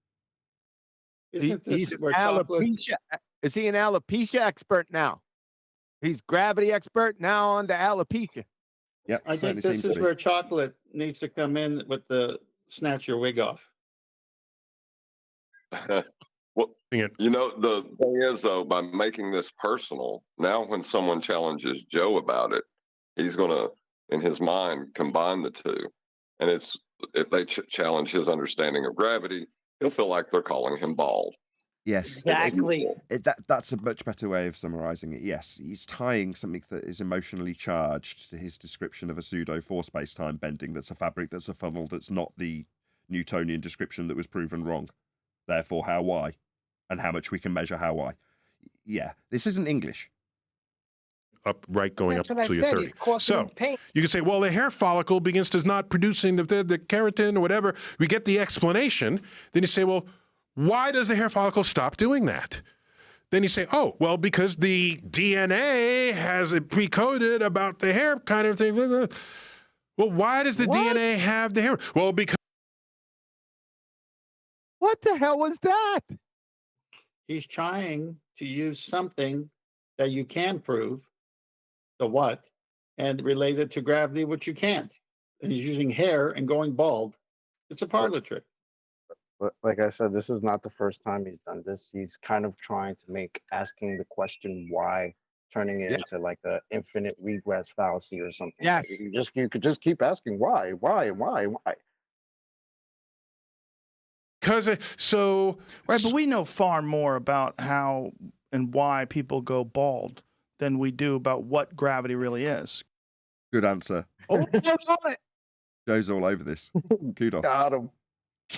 Isn't this He's where alopecia? Is he an alopecia expert now? He's gravity expert now on the alopecia. Yep. I think this is where chocolate needs to come in with the snatch your wig off. Well, the thing is, though, by making this personal, now when someone challenges Joe about it, he's going to, in his mind, combine the two. And if they challenge his understanding of gravity, he'll feel like they're calling him bald. Yes, exactly. That's a much better way of summarizing it. Yes, he's tying something that is emotionally charged to his description of a pseudo four-space-time bending that's a fabric, that's a funnel, that's not the Newtonian description that was proven wrong. Therefore, how, why, and how much we can measure how, why. Yeah, this isn't English. Going up until you're 30. So you can say, well, the hair follicle begins to not producing the keratin or whatever. We get the explanation. Then you say, well, why does the hair follicle stop doing that? Then you say, oh, well, because the DNA has it pre-coded about the hair kind of thing. Well, why does the DNA have the hair? Well, because. What the hell was that? He's trying to use something that you can prove, the what, and relate it to gravity, which you can't. And he's using hair and going bald. It's a parlor trick. But like I said, this is not the first time he's done this. He's kind of trying to make asking the question why, turning it into like a infinite regress fallacy or something. Yes. You could just keep asking why. Because so Right, but we know far more about how and why people go bald than we do about what gravity really is. Good answer. Oh, Joe's all over this. Kudos. Got him.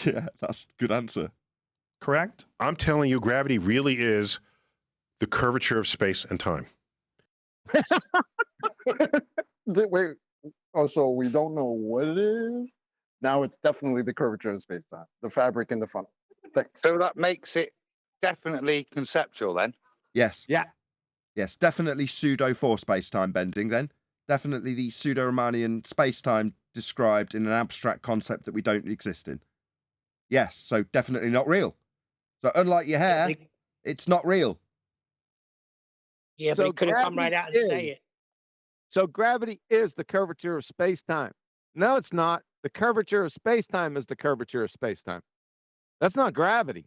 Yeah, that's a good answer. Correct? I'm telling you, gravity really is the curvature of space and time. Wait. Oh, so we don't know what it is? Now it's definitely the curvature of space-time, the fabric in the funnel. Thanks. So that makes it definitely conceptual then? Yes. Yeah. Yes, definitely pseudo for space-time bending then. Definitely the pseudo-Riemannian space-time described in an abstract concept that we don't exist in. Yes, so definitely not real. So unlike your hair, it's not real. Yeah, So but he couldn't come right out and say gravity it. So gravity is the curvature of space-time. No, it's not. The curvature of space-time is the curvature of space-time. That's not gravity.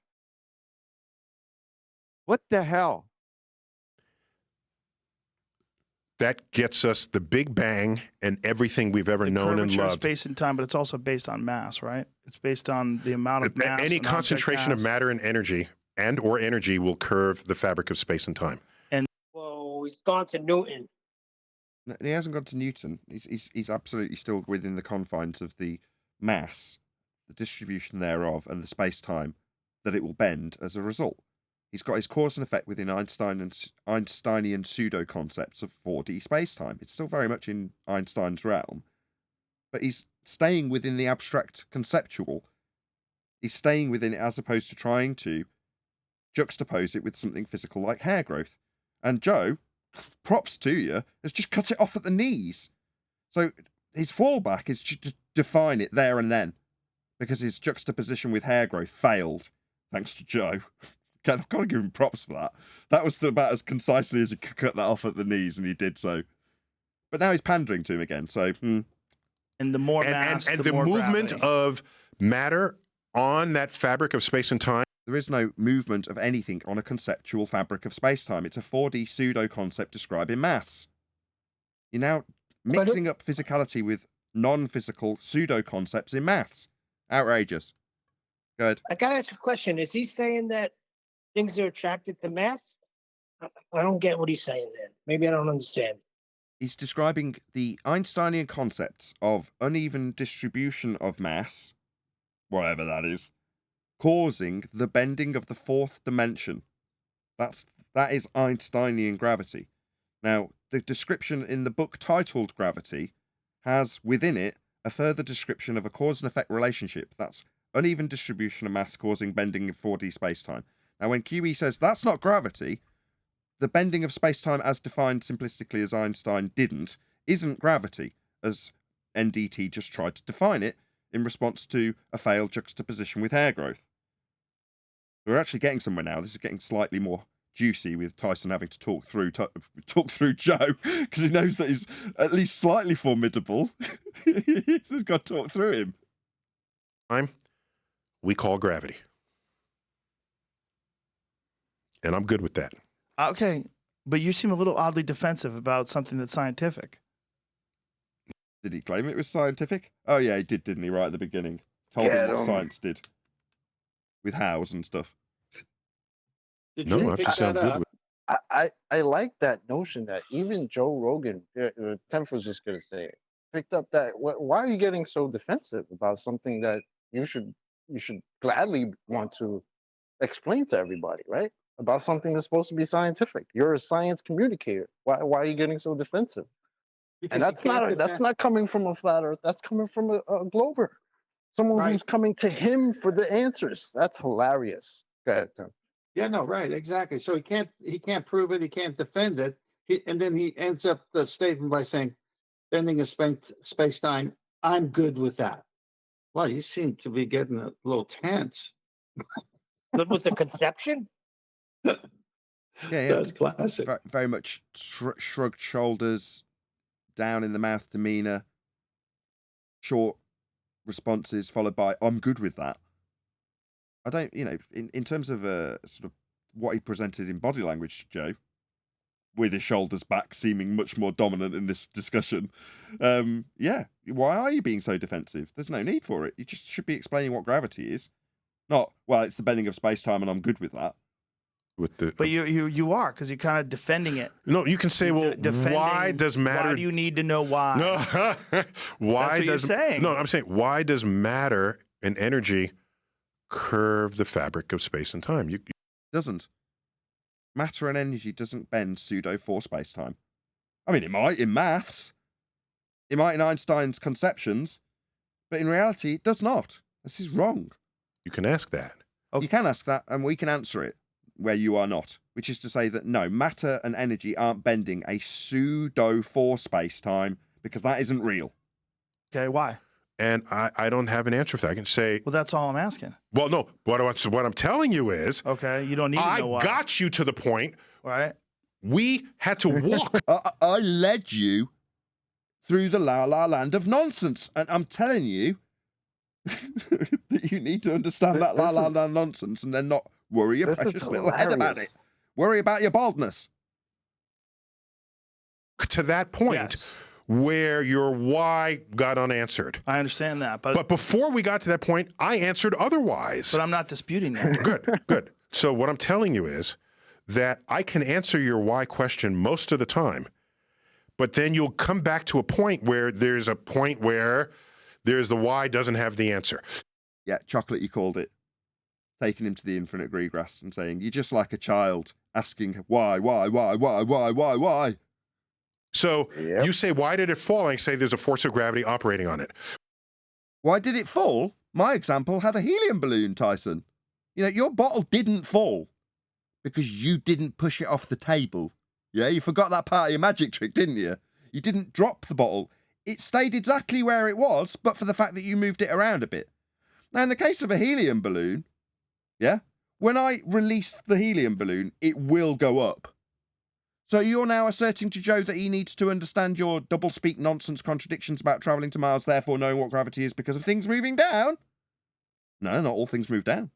What the hell? That gets us the Big Bang and everything we've ever known and Curvature of loved. space and time, but it's also based on mass, right? It's based on the amount of mass. Any an concentration of object has. matter and energy or energy will curve the fabric of space and time. Whoa, he's gone to Newton. No, he hasn't gone to Newton. He's absolutely still within the confines of the mass, the distribution thereof, and the space-time that it will bend as a result. He's got his cause and effect within Einsteinian pseudo-concepts of 4D space-time. It's still very much in Einstein's realm, but he's staying within the abstract conceptual. He's staying within it as opposed to trying to juxtapose it with something physical like hair growth. And Joe, props to you, has just cut it off at the knees. So his fallback is to define it there and then, because his juxtaposition with hair growth failed, thanks to Joe. I've got to give him props for that. That was about as concisely as he could cut that off at the knees, and he did so. But now he's pandering to him again, so... And the more mass, and the the more movement gravity. of matter on that fabric of space and time. There is no movement of anything on a conceptual fabric of space-time. It's a 4D pseudo-concept describing maths. You're now mixing up physicality with non-physical pseudo-concepts in maths. Outrageous. Go ahead. I gotta ask a question. Is he saying that things are attracted to mass? I don't get what he's saying then. Maybe I don't understand. He's describing the Einsteinian concepts of uneven distribution of mass, whatever that is, causing the bending of the fourth dimension. That is Einsteinian gravity. Now, the description in the book titled Gravity has within it a further description of a cause and effect relationship. That's uneven distribution of mass causing bending in 4D space-time. Now, when QE says that's not gravity, the bending of space-time as defined simplistically as Einstein didn't, isn't gravity, as NDT just tried to define it in response to a failed juxtaposition with hair growth. We're actually getting somewhere now. This is getting slightly more juicy with Tyson having to talk through Joe because he knows that he's at least slightly formidable. He's got to talk through him. We call gravity. And I'm good with that. Okay, but you seem a little oddly defensive about something that's scientific. Did he claim it was scientific? Oh yeah, he did, didn't he, right at the beginning? Told him what science did. With hows and stuff. No, I just sound good with I like that notion that even Joe Rogan, Tenf was just going to say it, picked up that, why are you getting so defensive about something that you should gladly want to explain to everybody, right? About something that's supposed to be scientific. You're a science communicator. Why are you getting so defensive? Because And that's not coming from a flat earth. That's coming from a glober. Someone who's coming to him for the answers. That's hilarious. Go ahead, Tim. Yeah, no, right, exactly. So he can't prove it. He can't defend it. And then he ends up the statement by saying, bending of space-time, I'm good with that. Well, you seem to be getting a little tense. Good with the conception? Yeah, That's classic. very much shrugged shoulders, down in the mouth demeanor, short responses followed by "I'm good with that." I don't, in terms of sort of what he presented in body language, Joe, with his shoulders back, seeming much more dominant in this discussion. Yeah, why are you being so defensive? There's no need for it. You just should be explaining what gravity is, not well. It's the bending of space time, and I'm good with that. But you are, because you're kind of defending it. No, you can say, well, why does matter? Why do you need to know why? No, why That's what you're saying. No, I'm saying, why does matter and energy curve the fabric of space and time? Doesn't. Matter and energy doesn't bend pseudo for space time. I mean, it might in maths, it might in Einstein's conceptions, but in reality, it does not. This is wrong. You can ask that. You can ask that, and we can answer it where you are not, which is to say that no, matter and energy aren't bending a pseudo for space time because that isn't real. Okay, why? And I don't have an answer for that. I can say, well, that's all I'm asking. Well, no, what I'm telling you is, okay, you don't need to know why. I got you to the point. Right. We had to walk. I led you through the la-la land of nonsense, and I'm telling you that you need to understand that la-la land nonsense and then not worry your precious little head about it. Worry about your baldness. To that point. Yes. Where your why got unanswered. I understand that. But before we got to that point, I answered otherwise. But I'm not disputing that. Good. So what I'm telling you is that I can answer your why question most of the time, but then you'll come back to a point where there's the why doesn't have the answer. Yeah, chocolate, you called it. Taking him to the infinite greengrass and saying, you're just like a child asking why. So you say, why did it fall? And I say there's a force of gravity operating on it. Why did it fall? My example had a helium balloon, Tyson. Your bottle didn't fall because you didn't push it off the table. Yeah, you forgot that part of your magic trick, didn't you? You didn't drop the bottle. It stayed exactly where it was, but for the fact that you moved it around a bit. Now, in the case of a helium balloon, yeah, when I release the helium balloon, it will go up. So you're now asserting to Joe that he needs to understand your doublespeak nonsense contradictions about travelling to Mars, therefore knowing what gravity is because of things moving down? No, not all things move down.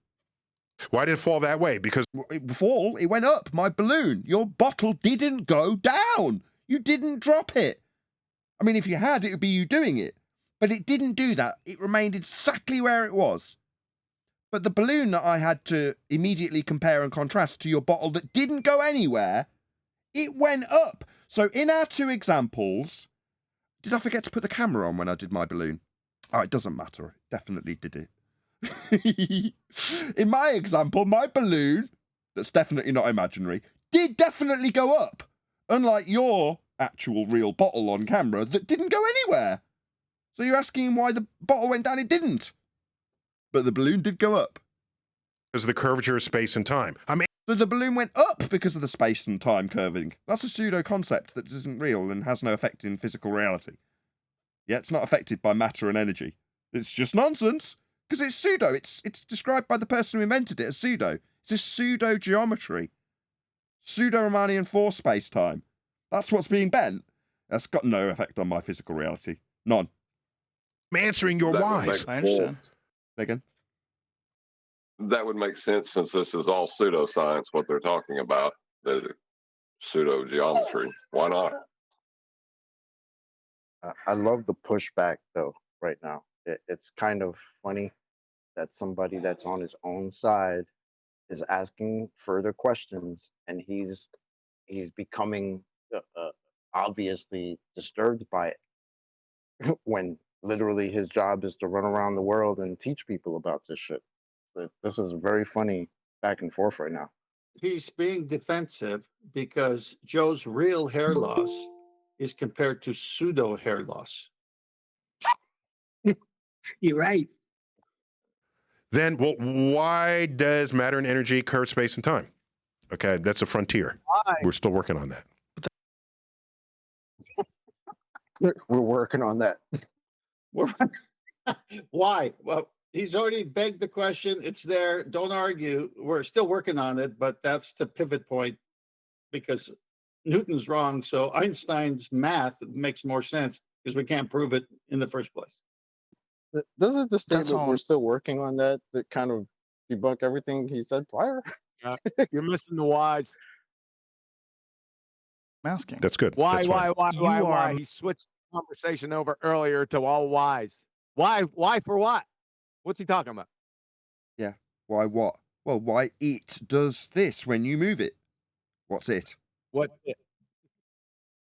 Why did it fall that way? Because it went up. My balloon, your bottle didn't go down. You didn't drop it. I mean, if you had, it would be you doing it. But it didn't do that. It remained exactly where it was. But the balloon that I had to immediately compare and contrast to your bottle that didn't go anywhere, it went up. So in our two examples, did I forget to put the camera on when I did my balloon? Oh, it doesn't matter. I definitely did it. In my example, my balloon, that's definitely not imaginary, did definitely go up. Unlike your actual real bottle on camera that didn't go anywhere. So you're asking why the bottle went down? It didn't. But the balloon did go up. Because of the curvature of space and time. So the balloon went up because of the space and time curving. That's a pseudo concept that isn't real and has no effect in physical reality. Yeah, it's not affected by matter and energy. It's just nonsense because it's pseudo. It's described by the person who invented it as pseudo. It's a pseudo geometry, pseudo-Riemannian force space time. That's what's being bent. That's got no effect on my physical reality. None. I'm answering your whys. I understand. Again. That would make sense since this is all pseudoscience, what they're talking about, the pseudo geometry. Why not? I love the pushback though right now. It's kind of funny that somebody that's on his own side is asking further questions, and he's becoming obviously disturbed by it when literally his job is to run around the world and teach people about this shit. This is very funny back and forth right now. He's being defensive because Joe's real hair loss is compared to pseudo hair loss. You're right. Then, well, why does matter and energy curve space and time? Okay, that's a frontier. Why? We're still working on that. We're working on that. Why? Well, He's already begged the question. It's there. Don't argue. We're still working on it, but that's the pivot point because Newton's wrong. So Einstein's math makes more sense because we can't prove it in the first place. Doesn't the That's statement all. we're still working on that kind of debunk everything he said prior? You're missing the whys. I'm asking. That's good. Why, That's why, fine. why, You why, are why? a- He switched the conversation over earlier to all whys. Why for what? What's he talking about? Yeah. Why what? Well, why it does this when you move it. What's it? What?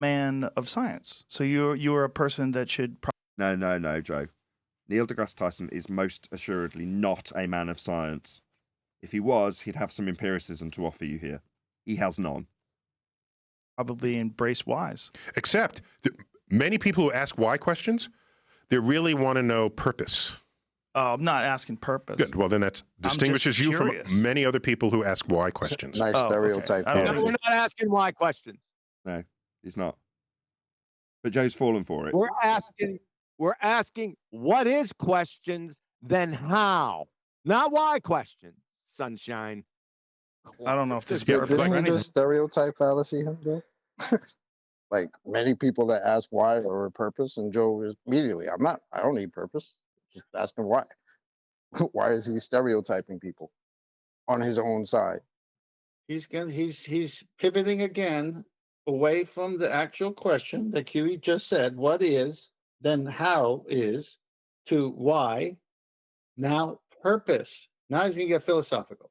Man of science. So you're a person that should. No, Joe. Neil deGrasse Tyson is most assuredly not a man of science. If he was, he'd have some empiricism to offer you here. He has none. Probably embrace whys. Except many people who ask why questions, they really want to know purpose. Oh, I'm not asking purpose. Good. Well, then that distinguishes you curious. from many other people who ask why questions. Nice Oh, okay. stereotype. I don't No, think- we're not asking why questions. No, he's not. But Joe's fallen for it. We're asking what is questions, then how? Not why questions, sunshine. I don't know if this Yeah, purpose Didn't for he anything. just stereotype fallacy him, Joe? Like many people that ask why or purpose, and Joe is immediately, I don't need purpose. Just asking why. Why is he stereotyping people on his own side? He's pivoting again away from the actual question that QE just said, what is, then how is, to why, now purpose. Now he's gonna get philosophical.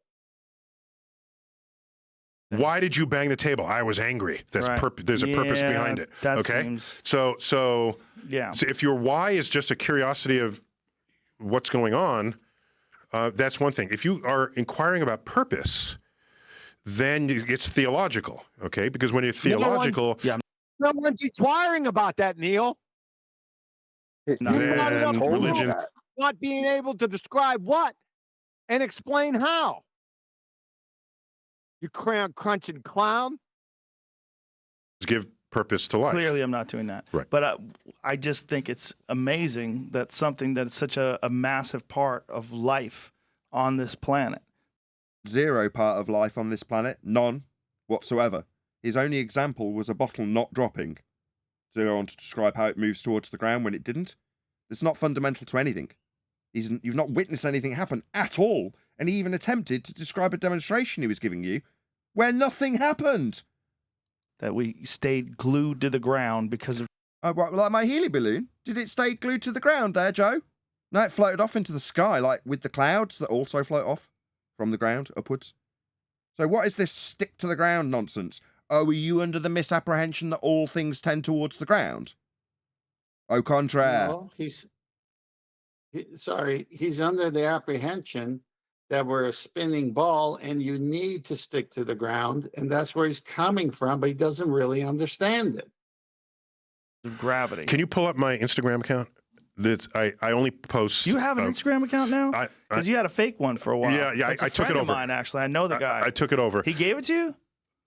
Why did you bang the table? I was angry. There's Right. there's a purpose Yeah, behind it. that Okay. seems- So Yeah. if your why is just a curiosity of what's going on, that's one thing. If you are inquiring about purpose, then it's theological. Okay, because when you're theological, Yeah. No one's inquiring about that, Neil. He Then brought it up religion- that. Not being able to describe what and explain how. You crayon crunching clown. give purpose to life. Clearly, I'm not doing that. Right. But I just think it's amazing that something that's such a massive part of life on this planet. Zero part of life on this planet, none whatsoever. His only example was a bottle not dropping. To go on to describe how it moves towards the ground when it didn't. It's not fundamental to anything. You've not witnessed anything happen at all, and he even attempted to describe a demonstration he was giving you where nothing happened. That we stayed glued to the ground because of. Oh, right, like my helium balloon. Did it stay glued to the ground there, Joe? No, it floated off into the sky, like with the clouds that also float off from the ground upwards. So what is this stick to the ground nonsense? Oh, are you under the misapprehension that all things tend towards the ground? Au contraire. No, he's under the apprehension that we're a spinning ball and you need to stick to the ground, and that's where he's coming from, but he doesn't really understand it. Of gravity. Can you pull up my Instagram account? I only post. You have an Instagram account now? Because you had a fake one for a while. Yeah, That's I a took it friend of over. mine, actually. I know the guy. I took it over. He gave it to you?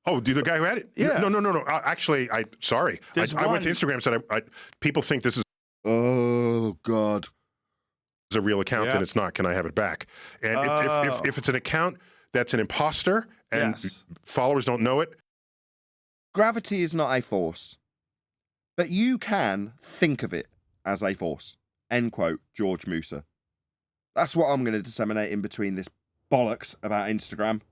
Oh, the guy who had it? Yeah. No. Actually, sorry. I went to Instagram and said, people think this is. Oh, God. Is a real account and it's not. Can I have it back? And if it's an account that's an imposter and followers don't know it. Gravity is not a force, but you can think of it as a force. End quote, George Musa. That's what I'm going to disseminate in between this bollocks about Instagram.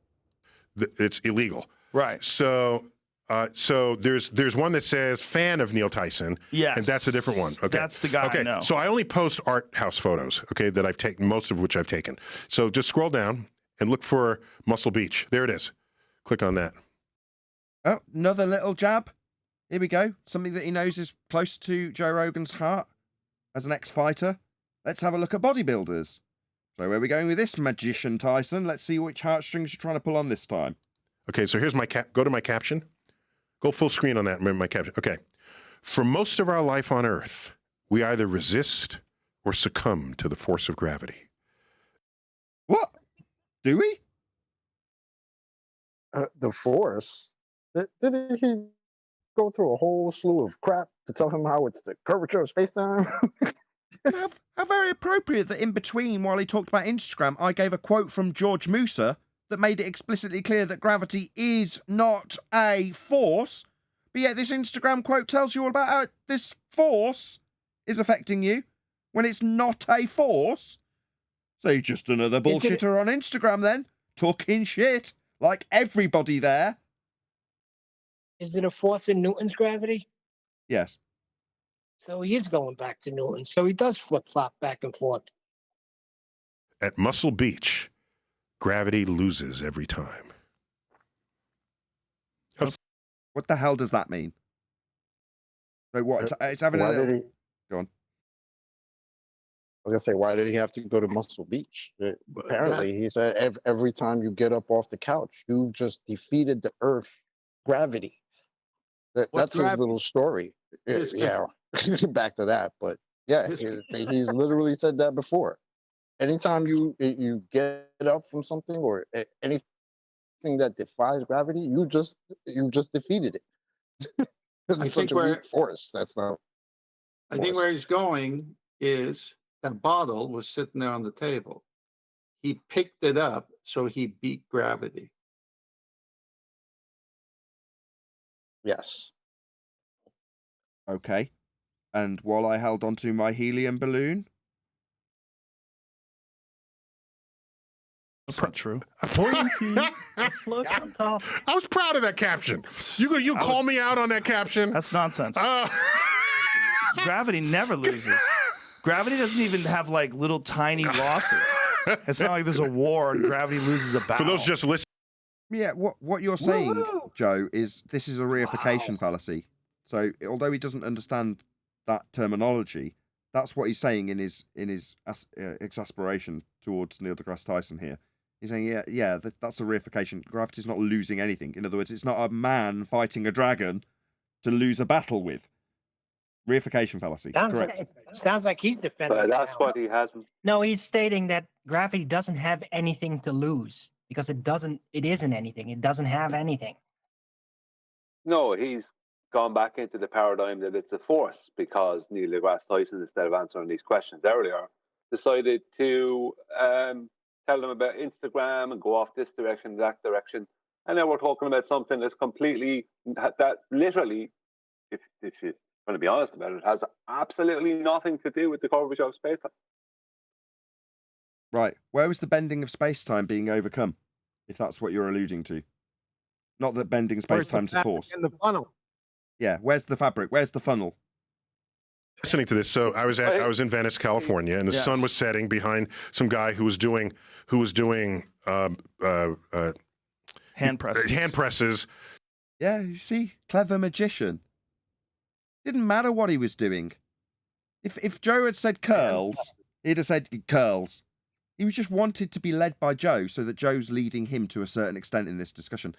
It's illegal. Right. So there's one that says fan of Neil Tyson. Yes. And that's a different one. Okay. That's the guy I Okay. know. So I only post art house photos, okay, that I've taken, most of which I've taken. So just scroll down and look for Muscle Beach. There it is. Click on that. Oh, another little jab. Here we go. Something that he knows is close to Joe Rogan's heart as an ex-fighter. Let's have a look at bodybuilders. So where are we going with this, Magician Tyson? Let's see which heartstrings you're trying to pull on this time. Okay, so here's my go to my caption. Go full screen on that. Remember my caption. Okay. For most of our life on Earth, we either resist or succumb to the force of gravity. What? Do we? The force? Didn't he go through a whole slew of crap to tell him how it's the curvature of space-time? How very appropriate that in between, while he talked about Instagram, I gave a quote from George Musa that made it explicitly clear that gravity is not a force. But yet this Instagram quote tells you all about how this force is affecting you when it's not a force. So you're just another bullshitter on Instagram then, talking shit like everybody there. Is it a force in Newton's gravity? Yes. So he is going back to Newton. So he does flip-flop back and forth. At Muscle Beach, gravity loses every time. What the hell does that mean? So what? It's having a little... Go on. I was gonna say, why did he have to go to Muscle Beach? Apparently, he said every time you get up off the couch, you just defeated the Earth gravity. That's his little story. Yeah, back to that. But yeah, he's literally said that before. Anytime you get up from something or anything that defies gravity, you just defeated it. It's such a weak force. That's not. I think where he's going is that bottle was sitting there on the table. He picked it up, so he beat gravity. Yes. Okay. And while I held onto my helium balloon? That's not true. I was proud of that caption. You call me out on that caption? That's nonsense. Gravity never loses. Gravity doesn't even have like little tiny losses. It's not like there's a war and gravity loses a battle. For those just listening. Yeah, what you're saying, Joe, is this is a reification fallacy. So although he doesn't understand that terminology, that's what he's saying in his exasperation towards Neil deGrasse Tyson here. He's saying, that's a reification. Gravity's not losing anything. In other words, it's not a man fighting a dragon to lose a battle with. Reification fallacy. Sounds like he's defending. But that's what he hasn't. No, he's stating that gravity doesn't have anything to lose because it isn't anything. It doesn't have anything. No, he's gone back into the paradigm that it's a force because Neil deGrasse Tyson, instead of answering these questions earlier, decided to tell them about Instagram and go off this direction, that direction. And now we're talking about something that's completely, that literally, if you're going to be honest about it, has absolutely nothing to do with the curvature of space-time. Right. Where was the bending of space-time being overcome, if that's what you're alluding to? Not that bending space-time's a force. In the funnel. Yeah, where's the fabric? Where's the funnel? Listening to this, so I was in Venice, California, and the sun was setting behind some guy who was doing hand presses. Yeah, you see, clever magician. Didn't matter what he was doing. If Joe had said curls, he'd have said curls. He just wanted to be led by Joe so that Joe's leading him to a certain extent in this discussion.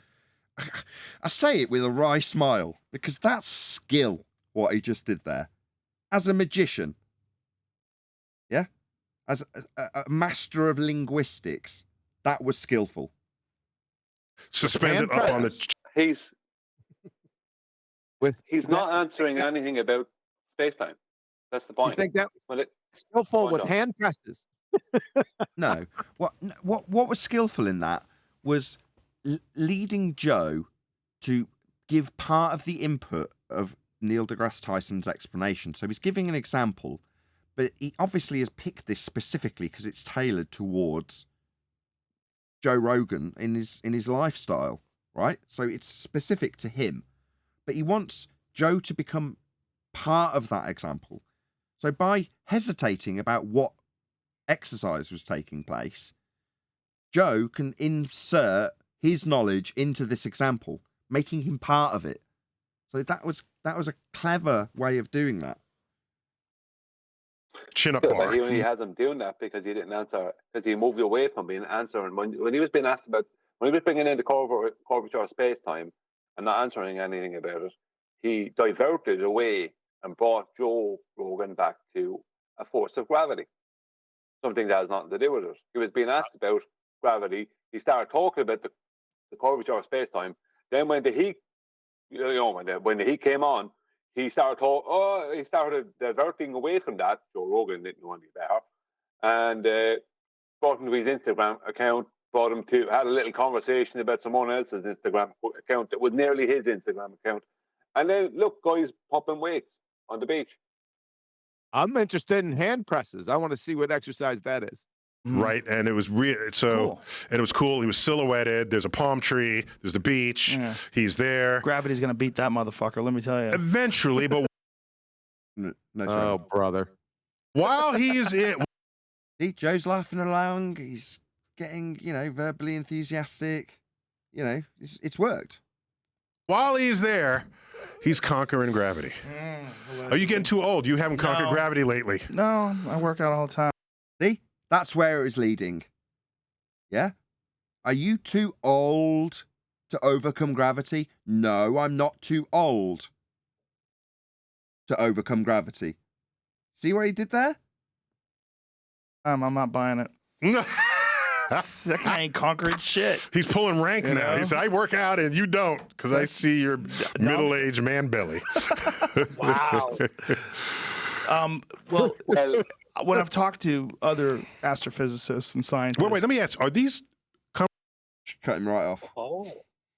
I say it with a wry smile because that's skill, what he just did there. As a magician, yeah? As a master of linguistics, that was skillful. Suspended up on the... He's not answering anything about space-time. That's the point. You think that was skillful with hand presses? No. What was skillful in that was leading Joe to give part of the input of Neil deGrasse Tyson's explanation. So he's giving an example, but he obviously has picked this specifically because it's tailored towards Joe Rogan in his lifestyle, right? So it's specific to him, but he wants Joe to become part of that example. So by hesitating about what exercise was taking place, Joe can insert his knowledge into this example, making him part of it. So that was a clever way of doing that. Chin up But bar. he only has him doing that because he didn't answer, because he moved away from being answering. When he was being asked about, when he was bringing in the curvature of space-time and not answering anything about it, he diverted away and brought Joe Rogan back to a force of gravity, something that has nothing to do with it. He was being asked about gravity. He started talking about the curvature of space-time. Then when the heat, when the heat came on, he started diverting away from that. Joe Rogan didn't know any better, and brought him to his Instagram account. Had a little conversation about someone else's Instagram account that was nearly his Instagram account, and then look, guys popping weights on the beach. I'm interested in hand presses. I want to see what exercise that is. Right, and it was Cool. and it was cool. He was silhouetted. There's a palm tree. There's the beach. Yeah. He's there. Gravity's gonna beat that motherfucker. Let me tell you. Eventually, but No, Oh, brother. while he's in, See, Joe's laughing along. He's getting, verbally enthusiastic. It's worked. while he's there, he's conquering gravity. Are you getting too old? You haven't conquered No. gravity lately. No, I work out all the time. See, that's where it is leading. Yeah? Are you too old to overcome gravity? No, I'm not too old to overcome gravity. See what he did there? I'm not buying it. That guy ain't conquered shit. He's pulling rank You now. know? He said, I work out and you don't because I see your middle-aged man belly. Wow. Well, when I've talked to other astrophysicists and scientists, Wait, let me ask. Are these... Cut him right off. Oh,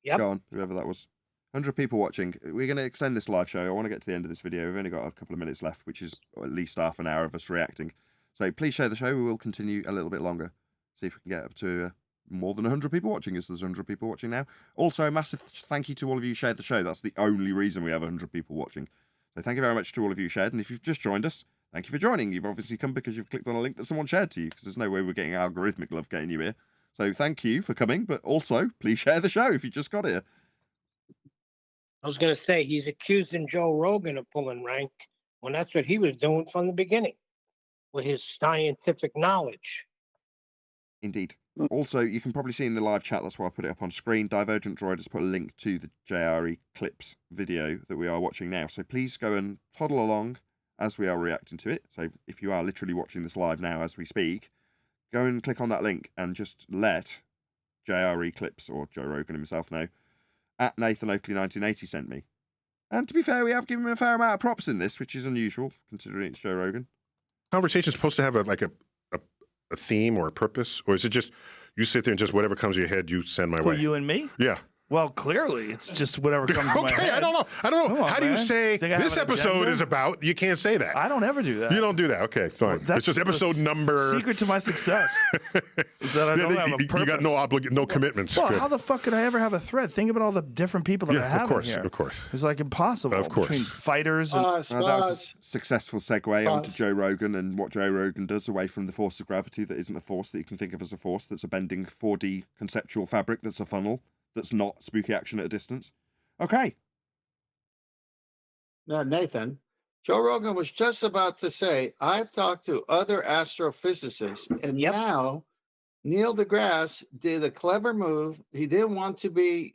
yep. Go on, whoever that was. 100 people watching. We're going to extend this live show. I want to get to the end of this video. We've only got a couple of minutes left, which is at least half an hour of us reacting. So please share the show. We will continue a little bit longer. See if we can get up to more than 100 people watching, as there's 100 people watching now. Also, a massive thank you to all of you who shared the show. That's the only reason we have 100 people watching. So thank you very much to all of you who shared. And if you've just joined us, thank you for joining. You've obviously come because you've clicked on a link that someone shared to you, because there's no way we're getting algorithmic love getting you here. So thank you for coming, but also please share the show if you just got here. I was going to say he's accusing Joe Rogan of pulling rank when that's what he was doing from the beginning with his scientific knowledge. Indeed. Also, you can probably see in the live chat, that's why I put it up on screen, Divergent Droid has put a link to the JRE clips video that we are watching now. So please go and toddle along as we are reacting to it. So if you are literally watching this live now as we speak, go and click on that link and just let JRE clips, or Joe Rogan himself, know, at Nathan Oakley 1980 sent me. And to be fair, we have given him a fair amount of props in this, which is unusual, considering it's Joe Rogan. Conversation supposed to have a theme or a purpose? Or is it just you sit there and just whatever comes to your head, you send my Who, way? you and me? Yeah. Well, clearly, it's just whatever comes to my Okay, head. I don't know. Come on, How do you man. say Think I have this an episode agenda? is about? You can't say that. I don't ever do that. You don't do that. Okay, fine. That's It's just episode the number. Secret to my success is that I don't have a purpose. You got no commitments. Well, Good. how the fuck could I ever have a thread? Think about all the different people that I have of course, in here. of course. It's like impossible. Of course. Between fighters and That was a successful segue onto Joe Rogan and what Joe Rogan does away from the force of gravity that isn't a force that you can think of as a force, that's a bending 4D conceptual fabric, that's a funnel, that's not spooky action at a distance. Okay. Now, Nathan, Joe Rogan was just about to say, I've talked to other astrophysicists, and now Neil deGrasse did a clever move. He didn't want to be,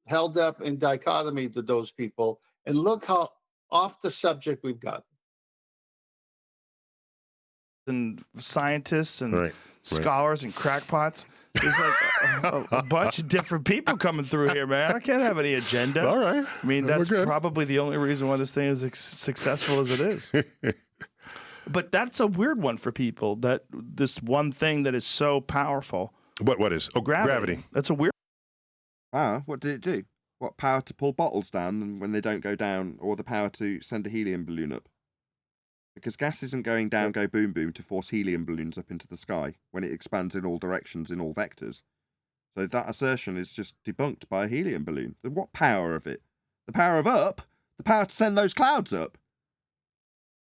held up in dichotomy to those people. And look how off the subject we've got. and scientists and scholars and crackpots. There's like a bunch of different people coming through here, man. I can't have any agenda. All right. I mean, We're that's good. probably the only reason why this thing is successful as it is. But that's a weird one for people, that this one thing that is so powerful. What is? Oh, gravity. That's a weird. What did it do? What, power to pull bottles down when they don't go down, or the power to send a helium balloon up? Because gas isn't going down, go boom boom to force helium balloons up into the sky when it expands in all directions, in all vectors. So that assertion is just debunked by a helium balloon. What power of it? The power of up? The power to send those clouds up?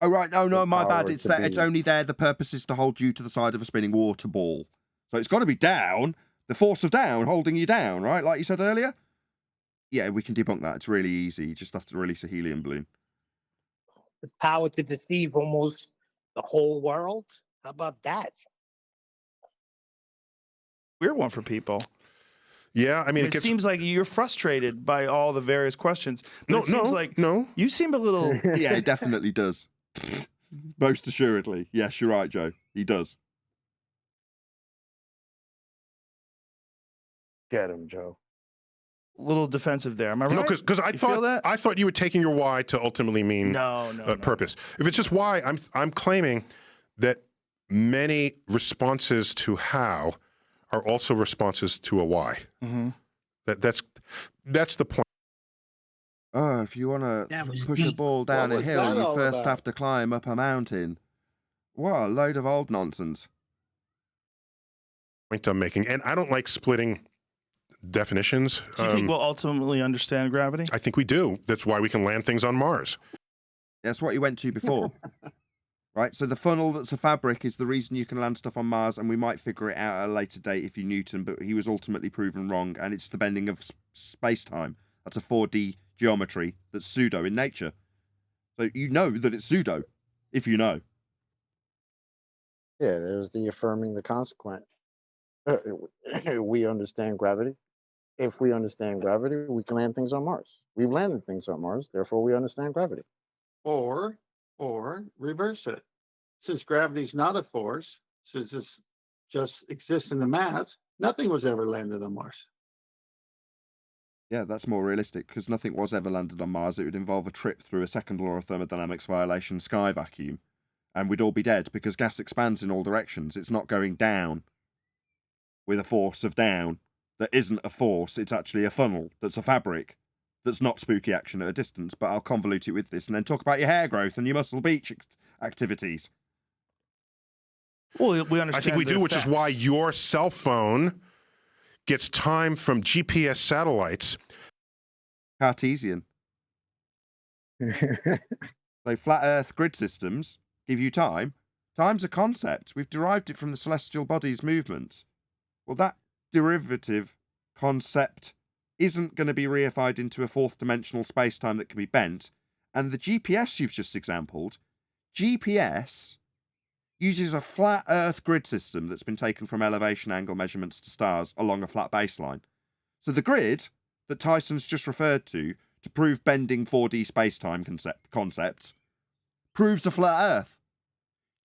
Oh, right, no, my bad. It's there. It's only there. The purpose is to hold you to the side of a spinning water ball. So it's got to be down. The force of down holding you down, right? Like you said earlier? Yeah, we can debunk that. It's really easy. You just have to release a helium balloon. The power to deceive almost the whole world. How about that? Weird one for people. Yeah, I mean, it seems like you're frustrated by all the various questions. But it seems like you seem a little. Yeah, it definitely does. Most assuredly. Yes, you're right, Joe. He does. Get him, Joe. little defensive there. Am I right? No, because You feel that? I thought you were taking your why to ultimately mean No. purpose. If it's just why, I'm claiming that many responses to how are also responses to a why. Mm-hmm. That's the point. Oh, if you want to push a ball down a hill, you first have to climb up a mountain. What a load of old nonsense. Point I'm making, and I don't like splitting definitions. Do you think we'll ultimately understand gravity? I think we do. That's why we can land things on Mars. That's what you went to before. Right? So the funnel that's a fabric is the reason you can land stuff on Mars, and we might figure it out at a later date if you Newton, but he was ultimately proven wrong, and it's the bending of space-time. That's a 4D geometry that's pseudo in nature. So you know that it's pseudo, if you know. Yeah, there's the affirming the consequent. We understand gravity. If we understand gravity, we can land things on Mars. We've landed things on Mars, therefore we understand gravity. Or reverse it. Since gravity is not a force, since this just exists in the mass, nothing was ever landed on Mars. Yeah, that's more realistic, because nothing was ever landed on Mars. It would involve a trip through a second law of thermodynamics violation sky vacuum, and we'd all be dead, because gas expands in all directions. It's not going down with a force of down that isn't a force. It's actually a funnel that's a fabric that's not spooky action at a distance, but I'll convolute it with this and then talk about your hair growth and your Muscle Beach activities. Well, we understand. I think we do, which is why your cell phone gets time from GPS satellites. Cartesian. So flat Earth grid systems give you time. Time's a concept. We've derived it from the celestial body's movements. Well, that derivative concept isn't going to be reified into a fourth dimensional space-time that can be bent. And the GPS you've just exampled, GPS uses a flat Earth grid system that's been taken from elevation angle measurements to stars along a flat baseline. So the grid that Tyson's just referred to prove bending 4D space-time concepts proves a flat Earth.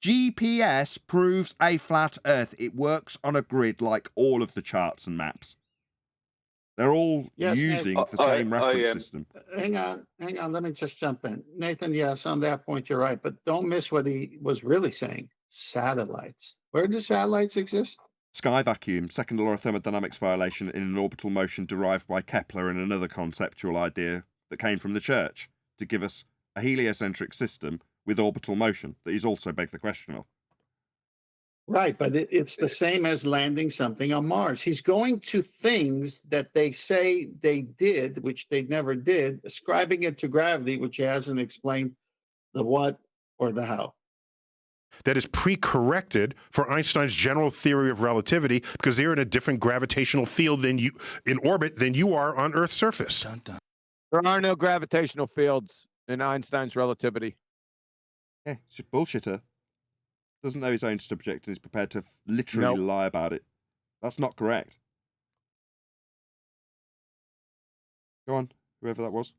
GPS proves a flat Earth. It works on a grid like all of the charts and maps. They're all using the same reference system. Hang on. Let me just jump in. Nathan, yes, on that point, you're right. But don't miss what he was really saying. Satellites. Where do satellites exist? Sky vacuum, second law of thermodynamics violation in an orbital motion derived by Kepler and another conceptual idea that came from the church to give us a heliocentric system with orbital motion that he's also begged the question of. Right, but it's the same as landing something on Mars. He's going to things that they say they did, which they never did, ascribing it to gravity, which he hasn't explained the what or the how. That is pre-corrected for Einstein's general theory of relativity because they're in a different gravitational field than you in orbit than you are on Earth's surface. Dun, dun. There are no gravitational fields in Einstein's relativity. Yeah, he's a bullshitter. Doesn't know his own subject and is prepared to literally lie about it. That's not correct. Go on, whoever that was.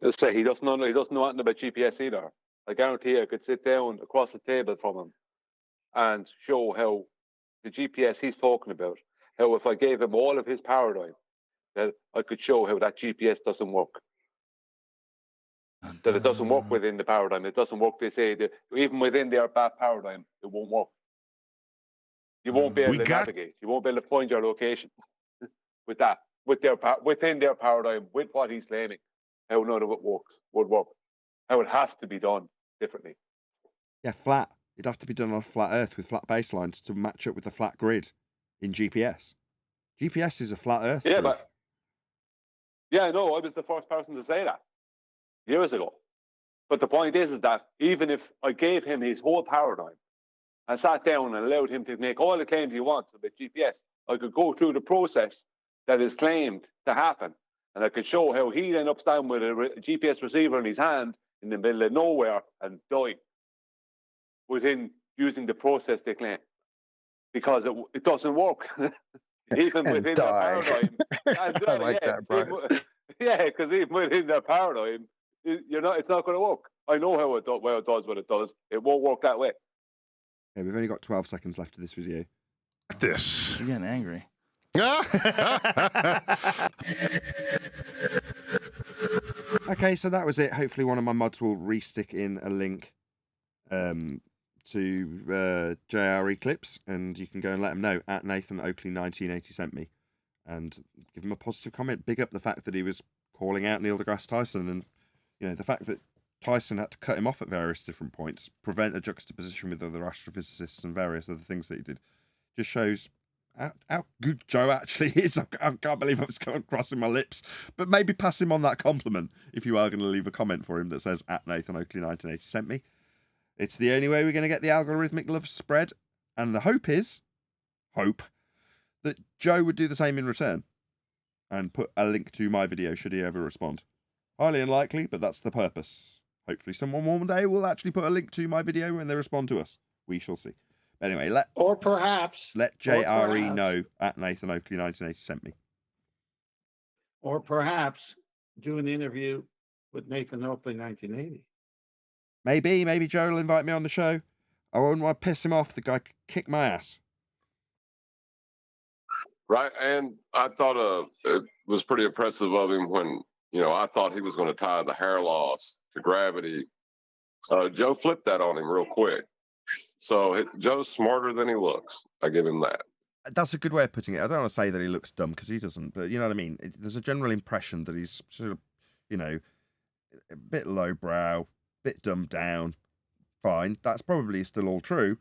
Let's say he doesn't know nothing about GPS either. I guarantee I could sit down across the table from him and show how the GPS he's talking about, how if I gave him all of his paradigm, that I could show how that GPS doesn't work. That it doesn't work within the paradigm. It doesn't work, they say, that even within their paradigm, it won't work. You won't be able to navigate. You won't be able to find your location with that, within their paradigm, with what he's claiming, how none of it would work, how it has to be done differently. Yeah, flat. It'd have to be done on a flat Earth with flat baselines to match up with the flat grid in GPS. GPS is a flat Earth. Yeah, proof. I know. I was the first person to say that years ago. But the point is that even if I gave him his whole paradigm and sat down and allowed him to make all the claims he wants about GPS, I could go through the process that is claimed to happen. And I could show how he'd end up standing with a GPS receiver in his hand in the middle of nowhere and die within using the process they claim. Because it doesn't work. Even and within die. the paradigm. I like that, Brian. Yeah, because even within the paradigm, it's not going to work. I know how it does what it does. It won't work that way. Okay, we've only got 12 seconds left of this video. This. You're getting angry. Okay, so that was it. Hopefully one of my mods will re-stick in a link to JRE clips, and you can go and let him know at Nathan Oakley 1980 sent me, and give him a positive comment. Big up the fact that he was calling out Neil deGrasse Tyson, and the fact that Tyson had to cut him off at various different points, prevent a juxtaposition with other astrophysicists and various other things that he did, just shows how good Joe actually is. I can't believe it's come across in my lips. But maybe pass him on that compliment if you are going to leave a comment for him that says at Nathan Oakley 1980 sent me. It's the only way we're going to get the algorithmic love spread. And the hope that Joe would do the same in return and put a link to my video should he ever respond. Highly unlikely, but that's the purpose. Hopefully someone one day will actually put a link to my video when they respond to us. We shall see. Anyway, let JRE know at Nathan Oakley 1980 sent me. Or perhaps do an interview with Nathan Oakley 1980. Maybe Joe will invite me on the show. I wouldn't want to piss him off. The guy could kick my ass. Right, and I thought it was pretty impressive of him when, I thought he was going to tie the hair loss to gravity. Joe flipped that on him real quick. So Joe's smarter than he looks. I give him that. That's a good way of putting it. I don't want to say that he looks dumb because he doesn't, but you know what I mean? There's a general impression that he's sort of, a bit lowbrow, bit dumbed down. Fine. That's probably still all true,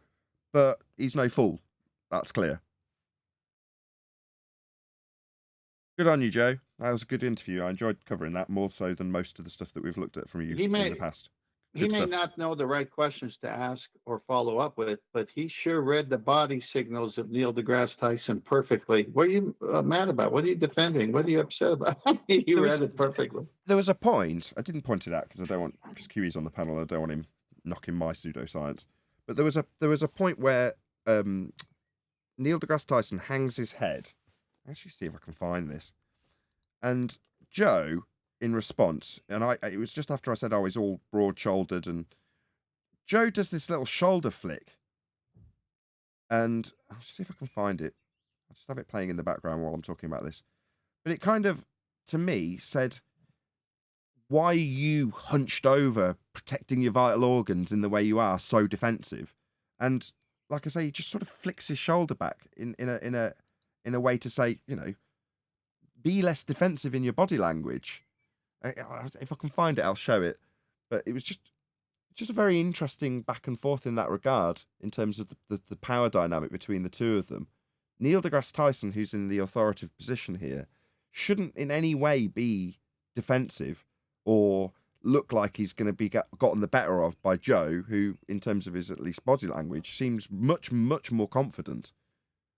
but he's no fool. That's clear. Good on you, Joe. That was a good interview. I enjoyed covering that more so than most of the stuff that we've looked at from you in the past. He may not know the right questions to ask or follow up with, but he sure read the body signals of Neil deGrasse Tyson perfectly. What are you mad about? What are you defending? What are you upset about? He read it perfectly. There was a point. I didn't point it out because QE's on the panel. I don't want him knocking my pseudoscience. But there was a point where Neil deGrasse Tyson hangs his head. Actually, see if I can find this. And Joe, in response, and it was just after I said I was all broad-shouldered, and Joe does this little shoulder flick, and I'll see if I can find it. I'll just have it playing in the background while I'm talking about this. But it kind of, to me, said, why are you hunched over, protecting your vital organs in the way you are, so defensive? And like I say, he just sort of flicks his shoulder back in a way to say, be less defensive in your body language. If I can find it, I'll show it. But it was just a very interesting back and forth in that regard, in terms of the power dynamic between the two of them. Neil deGrasse Tyson, who's in the authoritative position here, shouldn't in any way be defensive or look like he's going to be gotten the better of by Joe, who, in terms of his at least body language, seems much, much more confident.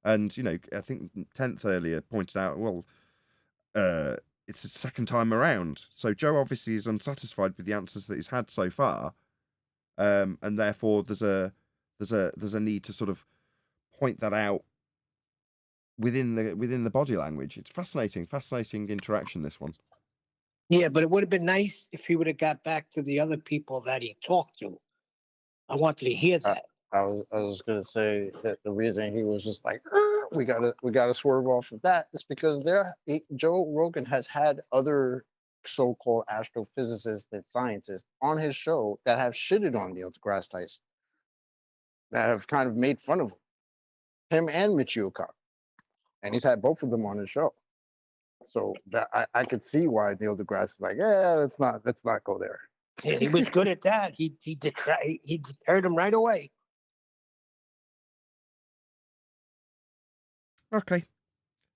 And, I think 10th earlier pointed out, well, it's the second time around. So Joe obviously is unsatisfied with the answers that he's had so far. And therefore there's a need to sort of point that out within the body language. It's fascinating interaction, this one. Yeah, but it would have been nice if he would have got back to the other people that he talked to. I wanted to hear that. I was gonna say that the reason he was just like, we gotta swerve off of that is because Joe Rogan has had other so-called astrophysicists and scientists on his show that have shitted on Neil deGrasse Tyson, that have kind of made fun of him and Mitch Yukar, and he's had both of them on his show. So that I could see why Neil deGrasse is like, yeah, let's not go there. Yeah, he was good at that. He deterred him right away. Okay.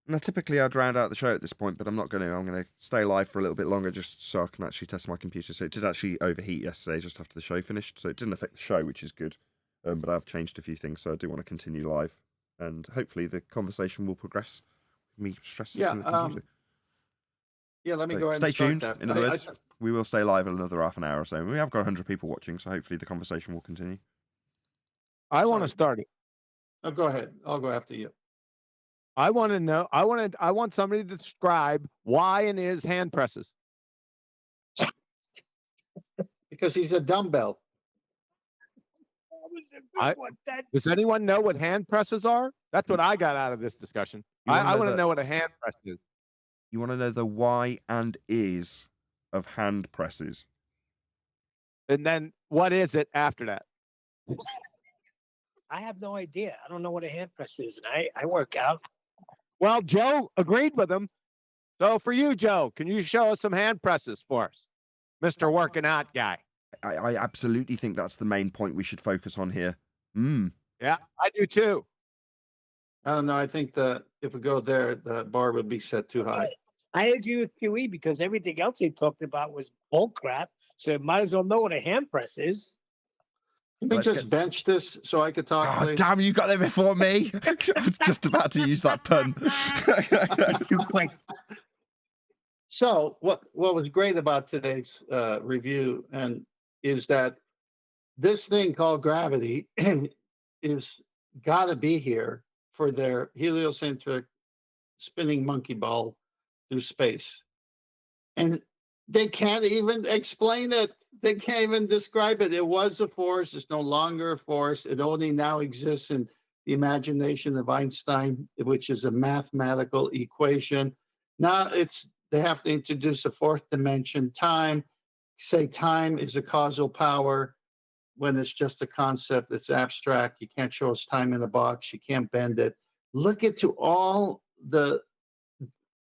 Now, typically I'd round out the show at this point, but I'm not going to. I'm going to stay live for a little bit longer just so I can actually test my computer. So it did actually overheat yesterday just after the show finished, so it didn't affect the show, which is good. But I've changed a few things, so I do want to continue live. And hopefully the conversation will progress. Me stressing the computer. Yeah, let me go ahead Stay and start tuned. that. In other words, we will stay live in another half an hour or so. We have got 100 people watching, so hopefully the conversation will continue. I want to start it. Oh, go ahead. I'll go after you. I want to know. I want somebody to describe why and is hand presses. Because he's a dumbbell. was a good one. Does anyone know what hand presses are? That's what I got out of this discussion. I want to know what a hand press is. You want to know the why and is of hand presses. And then what is it after that? I have no idea. I don't know what a hand press is, and I work out. Well, Joe agreed with him. So for you, Joe, can you show us some hand presses for us, Mr. Working Out guy? I absolutely think that's the main point we should focus on here. Yeah, I do too. I don't know. I think if we go there, the bar would be set too high. I agree with QE because everything else he talked about was bull crap. So you might as well know what a hand press is. Can we just bench this so I could talk? Oh, please? damn, you got there before me. I was just about to use that pun. Too quick. So what was great about today's review is that this thing called gravity is got to be here for their heliocentric spinning monkey ball through space. And they can't even explain it. They can't even describe it. It was a force. It's no longer a force. It only now exists in the imagination of Einstein, which is a mathematical equation. Now they have to introduce a fourth dimension, time, say time is a causal power when it's just a concept that's abstract. You can't show us time in a box. You can't bend it. Look into all the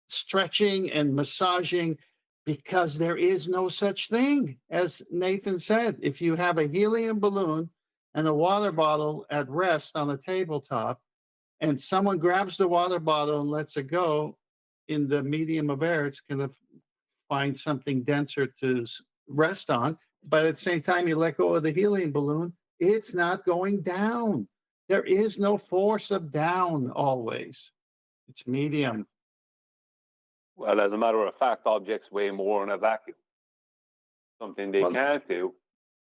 stretching and massaging because there is no such thing. As Nathan said, if you have a helium balloon and a water bottle at rest on a tabletop and someone grabs the water bottle and lets it go in the medium of air, it's going to find something denser to rest on. But at the same time, you let go of the helium balloon, it's not going down. There is no force of down always. It's medium. Well, as a matter of fact, objects weigh more in a vacuum. Something they can't do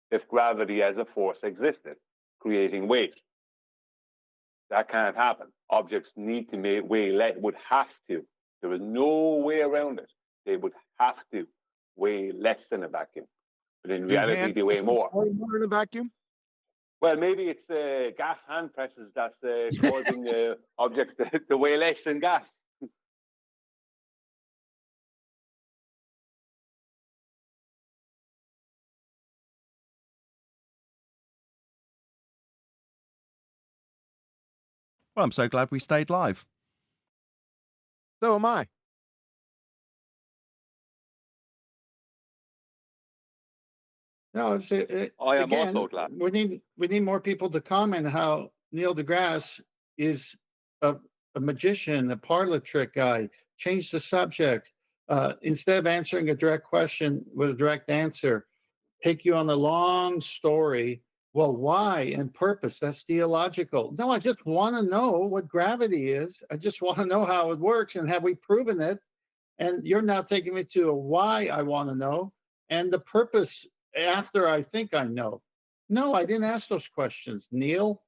if gravity as a force existed, creating weight. That can't happen. Objects need to weigh less, would have to. There is no way around it. They would have to weigh less in a vacuum. But in reality, they weigh more. Weigh more in a vacuum? Well, maybe it's gas hand presses that's causing objects to weigh less than gas. Well, I'm so glad we stayed live. So am I. No, it's I am again, also glad. we need more people to comment how Neil deGrasse is a magician, a parlor trick guy. Change the subject. Instead of answering a direct question with a direct answer, take you on a long story. Well, why and purpose? That's theological. No, I just want to know what gravity is. I just want to know how it works and have we proven it? And you're now taking me to a why I want to know and the purpose after I think I know. No, I didn't ask those questions, Neil.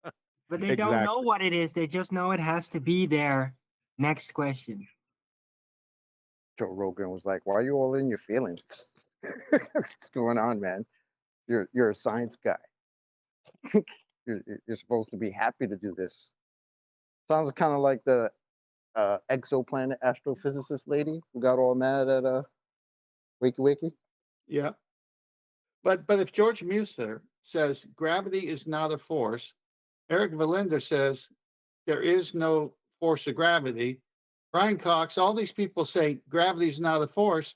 But they don't know what it is. They just know it has to be there. Next question. Joe Rogan was like, "Why are you all in your feelings? What's going on, man? You're a science guy. you're supposed to be happy to do this." Sounds kind of like the exoplanet astrophysicist lady who got all mad at Wakey. Yeah. But if George Muser says gravity is not a force, Eric Valinder says there is no force of gravity, Brian Cox, all these people say gravity is not a force.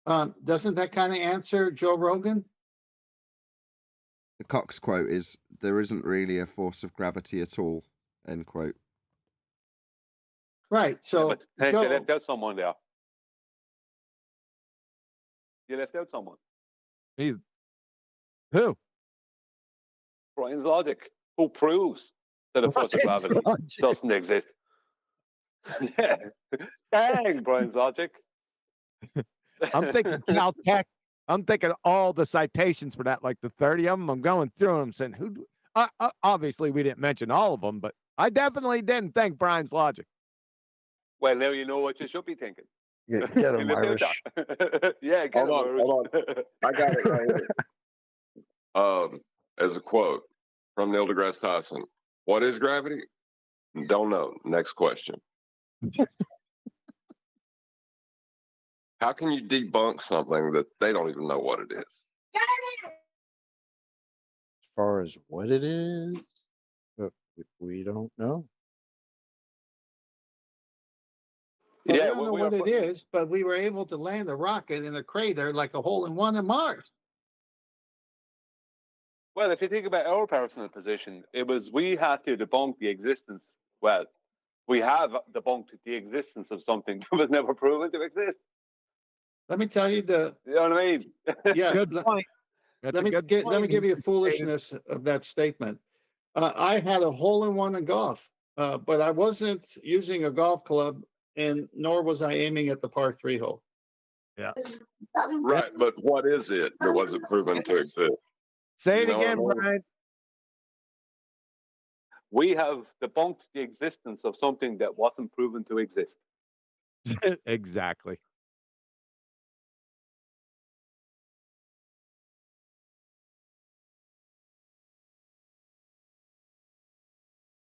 Doesn't that kind of answer Joe Rogan? The Cox quote is, "There isn't really a force of gravity at all," end quote. Right. So Yeah, but Joe, you left out someone there. You left out someone. Who? Brian's logic, who proves that a force of gravity doesn't exist. Yeah. Dang, Brian's logic. I'm thinking Caltech. I'm thinking all the citations for that, like the 30 of them. I'm going through them saying, obviously, we didn't mention all of them, but I definitely didn't think Brian's logic. Well, now you know what you should be thinking. Get him, Irish. Yeah, get him, Irish. Hold on. I got it right here. as a quote from Neil deGrasse Tyson. What is gravity? Don't know. Next question. How can you debunk something that they don't even know what it is? As far as what it is, we don't know. Well, Yeah, I don't well, know we what are it is, but we were able to land a rocket in a crater like a hole in one in Mars. Well, if you think about our personal position, we had to debunk the existence. Well, we have debunked the existence of something that was never proven to exist. Let me tell you You know what I mean? yeah. Good point. That's Let a me good let me point. give you a foolishness of that statement. I had a hole in one in golf, but I wasn't using a golf club, and nor was I aiming at the par 3 hole. Yeah. Right, but what is it that wasn't proven to exist? Say You it know what I again, mean? Brian. We have debunked the existence of something that wasn't proven to exist. Exactly.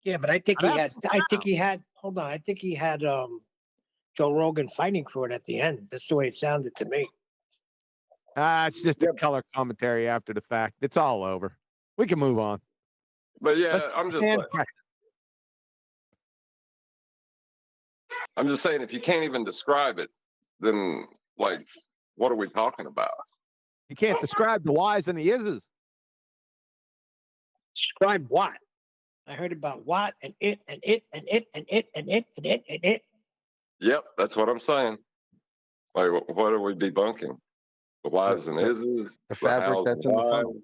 Yeah, but I think he had. Hold on, I think he had Joe Rogan fighting for it at the end. That's the way it sounded to me. It's just a color commentary after the fact. It's all over. We can move on. But yeah, Let's I'm just stand like, back. I'm just saying, if you can't even describe it, then like, what are we talking about? You can't describe the whys and the ises. Describe what? I heard about what and it and it and it and it and it and it and it. Yep, that's what I'm saying. Like, what are we debunking? The whys and ises, The fabric hows that's and in the whys. funnel.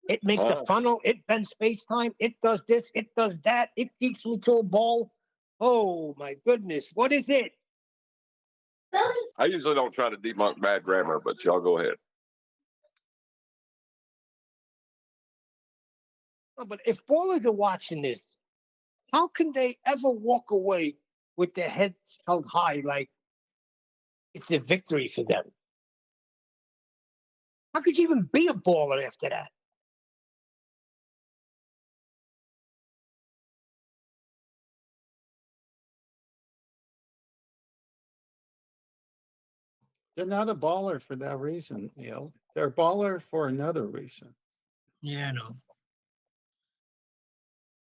It makes a funnel. It bends space time. It does this. It does that. It keeps me to a ball. Oh my goodness! What is it? I usually don't try to debunk bad grammar, but y'all go ahead. No, but if ballers are watching this, how can they ever walk away with their heads held high like it's a victory for them? How could you even be a baller after that? They're not a baller for that reason, They're a baller for another reason. Yeah, I know.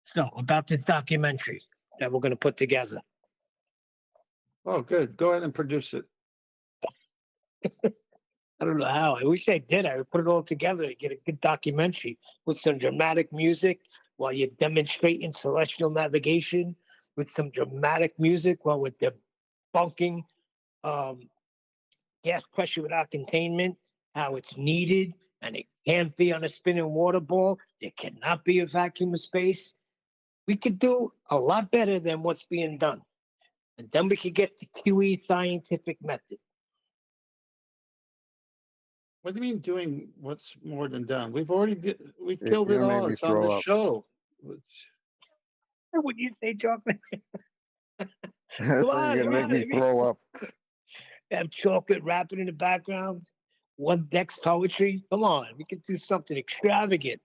So about this documentary that we're going to put together. Oh, good. Go ahead and produce it. I don't know how. I wish I did. I would put it all together and get a good documentary with some dramatic music while you're demonstrating celestial navigation, with some dramatic music while we're debunking gas pressure without containment, how it's needed, and it can't be on a spinning water ball. There cannot be a vacuum of space. We could do a lot better than what's being done. And then we could get the QE scientific method. What do you mean doing what's more than done? We've You killed it made all. me It's on throw the up. show. What do you say, chocolate? That's gonna make me throw up. Have chocolate rapping in the background. One Dex poetry. Come on, we can do something extravagant.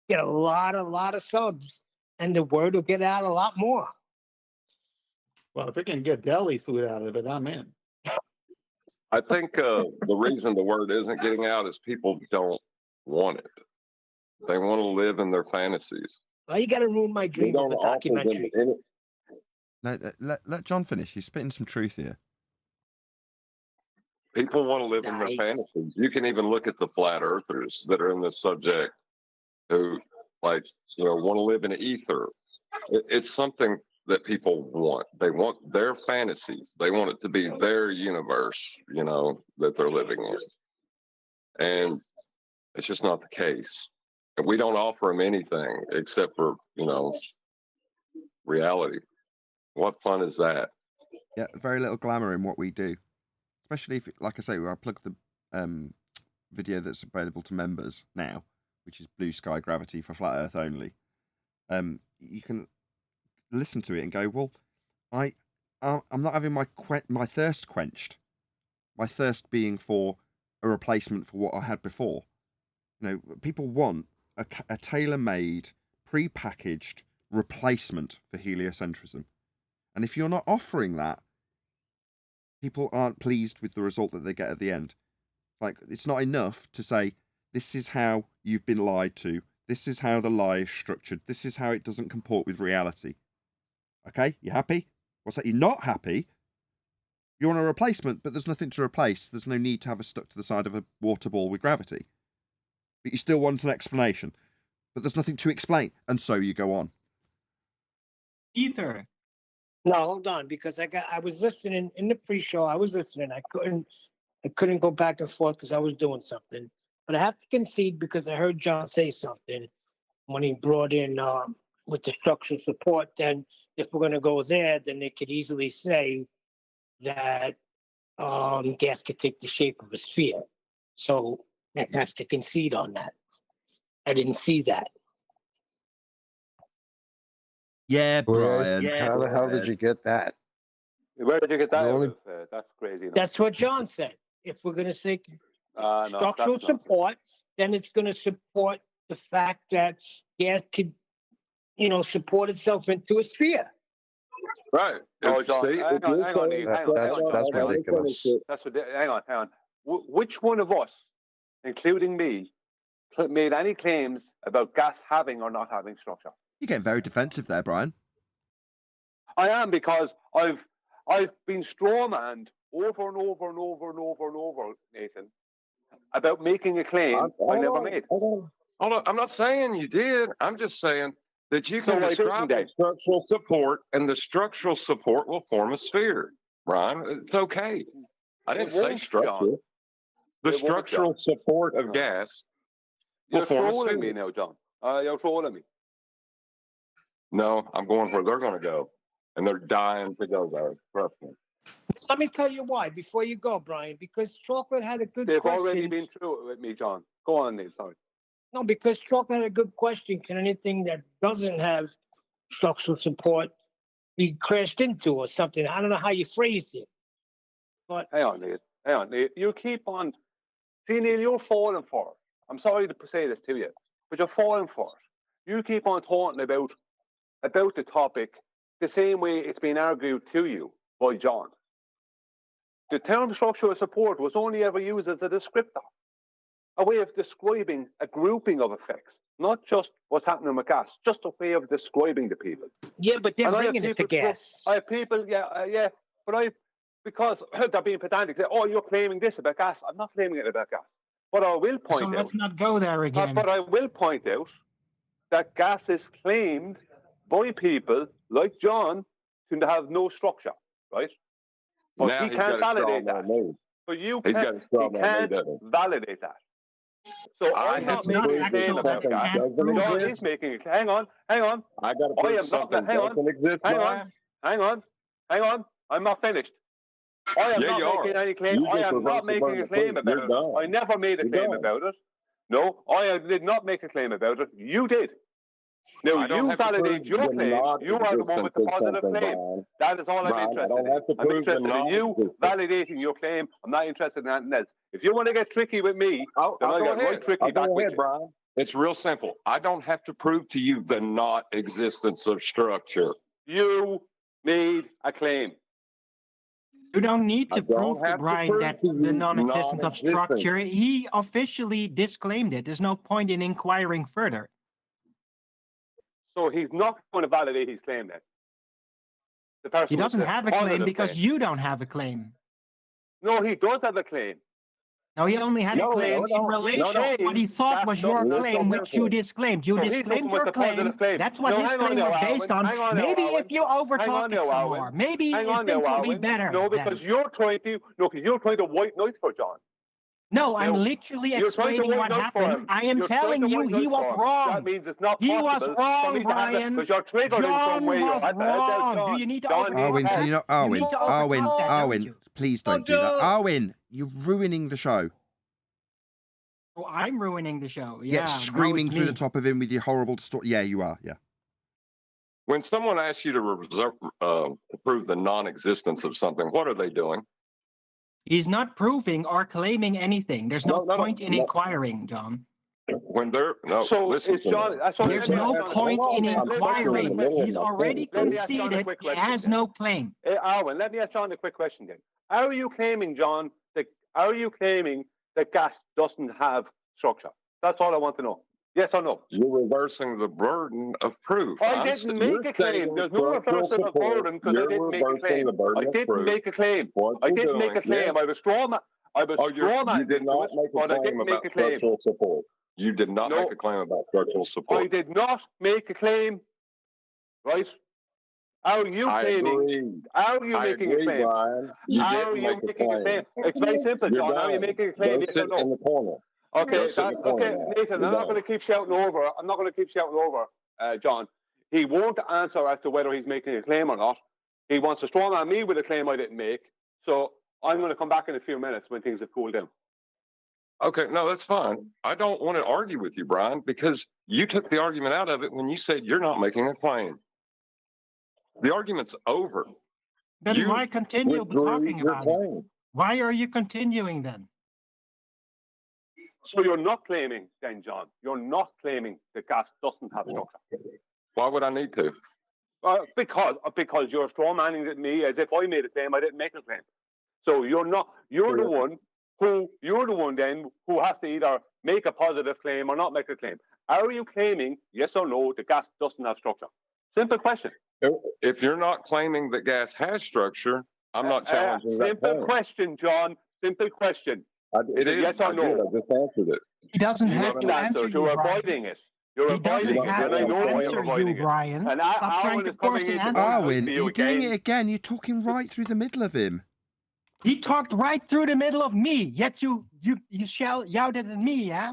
Get a lot of subs, and the word will get out a lot more. Well, if we can get deli food out of it, I'm in. I think the reason the word isn't getting out is people don't want it. They want to live in their fantasies. Well, you got to ruin my We dream of don't a offer them documentary. any. No, let John finish. He's spitting some truth here. People want to live in their Nice. fantasies. You can even look at the flat earthers that are in this subject who, like, want to live in ether. It's something that people want. They want their fantasies. They want it to be their universe, that they're living in. And it's just not the case. And we don't offer them anything except for, reality. What fun is that? Yeah, very little glamour in what we do. Especially if, like I say, I plug the video that's available to members now, which is Blue Sky Gravity for Flat Earth only. You can listen to it and go, well, I'm not having my thirst quenched. My thirst being for a replacement for what I had before. People want a tailor-made, pre-packaged replacement for heliocentrism. And if you're not offering that, people aren't pleased with the result that they get at the end. Like, it's not enough to say, this is how you've been lied to. This is how the lie is structured. This is how it doesn't comport with reality. Okay, you happy? What's that? You're not happy? You want a replacement, but there's nothing to replace. There's no need to have us stuck to the side of a water ball with gravity. But you still want an explanation. But there's nothing to explain. And so you go on. Ether. No, hold on, because I was listening in the pre-show. I was listening. I couldn't go back and forth because I was doing something. But I have to concede because I heard John say something when he brought in with the structural support. Then if we're going to go there, then they could easily say that gas could take the shape of a sphere. So that has to concede on that. I didn't see that. Yeah, Brian. How the hell did you get that? Where did you get that? That's crazy. Enough. That's what John said. If we're going to say structural support, then it's going to support the fact that gas could, support itself into a sphere. Right. Oh, John, See, hang on. That's ridiculous. That's ridiculous. Hang on. Which one of us, including me, made any claims about gas having or not having structure? You're getting very defensive there, Brian. I am, because I've been strawmanned over and over, Nathan, about making a claim I never made. Hold on. I'm not saying you did. I'm just saying that you can So describe the structural support, and the structural support will form a sphere. Brian, it's okay. I didn't say structure. The structural support of gas will You're form a trolling sphere. me now, John. You're trolling me. No, I'm going where they're going to go, and they're dying to go there. Trust me. Let me tell you why before you go, Brian. Because Chocolate had a good They've question. already been through it with me, John. Go on, Neil. Sorry. No, because Chocolate had a good question. Can anything that doesn't have structural support be crashed into or something? I don't know how you phrased it. But hang on, Neil. You keep on. See, Neil, you're falling for it. I'm sorry to say this to you, but you're falling for it. You keep on talking about the topic the same way it's been argued to you by John. The term structural support was only ever used as a descriptor, a way of describing a grouping of effects, not just what's happening with gas, just a way of describing the people. Yeah, but they're bringing it to gas. I have people, but because they're being pedantic, say, oh, you're claiming this about gas. I'm not claiming it about gas. But I will point out. So let's not go there again. But I will point out that gas is claimed by people like John to have no structure, right? But Now he can't validate that. But you can't validate that. So I'm not making a claim about gas. John is making a claim. Hang on. I got to prove something doesn't exist. Hang on. I'm not finished. I am not making any claim. I am not making a claim about it. I never made a claim about it. No, I did not make a claim about it. You did. Now, you validate your claim. You are the one with the positive claim. That is all I'm interested in. I'm interested in you validating your claim. I'm not interested in anything else. If you want to get tricky with me, then I'll get right tricky back with you. Brian. It's real simple. I don't have to prove to you the not existence of structure. You made a claim. You don't need to prove to Brian that the non-existence of structure. He officially disclaimed it. There's no point in inquiring further. So he's not going to validate his claim then. The person He doesn't have a claim because you don't have a claim. No, he does have a claim. No, he only had a claim in relation to what he thought was your claim, which you disclaimed. You disclaimed your claim. That's what his claim was based on. Maybe if you overtalk it some more, maybe it will be better. No, because you're trying to white knight for John. No, I'm literally explaining what happened. I am telling you he was wrong. That means it's not he was wrong, Brian. Because you're triggered in some way. John was wrong. Do you need to Arwin, can you not? Arwin, please don't do that. Arwin, you're ruining the show. Oh, I'm ruining the show. Yeah, screaming through the top of him with your horrible story. Yeah, you are. Yeah. When someone asks you to prove the non-existence of something, what are they doing? He's not proving or claiming anything. There's no point in inquiring, John. when they're no, So listen it's to John. me. That's all. There's no point in inquiring. He's already conceded he has no claim. Arwen, let me ask John a quick question then. Are you claiming, John, that gas doesn't have structure? That's all I want to know. Yes or no? You're reversing the burden of proof. I didn't make a claim. There's no reversal of burden because I didn't make a claim. I didn't make a claim. I didn't make a claim. I was straw man. You did not make a claim about structural support. You did not make a claim about structural support. I did not make a claim. Right? Are you claiming? Are you making a claim? Brian. You are you making a claim? It's very simple, John. Are you making a claim? Yes or no? In the corner. Okay, okay, Nathan. I'm not going to keep shouting over. I'm not going to keep shouting over, John. He won't answer as to whether he's making a claim or not. He wants to strong on me with a claim I didn't make. So I'm going to come back in a few minutes when things have cooled down. Okay, no, that's fine. I don't want to argue with you, Brian, because you took the argument out of it when you said you're not making a claim. The argument's over. Then why continue talking about it? Why are you continuing then? So you're not claiming then, John, you're not claiming that gas doesn't have structure. Why would I need to? Because you're straw manning at me as if I made a claim, I didn't make a claim. So you're the one then who has to either make a positive claim or not make a claim. Are you claiming, yes or no, that gas doesn't have structure? Simple question. If you're not claiming that gas has structure, I'm not challenging that Simple claim. question, John. Simple question. It is. Yes or no? I just answered it. He doesn't have to answer you, You're Brian. avoiding it. You're He doesn't avoiding it. have And I to know why you're answer avoiding you, it. Brian. And Stop trying to force an answer. Arwen, you're doing it again. You're talking right through the middle of him. He talked right through the middle of me, yet you shouted at me, yeah?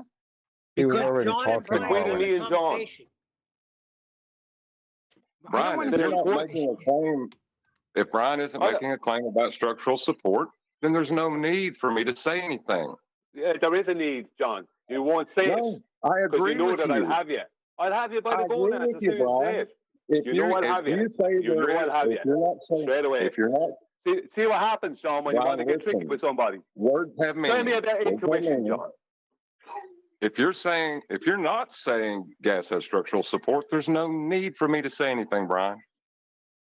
He was Because already John and talking Brian about had me a and John. conversation. Brian, if you're not making a claim, if Brian isn't making a claim about structural support, then there's no need for me to say anything. Yeah, there is a need, John. You won't say it. I agree you know with that you. I'll have you. I'll have you by the phone as soon as you say it. If You know I'll have you. You know I'll have you. If you're not saying, straight away. if you're not, See what happens, John, when you want to get tricky with somebody. Words have meaning. Tell me about intuition, John. If you're not saying gas has structural support, there's no need for me to say anything, Brian.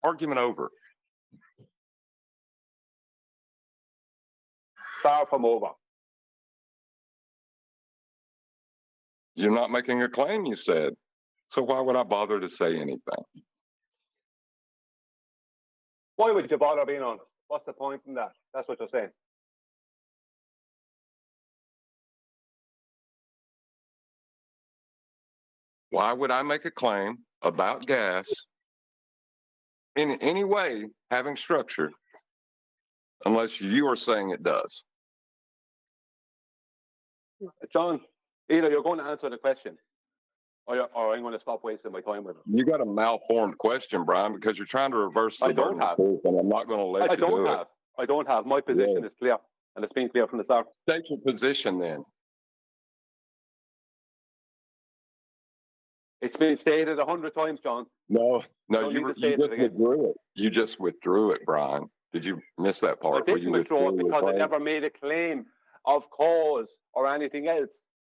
Argument over. Far from over. You're not making a claim, you said. So why would I bother to say anything? Why would you bother being honest? What's the point in that? That's what you're saying. Why would I make a claim about gas in any way having structure unless you are saying it does? John, either you're going to answer the question or I'm going to stop wasting my time with it. You got a malformed question, Brian, because you're trying to reverse the burden of proof, and I'm not going to let you do it. I don't have. My position is clear, and it's been clear from the start. State your position then. It's been stated 100 times, John. No, you just withdrew it. You just withdrew it, Brian. Did you miss that part? I didn't withdraw it because I never made a claim of cause or anything else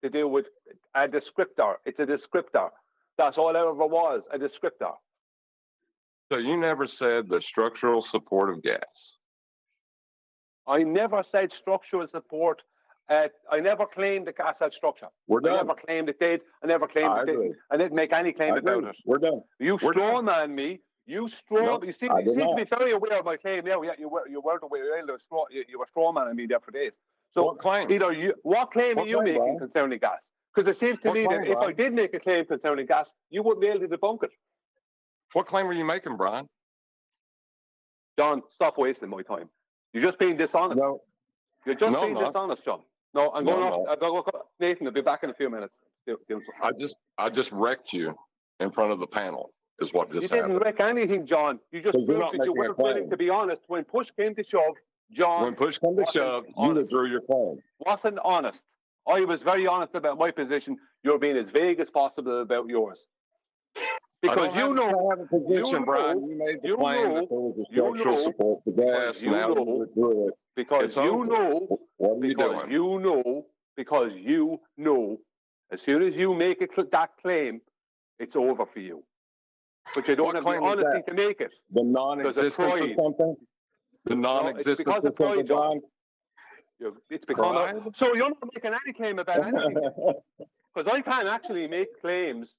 to do with a descriptor. It's a descriptor. That's all it ever was, a descriptor. So you never said the structural support of gas? I never said structural support. I never claimed the gas had structure. We're done. I never claimed it did. I never claimed it didn't. I didn't make any claim about it. We're done. You straw man me. You straw. You seem to be very aware of my claim now. Yeah, you weren't aware. You were straw manning me there for days. So what claim? What claim are you making concerning gas? Because it seems to me that if I did make a claim concerning gas, you wouldn't be able to debunk it. What claim are you making, Brian? John, stop wasting my time. You're just being dishonest. No. You're just being dishonest, John. No, I'm going off. I'll go, Nathan, I'll be back in a few minutes. I just wrecked you in front of the panel, is what just happened. You didn't wreck anything, John. You just proved that you weren't willing to be honest. When push came to shove, John. When push came to shove, you withdrew your claim. Wasn't honest. I was very honest about my position. You're being as vague as possible about yours. Because you have a position, Brian. You made the claim that there was a structural support for gas. Now you withdrew it. Because you know. What are you doing? Because you know As soon as you make that claim, it's over for you. But you don't have the honesty to make it. The non-existence of something? The non-existence of something, John? It's become so you're not making any claim about anything. Because I can actually make claims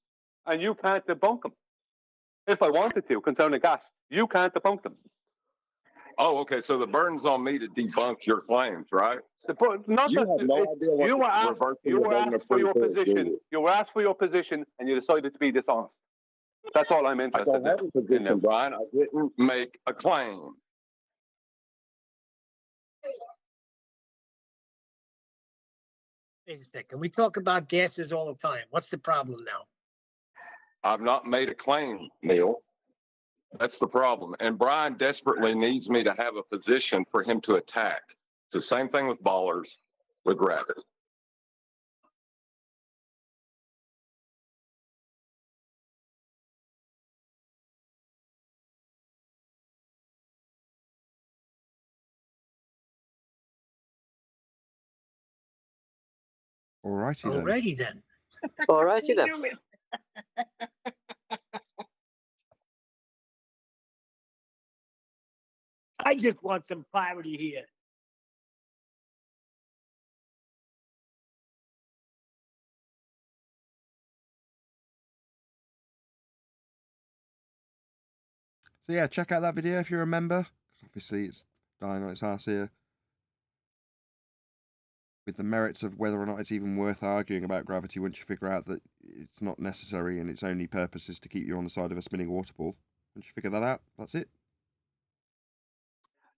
and you can't debunk them. If I wanted to, concerning gas, you can't debunk them. Oh, okay. So the burden's on me to debunk your claims, right? You were asked for your position. You were asked for your position, and you decided to be dishonest. That's all I'm interested in. I don't have a position, Brian. I didn't make a claim. Wait a second. We talk about gases all the time. What's the problem now? I've not made a claim, Neil. That's the problem. And Brian desperately needs me to have a position for him to attack. It's the same thing with ballers, with gravity. Alrighty then. Alrighty then. I just want some clarity here. So yeah, check out that video if you're a member. Obviously, it's dying on its ass here. With the merits of whether or not it's even worth arguing about gravity once you figure out that it's not necessary and its only purpose is to keep you on the side of a spinning water ball. Once you figure that out, that's it.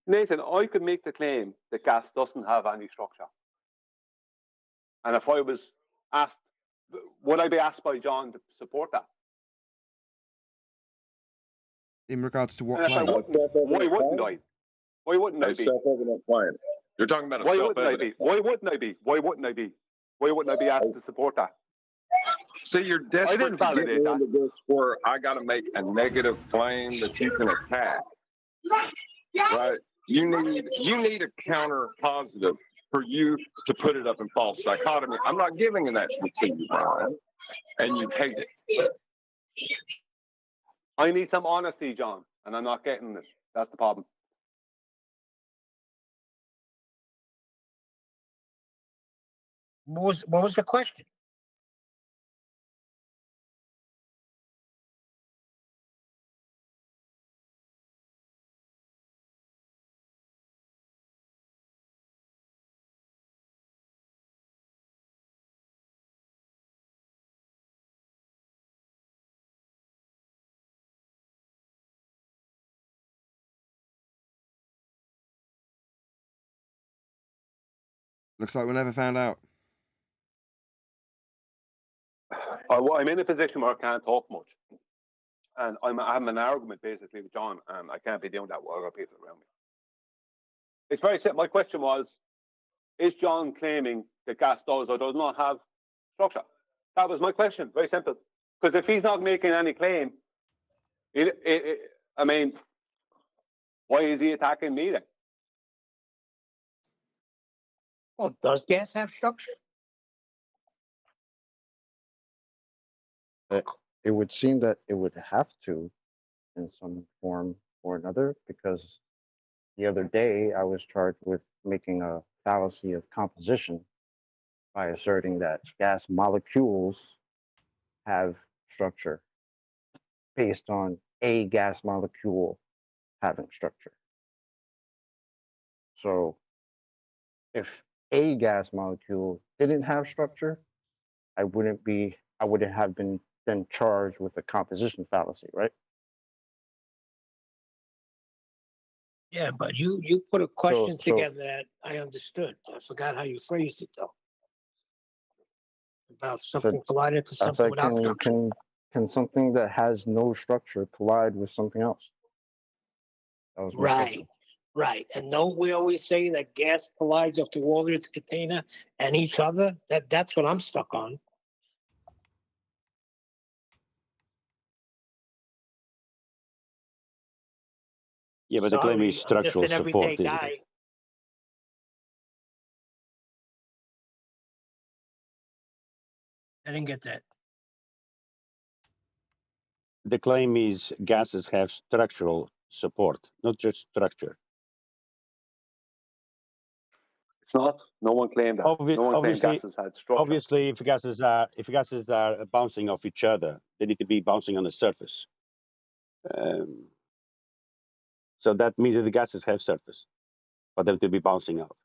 Nathan, I could make the claim that gas doesn't have any structure. And if I was asked, would I be asked by John to support that? In regards to what And if I claim? wouldn't, why wouldn't I? Why wouldn't I be? Self-evident claim. You're talking about a Why self-evident. wouldn't I be? Why wouldn't I be? Why wouldn't I be? Why wouldn't I be asked to support that? See, you're desperate to get me into this where I got to make a negative claim that you can attack. Right? You need a counter positive for you to put it up in false dichotomy. I'm not giving that to you, Brian, and you hate it. I need some honesty, John, and I'm not getting it. That's the problem. What was the question? Looks like we never found out. I'm in a position where I can't talk much. And I'm having an argument basically with John, and I can't be doing that with other people around me. It's very simple. My question was, is John claiming that gas does or does not have structure? That was my question. Very simple. Because if he's not making any claim, I mean, why is he attacking me then? Well, does gas have structure? It would seem that it would have to in some form or another, because the other day I was charged with making a fallacy of composition by asserting that gas molecules have structure based on a gas molecule having structure. So if a gas molecule didn't have structure, I wouldn't have been then charged with a composition fallacy, right? Yeah, but you put a question together that I understood. I forgot how you phrased it though. About something colliding to something without structure. Can something that has no structure collide with something else? That was my question. Right. And don't we always say that gas collides up to all its container and each other? That's what I'm stuck on. Yeah, but the claim is structural support, isn't it? I didn't get that. The claim is gases have structural support, not just structure. It's not. No one claimed that. No one claimed gases had structure. Obviously, if gases are bouncing off each other, they need to be bouncing on the surface. So that means that the gases have surface for them to be bouncing off.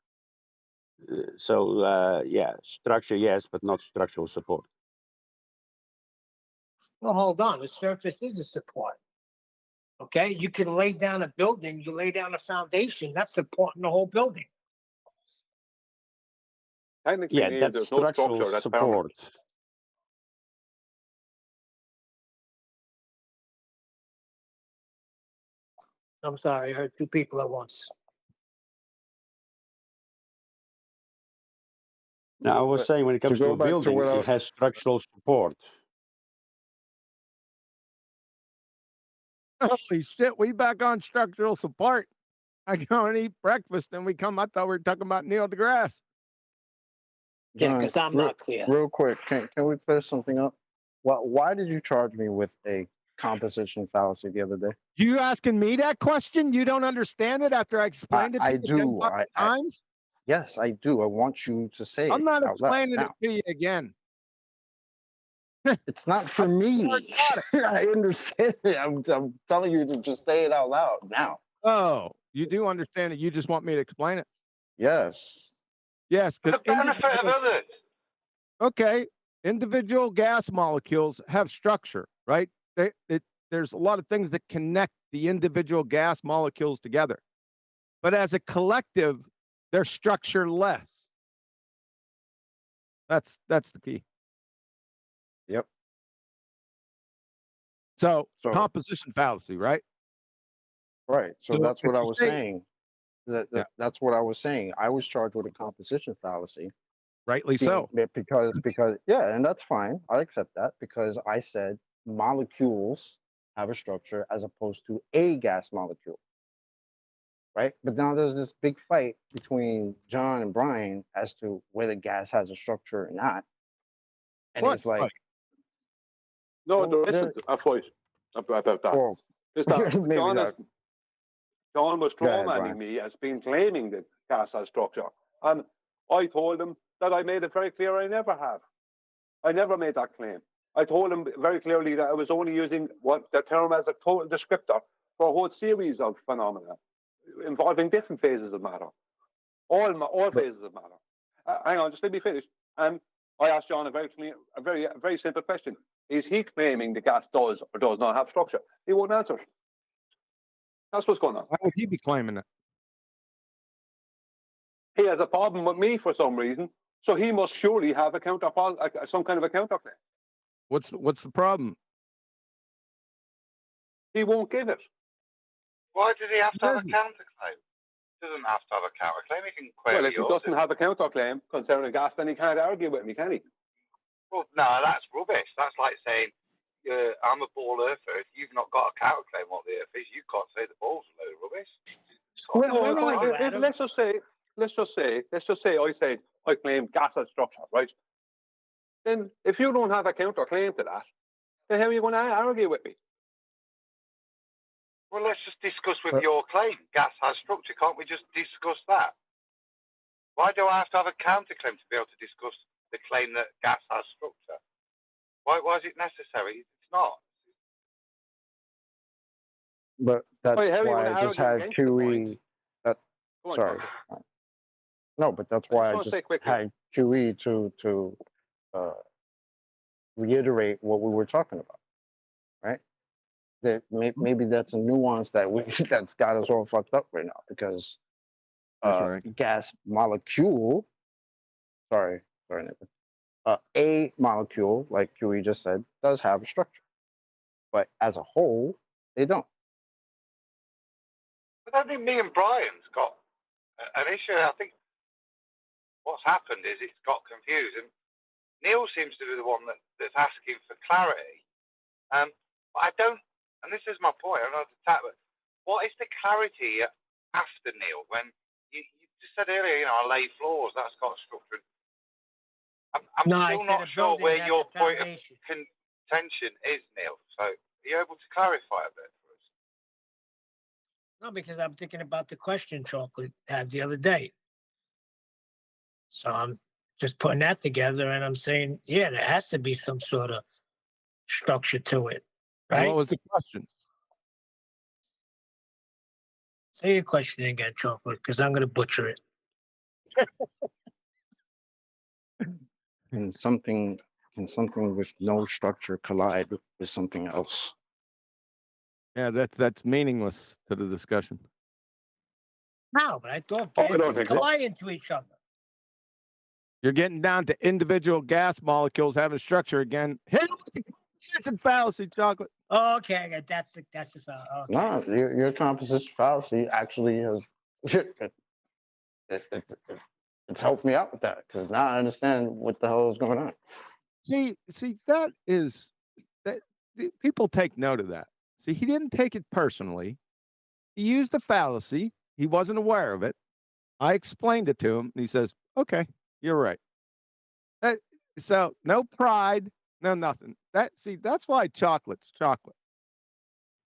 Yeah, structure, yes, but not structural support. Well, hold on. The surface is a support. Okay, you can lay down a building, you lay down a foundation, that's supporting the whole building. Technically, Yeah, that's there's no structure. That's support. Permanent. I'm sorry, I heard two people at once. Now, I was saying when it comes to a building, it has structural support. Holy shit, we back on structural support. I go and eat breakfast, and we come. I thought we were talking about Neil deGrasse. Yeah, John, because I'm not clear. Real quick, can we clear something up? Why did you charge me with a composition fallacy the other day? You asking me that question? You don't understand it after I explained it to you 10 fucking times? Yes, I do. I want you to say I'm it not out loud explaining it now. to you again. It's not for me. I understand it. I'm telling you to just say it out loud now. Oh, you do understand it. You just want me to explain it. Yes. Yes. For the benefit of others. Okay. Individual gas molecules have structure, right? There's a lot of things that connect the individual gas molecules together. But as a collective, they're structureless. That's the key. Yep. So composition fallacy, right? Right. So that's what I was saying. Yeah. That's what I was saying. I was charged with a composition fallacy. Rightly so. Because yeah, and that's fine. I accept that because I said molecules have a structure as opposed to a gas molecule. Right? But now there's this big fight between John and Brian as to whether gas has a structure or not. And it's like No, there isn't a fight about that. Well, It's that maybe not. John was Go ahead, strawmanning Brian. me as being claiming that gas has structure. And I told him that I made it very clear I never have. I never made that claim. I told him very clearly that I was only using what the term as a total descriptor for a whole series of phenomena involving different phases of matter. All phases of matter. Hang on, just let me finish. I asked John a very simple question. Is he claiming the gas does or does not have structure? He won't answer. That's what's going on. Why would he be claiming it? He has a problem with me for some reason, so he must surely have some kind of a counterclaim. What's the problem? He won't give it. Why does he have to have a counterclaim? He doesn't have to have a counterclaim. He can query Well, if he doesn't have a counterclaim concerning gas, then he can't argue with me, can he? Well, no, that's rubbish. That's like saying, I'm a ball earther. If you've not got a counterclaim what the earth is, you can't say the ball's a load of rubbish. Let's just say I said I claim gas has structure, right? Then if you don't have a counterclaim to that, then how are you going to argue with me? Well, let's just discuss with your claim. Gas has structure. Can't we just discuss that? Why do I have to have a counterclaim to be able to discuss the claim that gas has structure? Why is it necessary? It's not. But that's how are you why gonna I just argue had against the QE. Go on, Sorry. John. No, but that's I why I just just wanna say quickly. had QE to reiterate what we were talking about, right? That maybe that's a nuance that that's got us all fucked up right now because That's right. gas molecule. Sorry, Nathan. A molecule, like QE just said, does have a structure, but as a whole, they don't. But I think me and Brian's got an issue. I think what's happened is it's got confused. And Neil seems to be the one that's asking for clarity. But I don't, and this is my point, I'm not to attack, but what is the clarity after Neil? When you just said earlier, I lay floors, that's got structure. I'm No, I still said not a sure building where has your a point of foundation. contention is, Neil. So are you able to clarify a bit for us? No, because I'm thinking about the question Chocolate had the other day. So I'm just putting that together and I'm saying, yeah, there has to be some sort of structure to it, And right? what was the question? Say your question again, Chocolate, because I'm going to butcher it. Can something with no structure collide with something else? Yeah, that's meaningless to the discussion. No, but I thought Oh, I don't gases think so. collide into each other. You're getting down to individual gas molecules having structure again. It's a fallacy, Chocolate. Oh, okay, I got that's the foul. Okay. No, your composition fallacy actually has it's helped me out with that because now I understand what the hell is going on. See, that is that people take note of that. See, he didn't take it personally. He used a fallacy. He wasn't aware of it. I explained it to him, and he says, "Okay, you're right." So no pride, no nothing. That's why chocolate's chocolate.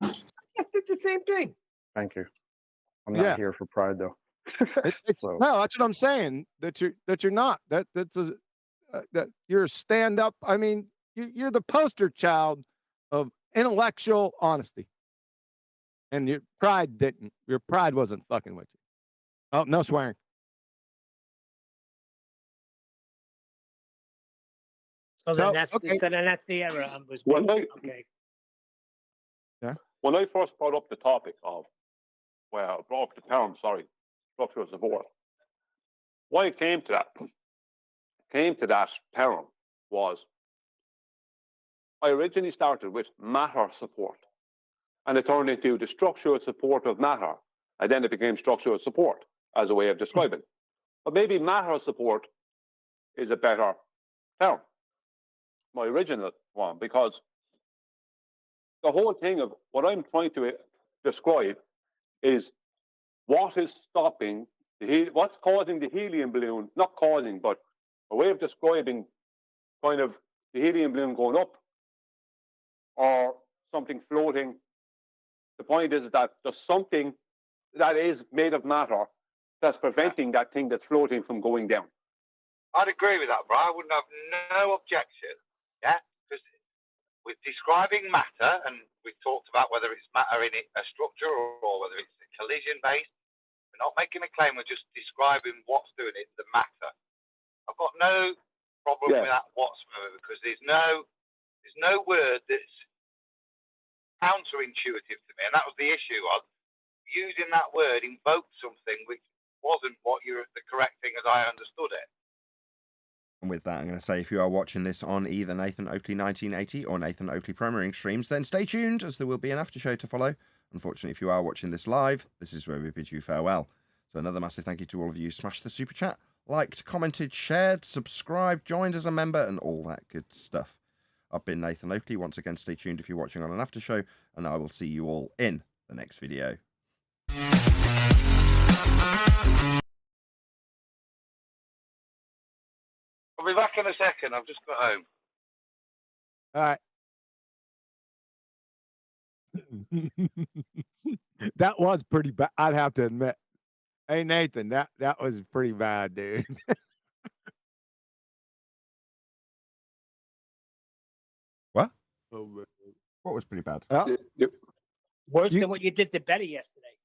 I did the same thing. Thank you. I'm Yeah. not here for pride though. So No, that's what I'm saying. That you're not. That's that you're a stand up. I mean, you're the poster child of intellectual honesty, and your pride didn't. Your pride wasn't fucking with you. Oh, no swearing. So then that's okay. so then that's the error. Was When I, okay. Yeah. when I first brought up the topic of, well, brought up the term, sorry, structural support, why it came to that term was I originally started with matter support, and it turned into the structural support of matter, and then it became structural support as a way of describing. But maybe matter support is a better term, my original one, because the whole thing of what I'm trying to describe is what is stopping what's causing the helium balloon, not causing, but a way of describing kind of the helium balloon going up or something floating. The point is that there's something that is made of matter that's preventing that thing that's floating from going down. I'd agree with that, bro. I wouldn't have no objection. Yeah, because we're describing matter, and we've talked about whether it's matter in a structure or whether it's collision based. We're not making a claim. We're just describing what's doing it, the matter. I've got no problem with that whatsoever because there's no word that's counterintuitive to me, and that was the issue. Using that word invoked something which wasn't the correct thing as I understood it. And with that, I'm going to say if you are watching this on either Nathan Oakley 1980 or Nathan Oakley Premiering streams, then stay tuned as there will be an after show to follow. Unfortunately, if you are watching this live, this is where we bid you farewell. So another massive thank you to all of you. Smashed the super chat, liked, commented, shared, subscribed, joined as a member, and all that good stuff. I've been Nathan Oakley. Once again, stay tuned if you're watching on an after show, and I will see you all in the next video. I'll be back in a second. I've just got home. All right. That was pretty bad. I'd have to admit. Hey Nathan, that was pretty bad, dude. What? Oh, man. What was pretty bad? Worse than what you did to Betty yesterday.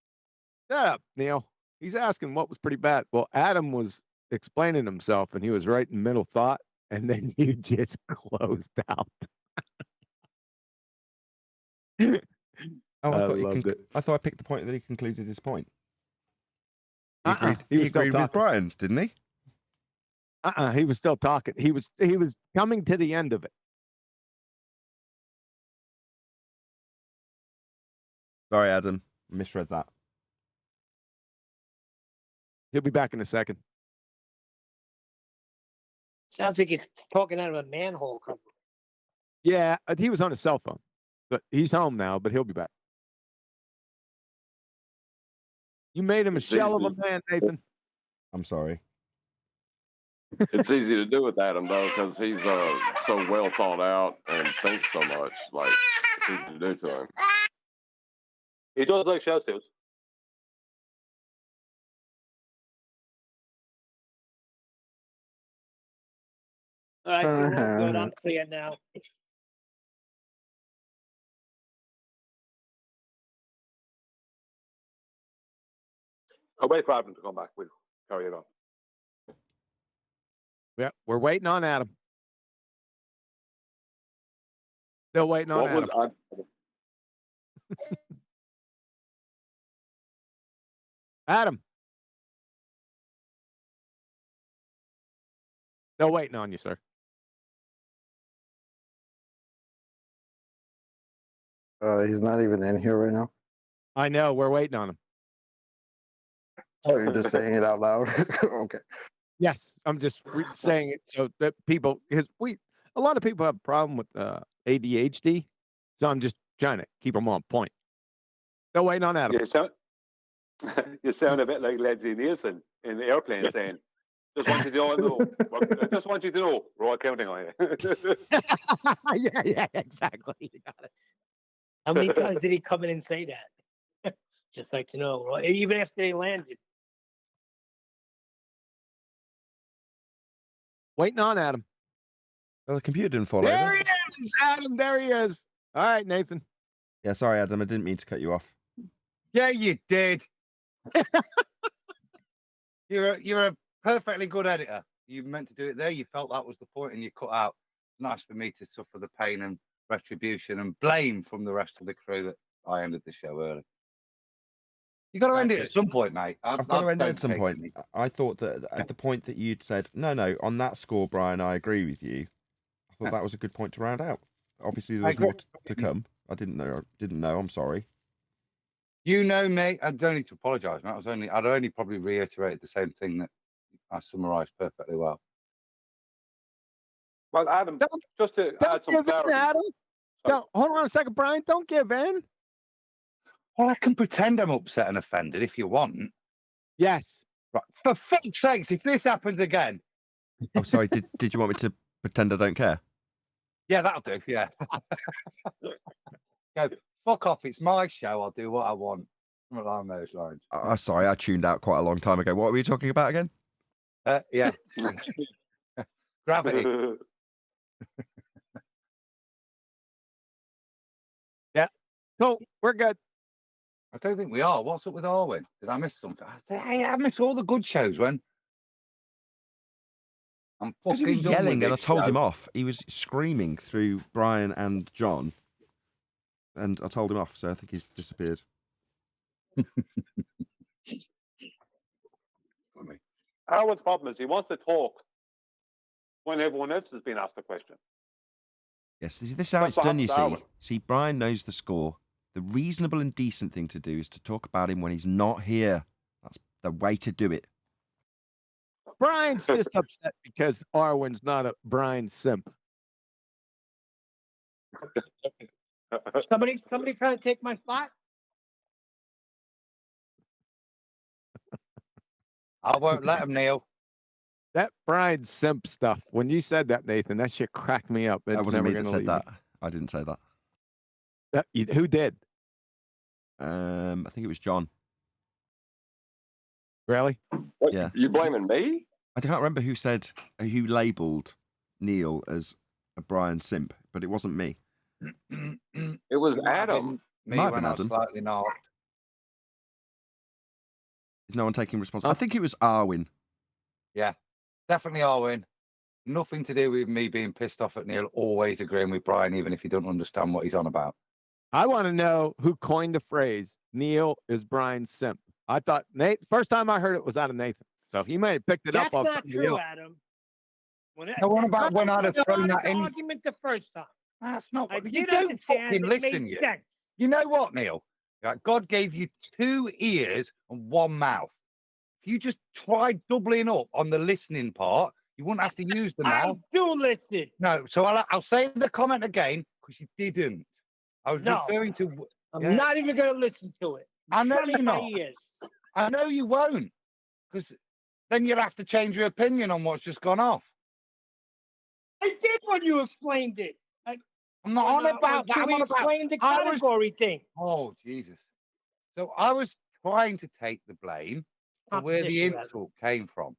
Shut up, Neil. He's asking what was pretty bad. Well, Adam was explaining himself, and he was right in middle thought, and then you just closed out. Oh, I loved it. I thought I picked the point that he concluded his point. He Uh-uh. agreed, He he was still agreed with talking. Brian, didn't he? He was still talking. He was coming to the end of it. Sorry, Adam. Misread that. He'll be back in a second. Sounds like he's talking out of a manhole cover. Yeah, he was on his cell phone, but he's home now. But he'll be back. You made him a shell of a man, Nathan. I'm sorry. It's easy to do with Adam though, because he's so well thought out and thinks so much. Like it's easy to do to him. He does like shell suits. All right, so we're all good. I'm clear now. I'll wait for Adam to come back. We'll carry it on. Yeah, we're waiting on Adam. Still waiting on Adam. Adam. Still waiting on you, sir. He's not even in here right now. I know. We're waiting on him. Oh, you're just saying it out loud. Okay. Yes, I'm just saying it so that people, because a lot of people have a problem with ADHD, so I'm just trying to keep them on point. Still waiting on Adam. You sound a bit like Leslie Nielsen in the airplane saying, "Just want you to know, I just want you to know, we're all counting on you." yeah, exactly. You got it. How many times did he come in and say that? Just like to know, well, even after they landed. Waiting on Adam. Well, the computer didn't fall There over. he is, Adam. There he is. All right, Nathan. Yeah, sorry, Adam. I didn't mean to cut you off. Yeah, you did. You're a perfectly good editor. You meant to do it there. You felt that was the point, and you cut out. Nice for me to suffer the pain and retribution and blame from the rest of the crew that I ended the show early. You got to end it at some point, mate. I've got to end it at some point. I thought that at the point that you'd said, no, on that score, Brian, I agree with you. I thought that was a good point to round out. Obviously, there was more to come. I didn't know. I'm sorry. You know me. I don't need to apologise, mate. I'd only probably reiterated the same thing that I summarised perfectly well. Well, Adam, just to add some clarity. Adam. Don't, hold on a second, Brian. Don't give in. Well, I can pretend I'm upset and offended if you want. Yes. Right. For fuck's sakes, if this happens again. Oh, sorry. Did you want me to pretend I don't care? Yeah, that'll do. Yeah. Go, fuck off. It's my show. I'll do what I want. Along those lines. Sorry, I tuned out quite a long time ago. What were you talking about again? Yeah. Gravity. Yeah. So we're good. I don't think we are. What's up with Arwen? Did I miss something? I miss all the good shows when I'm fucking he was yelling and I told show. him off. He was screaming through Brian and John, and I told him off. So I think he's disappeared. Arwen's problem is he wants to talk when everyone else has been asked a question. Yes, this is how it's done, you see. See, Brian knows the score. The reasonable and decent thing to do is to talk about him when he's not here. That's the way to do it. Brian's just upset because Arwen's not a Brian simp. Somebody trying to take my spot? I won't let him, Neil. That Brian simp stuff. When you said that, Nathan, that shit cracked me up. That wasn't me that said that. I didn't say that. Who did? I think it was John. Really? What, yeah. You blaming me? I can't remember who labelled Neil as a Brian simp, but it wasn't me. It was Adam. Me when I was slightly knocked. Is no one taking responsibility? I think it was Arwen. Yeah, definitely Arwen. Nothing to do with me being pissed off at Neil. Always agreeing with Brian, even if you don't understand what he's on about. I want to know who coined the phrase "Neil is Brian simp." I thought first time I heard it was out of Nathan, so he might have picked it up. That's not true, Adam. What about when I'd have thrown that in? Argument the first time. That's not. I You did don't understand. fucking It listen. made You. sense. You know what, Neil? Like, God gave you 2 ears and 1 mouth. If you just tried doubling up on the listening part, you wouldn't have to use the mouth. I do listen. No, so I'll say the comment again because you didn't. I was referring to. I'm not even going to listen to it. I know you're not. Ears. I know you won't because then you'd have to change your opinion on what's just gone off. I did when you explained it. I'm not on about that. I'm on about explained the category thing. Oh, Jesus. So I was trying to take the blame for where the insult came from.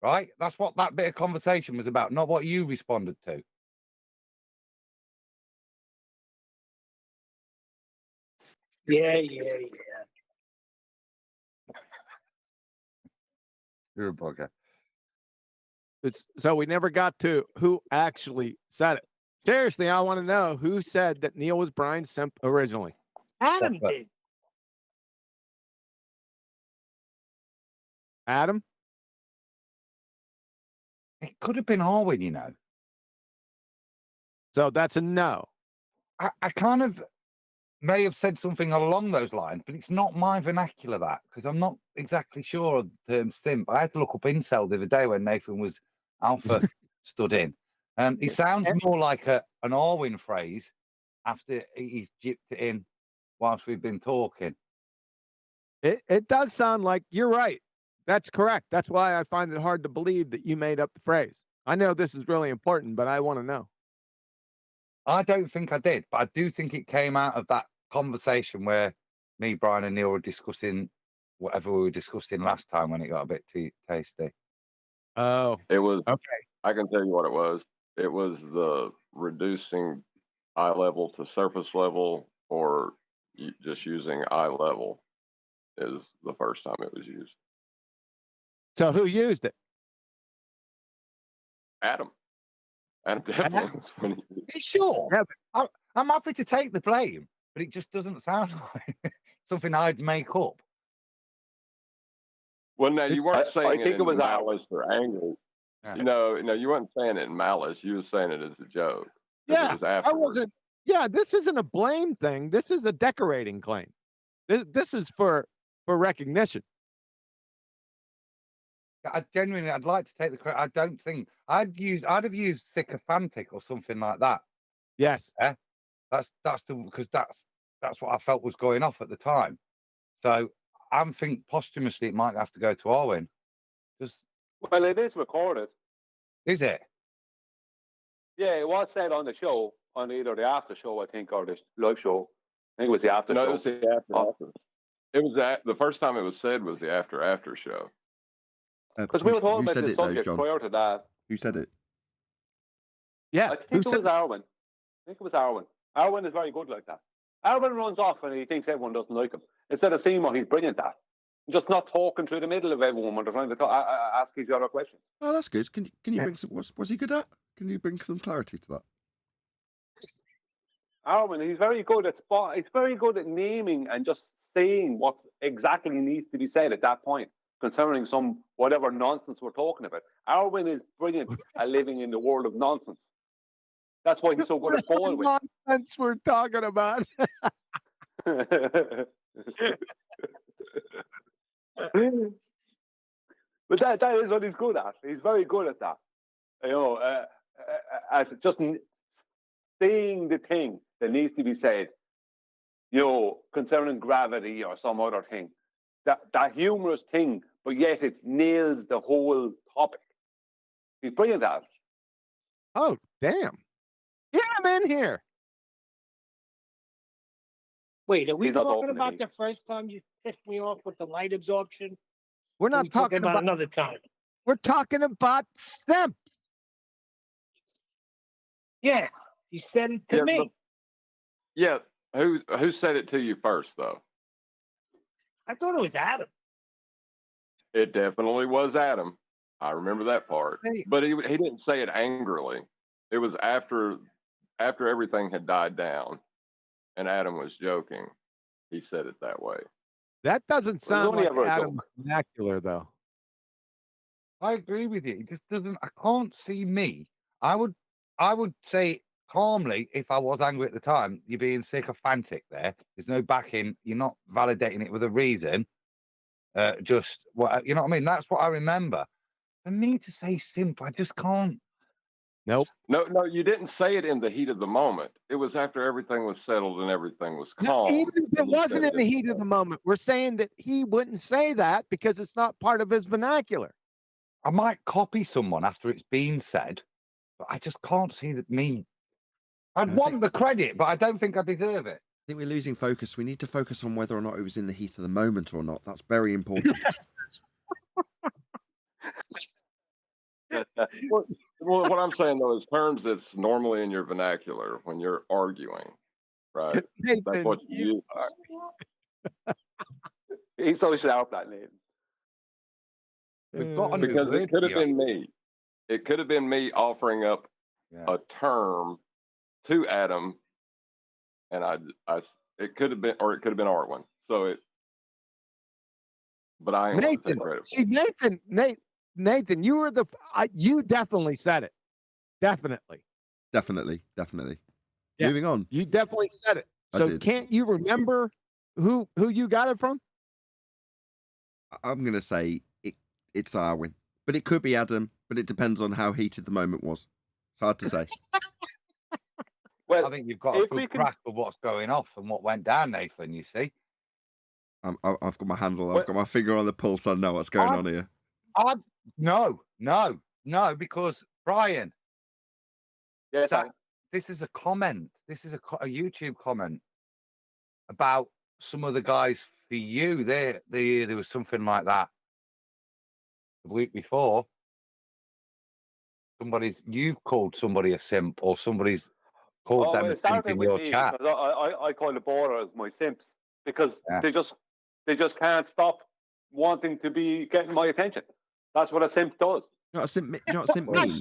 Right? That's what that bit of conversation was about, not what you responded to. Yeah. You're a bugger. So we never got to who actually said it. Seriously, I want to know who said that Neil was Brian's simp originally. Adam did. Adam? It could have been Arwen, you know. So that's a no. I kind of may have said something along those lines, but it's not my vernacular, that, because I'm not exactly sure of the term simp. I had to look up incel the other day when Nathan was alpha stood in. It sounds more like an Arwen phrase after he's gypped it in whilst we've been talking. It does sound like you're right. That's correct. That's why I find it hard to believe that you made up the phrase. I know this is really important, but I want to know. I don't think I did, but I do think it came out of that conversation where me, Brian, and Neil were discussing whatever we were discussing last time when it got a bit too tasty. Oh, It was okay. I can tell you what it was. It was the reducing eye level to surface level, or just using eye level is the first time it was used. So who used it? Adam. Adam definitely was when he used it. Sure. Yeah, I'm happy to take the blame, but it just doesn't sound like something I'd make up. Well, no, you weren't saying think it it was in malice or anger. Yeah. No, you weren't saying it in malice. You were saying it as a joke. 'Cause Yeah, it was I afterwards. wasn't. Yeah, this isn't a blame thing. This is a decorating claim. This is for recognition. I genuinely, I'd like to take the credit. I don't think I'd have used sycophantic or something like that. Yes. Yeah, that's because that's what I felt was going off at the time. So I'm think posthumously it might have to go to Arwen. Well, it is recorded. Is it? Yeah, it was said on the show, on either the after show, I think, or the live show. I think it was the after No, show. it was the after. It was the first time it was said was the after show. Because we were talking who about said the it, though, subject John? prior to that. Who said it? Yeah, I think it was Arwen. Arwen is very good like that. Arwen runs off and he thinks everyone doesn't like him. Instead of seeing what he's brilliant at. Just not talking through the middle of everyone when they're trying to ask each other questions. Oh, that's good. Can you bring some? Was he good at? Can you bring some clarity to that? Arwen, he's very good at He's very good at naming and just saying what exactly needs to be said at that point concerning some whatever nonsense we're talking about. Arwen is brilliant at living in the world of nonsense. That's why he's so good at Paul. Nonsense we're talking about. But that is what he's good at. He's very good at that. As just saying the thing that needs to be said, concerning gravity or some other thing. That humorous thing, but yet it nails the whole topic. He's brilliant at it. Oh, damn. Get him in here. Wait, are we He's not talking opening about it. the first time you pissed me off with the light absorption? We're Or not we talking about another time. We're talking about simp. Yeah, he said it to me. Yeah, who said it to you first, though? I thought it was Adam. It definitely was Adam. I remember that part. But he didn't say it angrily. It was after everything had died down and Adam was joking. He said it that way. That doesn't sound only like ever a Adam's vernacular, though. I agree with you. It just doesn't. I can't see me. I would say calmly, if I was angry at the time, you're being sycophantic there. There's no backing. You're not validating it with a reason. Just what you know what I mean. That's what I remember. For me to say simp, I just can't. Nope. No, you didn't say it in the heat of the moment. It was after everything was settled and everything was calm. Even if it wasn't in the heat of the moment, we're saying that he wouldn't say that because it's not part of his vernacular. I might copy someone after it's been said, but I just can't see that me. I'd want the credit, but I don't think I deserve it. I think we're losing focus. We need to focus on whether or not it was in the heat of the moment or not. That's very important. Well, what I'm saying though is terms that's normally in your vernacular when you're arguing, right? Nathan, That's what you. He's always out that name. We've got a new Because word it could have here. been me. It could have been me offering up a term to Adam, and it could have been, or it could have been Arwen. So it. But I ain't going to take Nathan, credit. see, Nathan, you were you definitely said it. Definitely. Definitely. Yeah. Moving on. You definitely said it. I So did. can't you remember who you got it from? I'm going to say it's Arwen. But it could be Adam, but it depends on how heated the moment was. It's hard to say. Well, I think you've got a good grasp of what's going off and what went down, Nathan, you see. I've got my handle, I've got my finger on the pulse. I know what's going on here. No, because Brian. Yes, this is a comment. This is a YouTube comment about some of the guys for you. There was something like that the week before. You've called somebody a simp, or somebody's called them a simp in your chat. I call the border my simps because they just can't stop wanting to be getting my attention. That's what a simp does. You know what simp means?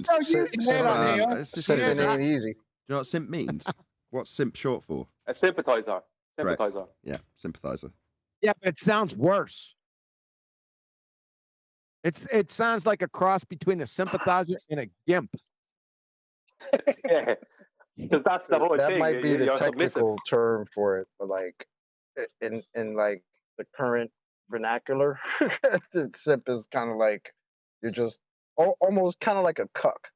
Simping ain't easy. Do you know what simp means? What's simp short for? A sympathizer. Correct. Yeah, sympathizer. Yeah, but it sounds worse. It sounds like a cross between a sympathizer and a gimp. Yeah, because that's the whole that thing. might be the You're technical term for it, but like in like the current vernacular, the simp is kind of like you're just almost kind of like a cuck.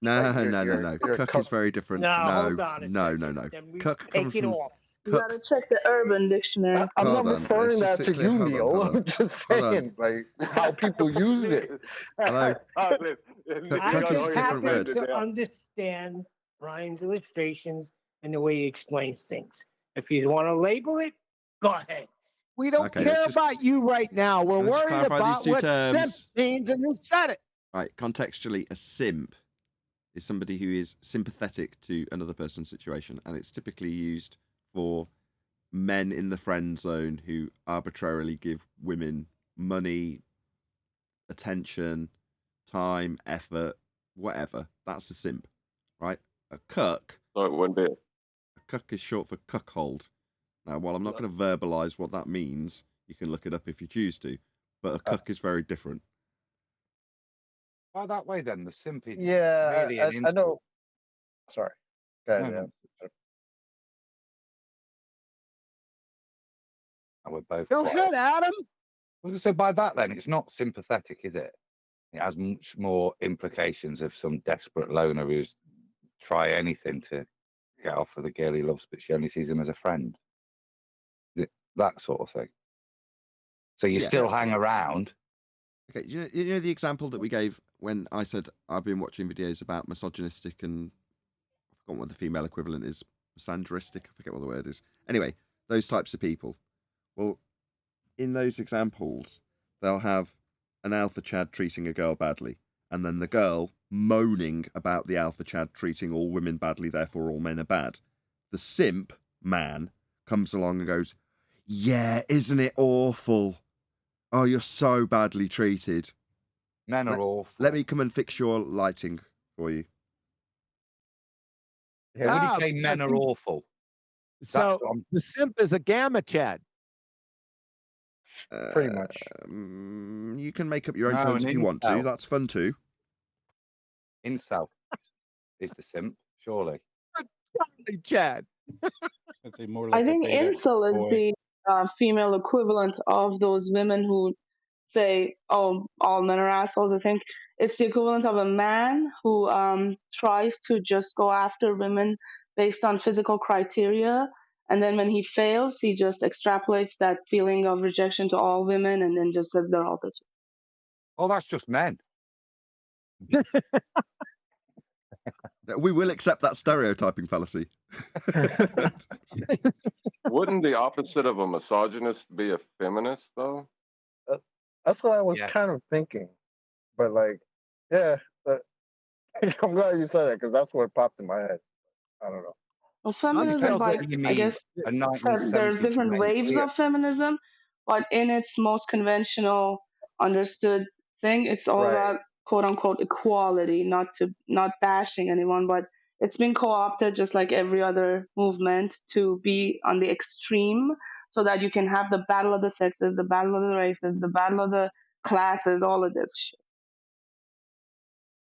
No. You're Cuck is very different. No, No. hold on a second. Then we Cuck take comes it from off. You gotta check the Urban Dictionary. I'm not Hold on, referring let's that just to sit clear. you, Hold on, Neil. hold on. I'm just Hold on. saying, like how people use it. Hello. I Cuck is a just different happen word. to understand Brian's illustrations and the way he explains things. If you want to label it, go ahead. We don't care about you right now. We're let's just worried clarify these about two what terms. simp means, and who said it. Right, contextually, a simp is somebody who is sympathetic to another person's situation, and it's typically used for men in the friend zone who arbitrarily give women money, attention, time, effort, whatever. That's a simp, right? A cuck. So it wouldn't be. A cuck is short for cuckold. Now, while I'm not going to verbalize what that means, you can look it up if you choose to. But a cuck is very different. By that way, then the simp is Yeah, really an I know. insult. Sorry. Go ahead, No. And we're both. Go ahead, Adam. So by that, then it's not sympathetic, is it? It has much more implications of some desperate loner who's try anything to get off with the girl he loves, but she only sees him as a friend. That sort of thing. So you still hang around. Okay, you know the example that we gave when I said I've been watching videos about misogynistic and I've forgotten what the female equivalent is, misandristic, I forget what the word is. Anyway, those types of people. Well, in those examples, they'll have an alpha chad treating a girl badly, and then the girl moaning about the alpha chad treating all women badly, therefore all men are bad. The simp man comes along and goes, "Yeah, isn't it awful? Oh, you're so badly treated. Men are awful. Let me come and fix your lighting for you." Yeah, when you say men are awful. So the simp is a gamma chad. Pretty much. You can make up your own No, terms an if you want to. incel. That's fun too. Incel is the simp, surely. Chad. I'd say more I think incel is the female equivalent of those women who say, "Oh, all men are assholes." I think It's the equivalent of a man who tries to just go after women based on physical criteria. And then when he fails, he just extrapolates that feeling of rejection to all women and then just says they're all bitches. Oh, that's just men. We will accept that stereotyping fallacy. Wouldn't the opposite of a misogynist be a feminist, though? That's what I was kind of thinking. But like, yeah, but I'm glad you said that because that's what popped in my head. I don't know. Well, feminism, like, I guess, there's different waves of feminism, but in its most conventional understood thing, it's all about quote unquote equality, not bashing anyone, but it's been co-opted just like every other movement to be on the extreme so that you can have the battle of the sexes, the battle of the races, the battle of the classes, all of this shit.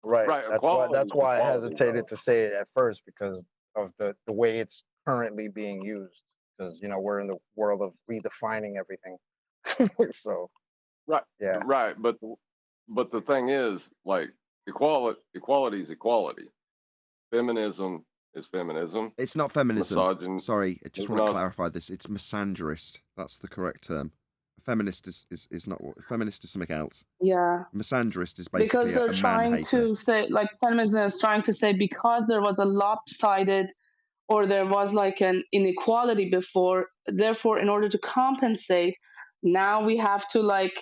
Right. Right, That's why I hesitated to say it at first because of the way it's currently being used. Because we're in the world of redefining everything. So Right. Yeah. Right. But the thing is, like, equality is equality. Feminism is feminism. It's not feminism. Misogyn- Sorry, I just it's want to not- clarify this. It's misandrist. That's the correct term. Feminist is not what. Feminist is something else. Yeah. Misandrist is basically Because they're a man trying hater. to say, like, feminism is trying to say because there was a lopsided or there was like an inequality before, therefore, in order to compensate, now we have to, like,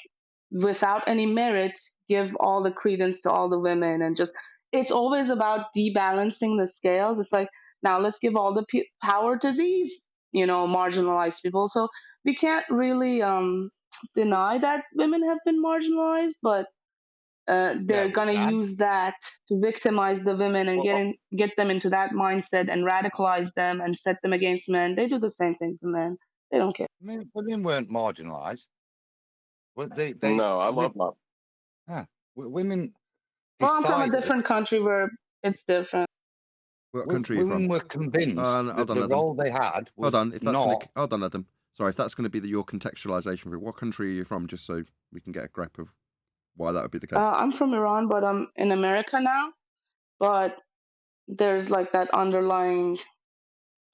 without any merit, give all the credence to all the women and just, it's always about debalancing the scales. It's like, now let's give all the power to these, marginalized people. So we can't really deny that women have been marginalized, but they're gonna use that to victimize the women and get them into that mindset and radicalize them and set them against men. They do the same thing to men. They don't care. Women weren't marginalized. Well, No, I love my. Women. Well, I'm from a decided- different country where it's different. What country are you from? Women were convinced that the role they had was Hold on, Adam. Sorry, if that's going to be your contextualization for it, what country are you from, just so we can get a grip of why that would be the case? I'm from Iran, but I'm in America now. But there's like that underlying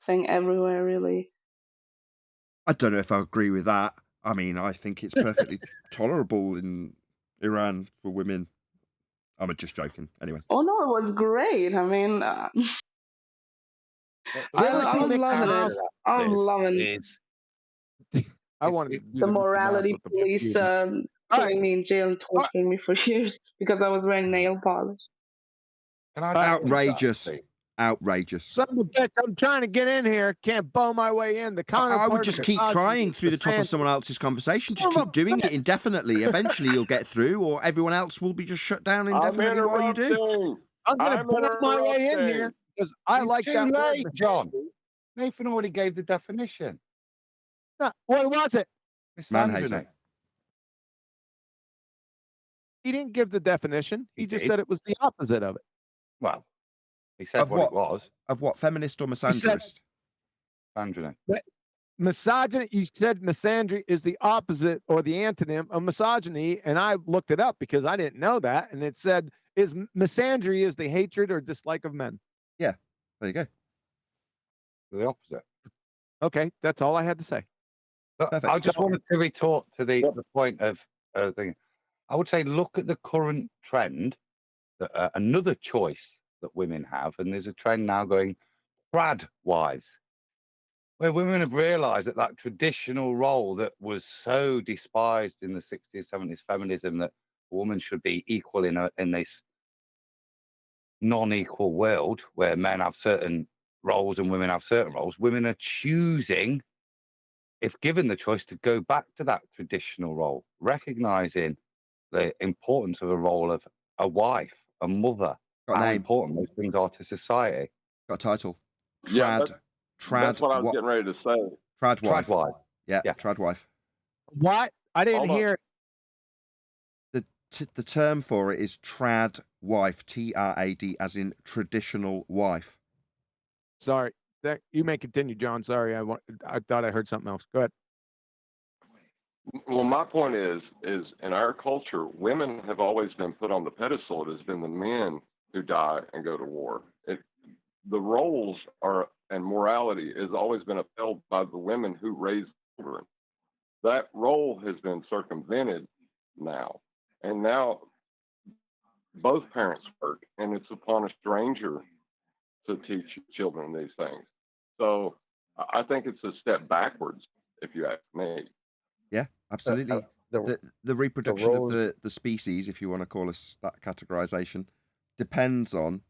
thing everywhere, really. I don't know if I agree with that. I mean, I think it's perfectly tolerable in Iran for women. I'm just joking. Anyway. Oh no, it was great. I mean, I was loving it. I was loving I wanted to do the Mickey Mouse morality with the police movie. putting me in jail and torturing me for years because I was wearing nail polish. Outrageous. Outrageous. Son of a bitch, I'm trying to get in here. Can't bow my way in. The I would just keep trying through the top of someone else's conversation. Just keep doing it indefinitely. Eventually you'll get through, or everyone else will be just shut down indefinitely while you do. I'm going to bow my way in here because I like too that late, word. John. Nathan already gave the definition. No, what was it? Misandry. He didn't give the definition. He just said it was the opposite of it. Well, he said what it was. Of what? Feminist or misandrist? Misandry. Misogyny, you said misandry is the opposite or the antonym of misogyny, and I looked it up because I didn't know that, and it said misandry is the hatred or dislike of men. Yeah, there you go. The opposite. Okay, that's all I had to say. I just wanted to retort to the point of thing. I would say look at the current trend, that another choice that women have, and there's a trend now going trad wives, where women have realized that traditional role that was so despised in the 60s, 70s feminism, that a woman should be equal in this non-equal world where men have certain roles and women have certain roles. Women are choosing, if given the choice, to go back to that traditional role, recognizing the importance of a role of a wife, a mother, how important those things are to society. Got a title. Yeah, Trad. That's what I was getting ready to say. Trad wife. Trad wife. Yeah, trad wife. What? I didn't hear it. The term for it is trad wife, TRAD, as in traditional wife. Sorry. You may continue, John. Sorry, I thought I heard something else. Go ahead. Well, my point is in our culture, women have always been put on the pedestal. It has been the men who die and go to war. The roles are and morality has always been upheld by the women who raise children. That role has been circumvented now, and now both parents work, and it's upon a stranger to teach children these things. So I think it's a step backwards, if you ask me. Yeah, absolutely. The reproduction of the species, if you want to call us that categorization, depends on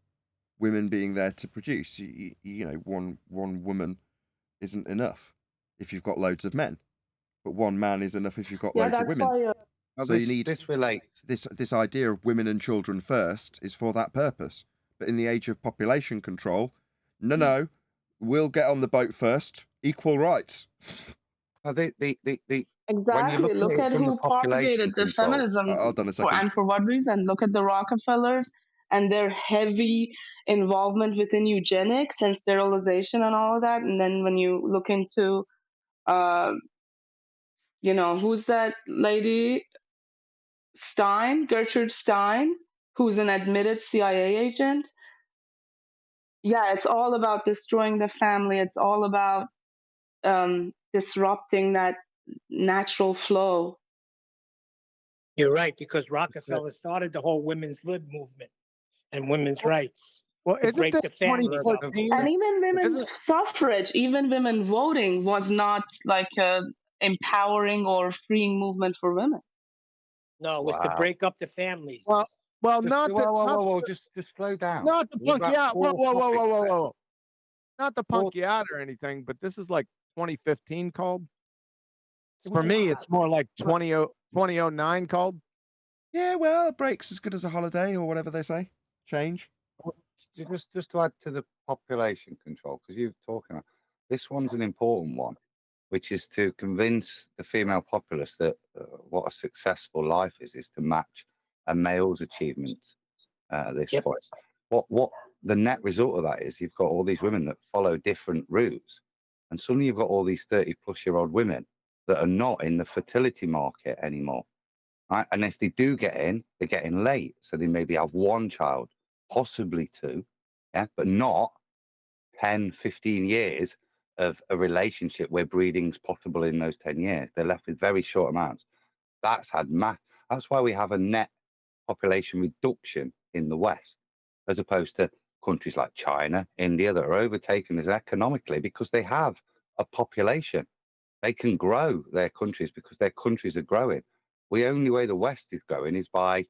women being there to produce. You know, one woman isn't enough if you've got loads of men, but one man is enough if you've got loads of women. So you need this idea of women and children first is for that purpose. But in the age of population control, no, we'll get on the boat first. Equal rights. Exactly. Look at who propagated the feminism Hold on a second. and for what reason. Look at the Rockefellers and their heavy involvement within eugenics and sterilization and all of that. And then when you look into, you know, who's that lady? Gertrude Stein, who's an admitted CIA agent. Yeah, it's all about destroying the family. It's all about disrupting that natural flow. You're right, because Rockefeller started the whole women's lib movement and women's rights. Well, to break the families up. And even women's suffrage, even women voting was not like a empowering or freeing movement for women. No, it was to break up the families. Well, not the whoa, just slow down. Not the punk you out. Whoa. Not the punk you out or anything, but this is like 2015 called. For me, it's more like 2009 called. Yeah, well, a break's as good as a holiday or whatever they say. Change. Just to add to the population control, because you're talking about this one's an important one, which is to convince the female populace that what a successful life is to match a male's achievements at this point. What the net result of that is, you've got all these women that follow different routes, and suddenly you've got all these 30-plus-year-old women that are not in the fertility market anymore, right? And if they do get in, they get in late, so they maybe have one child, possibly two, but not 10, 15 years of a relationship where breeding's possible in those 10 years. They're left with very short amounts. That's why we have a net population reduction in the West, as opposed to countries like China, India, that are overtaken as economically because they have a population. They can grow their countries because their countries are growing. The only way the West is growing is by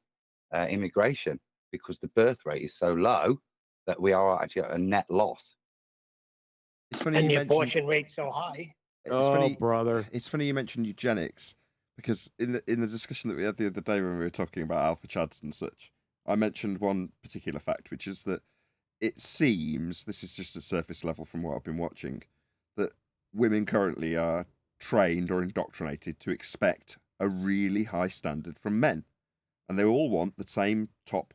immigration, because the birth rate is so low that we are actually at a net loss. It's funny and you the mentioned, abortion rate's so high. It's funny, brother. It's funny you mentioned eugenics, because in the discussion that we had the other day when we were talking about alpha chads and such, I mentioned one particular fact, which is that it seems, this is just at surface level from what I've been watching, that women currently are trained or indoctrinated to expect a really high standard from men. And they all want the same top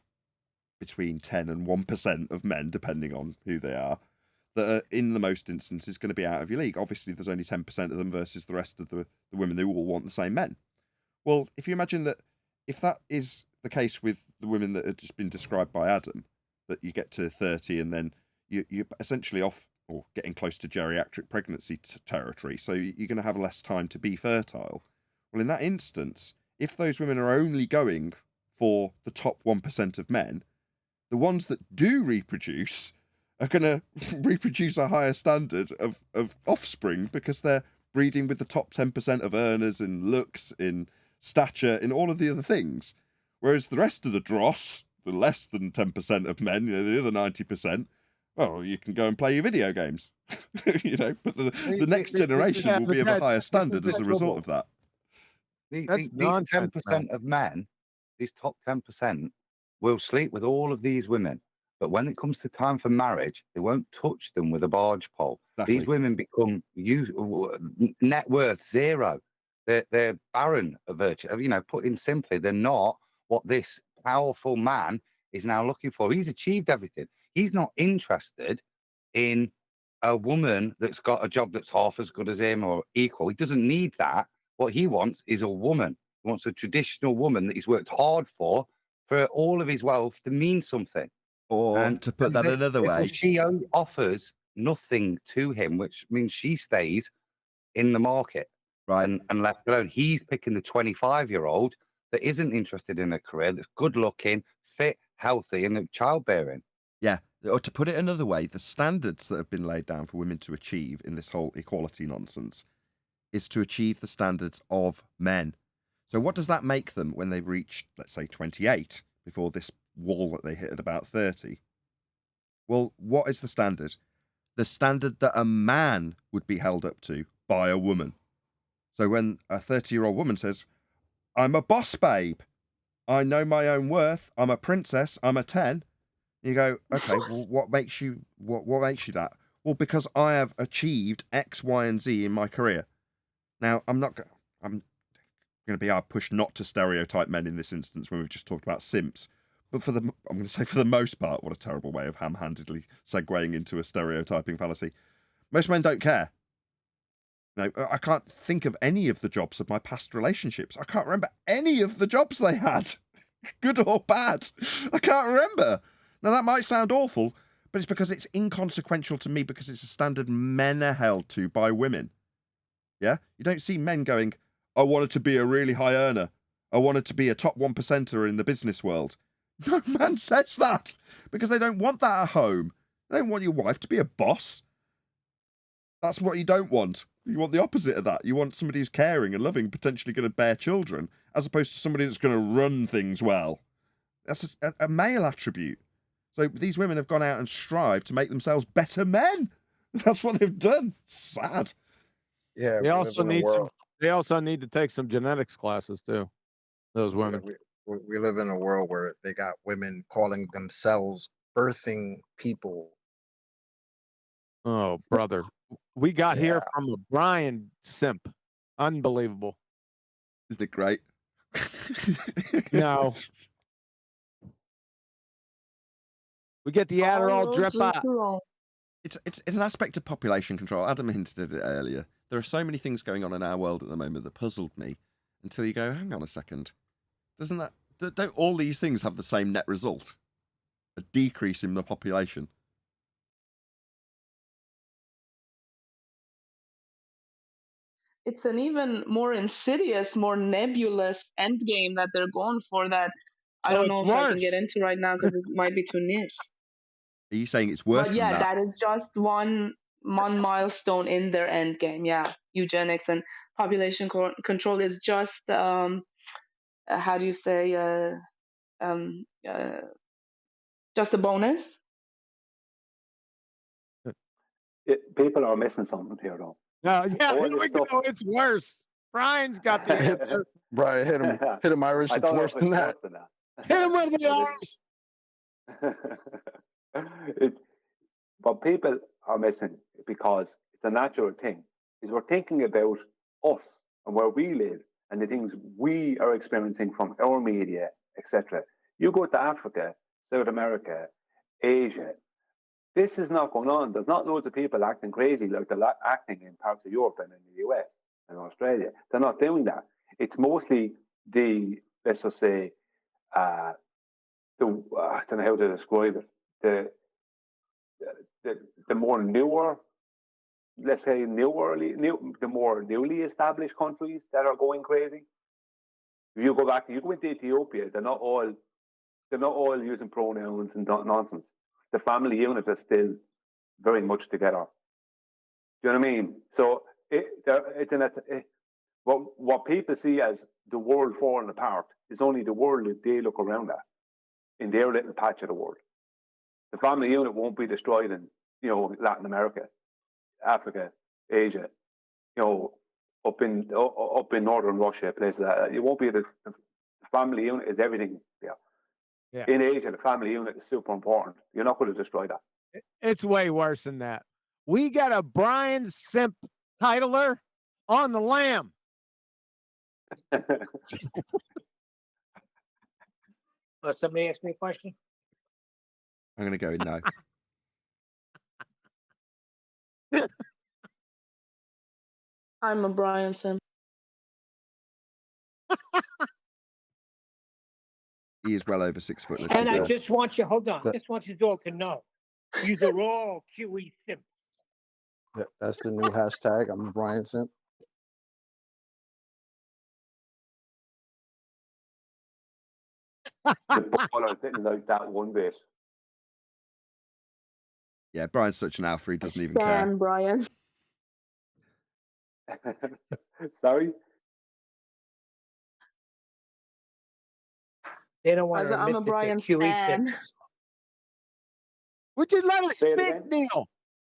between 10 and 1% of men, depending on who they are, that are, in the most instances, going to be out of your league. Obviously, there's only 10% of them versus the rest of the women who all want the same men. Well, if you imagine that, if that is the case with the women that have just been described by Adam, that you get to 30 and then you're essentially off or getting close to geriatric pregnancy territory, so you're going to have less time to be fertile. Well, in that instance, if those women are only going for the top 1% of men, the ones that do reproduce are going to reproduce a higher standard of offspring, because they're breeding with the top 10% of earners in looks, in stature, in all of the other things. Whereas the rest of the dross, the less than 10% of men, the other 90%, well, you can go and play your video games. But the next generation will be of a higher standard as a result of that. These 10% of men, these top 10%, will sleep with all of these women. But when it comes to time for marriage, they won't touch them with a barge pole. Exactly. These women become net worth zero. They're barren of virtue. Put in simply, they're not what this powerful man is now looking for. He's achieved everything. He's not interested in a woman that's got a job that's half as good as him or equal. He doesn't need that. What he wants is a woman. He wants a traditional woman that he's worked hard for all of his wealth to mean something. Or to put that another way, she only offers nothing to him, which means she stays in the market, right? And left alone. He's picking the 25-year-old that isn't interested in a career, that's good looking, fit, healthy, and childbearing. Yeah. Or to put it another way, the standards that have been laid down for women to achieve in this whole equality nonsense is to achieve the standards of men. So what does that make them when they reach, let's say, 28, before this wall that they hit at about 30? Well, what is the standard? The standard that a man would be held up to by a woman. So when a 30-year-old woman says, I'm a boss babe, I know my own worth, I'm a princess, I'm a 10, you go, okay, well, what makes you that? Well, because I have achieved X, Y, and Z in my career. Now, I'm going to be our push not to stereotype men in this instance when we've just talked about simps. But I'm going to say for the most part, what a terrible way of ham-handedly segueing into a stereotyping fallacy. Most men don't care. No, I can't think of any of the jobs of my past relationships. I can't remember any of the jobs they had, good or bad. I can't remember. Now, that might sound awful, but it's because it's inconsequential to me because it's a standard men are held to by women. Yeah? You don't see men going, I wanted to be a really high earner. I wanted to be a top 1%er in the business world. No man says that because they don't want that at home. They don't want your wife to be a boss. That's what you don't want. You want the opposite of that. You want somebody who's caring and loving, potentially going to bear children, as opposed to somebody that's going to run things well. That's a male attribute. So these women have gone out and strived to make themselves better men. That's what they've done. Sad. Yeah, They also need some. They also need to take some genetics classes too. Those women. We live in a world where they got women calling themselves birthing people. Oh, brother. We got Yeah. here from a Brian Simp. Unbelievable. Isn't it great? No. We get the Adderall drip out. It's an aspect of population control. Adam hinted at it earlier. There are so many things going on in our world at the moment that puzzled me until you go, hang on a second. Don't all these things have the same net result? A decrease in the population. It's an even more insidious, more nebulous end game that they're going for that I don't know if I can get into right now because it might be too niche. Are you saying it's worse But yeah, than that? that is just one milestone in their end game. Yeah, eugenics and population control is just how do you say just a bonus. People are missing something here, though. No, yeah, All here this we stuff- go. It's worse. Brian's got the answer. Brian, hit him, Irish. I It's don't know worse if than it's that. worse than that. Hit him with the Irish. What people are missing, because it's a natural thing, is we're thinking about us and where we live and the things we are experiencing from our media, etc. You go to Africa, South America, Asia, this is not going on. There's not loads of people acting crazy like they're acting in parts of Europe and in the US and Australia. They're not doing that. It's mostly let's just say, I don't know how to describe it, the more newer, let's say the more newly established countries that are going crazy. If you go into Ethiopia, they're not all using pronouns and nonsense. The family unit is still very much together. Do you know what I mean? So what people see as the world falling apart is only the world that they look around at in their little patch of the world. The family unit won't be destroyed in, Latin America, Africa, Asia, up in northern Russia, places like that. It won't be the family unit is everything. Yeah. In Asia, the family unit is super important. You're not going to destroy that. It's way worse than that. We got a Brian Simp titler on the lam. Somebody ask me a question? I'm going to go in now. I'm a Brian Simp. He is well over 6 foot. Let's be And I fair. just want you, hold on, just want you all to know, you are all QE simps. That's the new hashtag. I'm Brian Simp. Well, I didn't like that one bit. Yeah, Brian's such an alpha, he doesn't even care. Stan, Brian. Sorry? They don't want to I'm admit a that they're Brian QE Stan. simps. Would you let us Say it speak, again? Neil?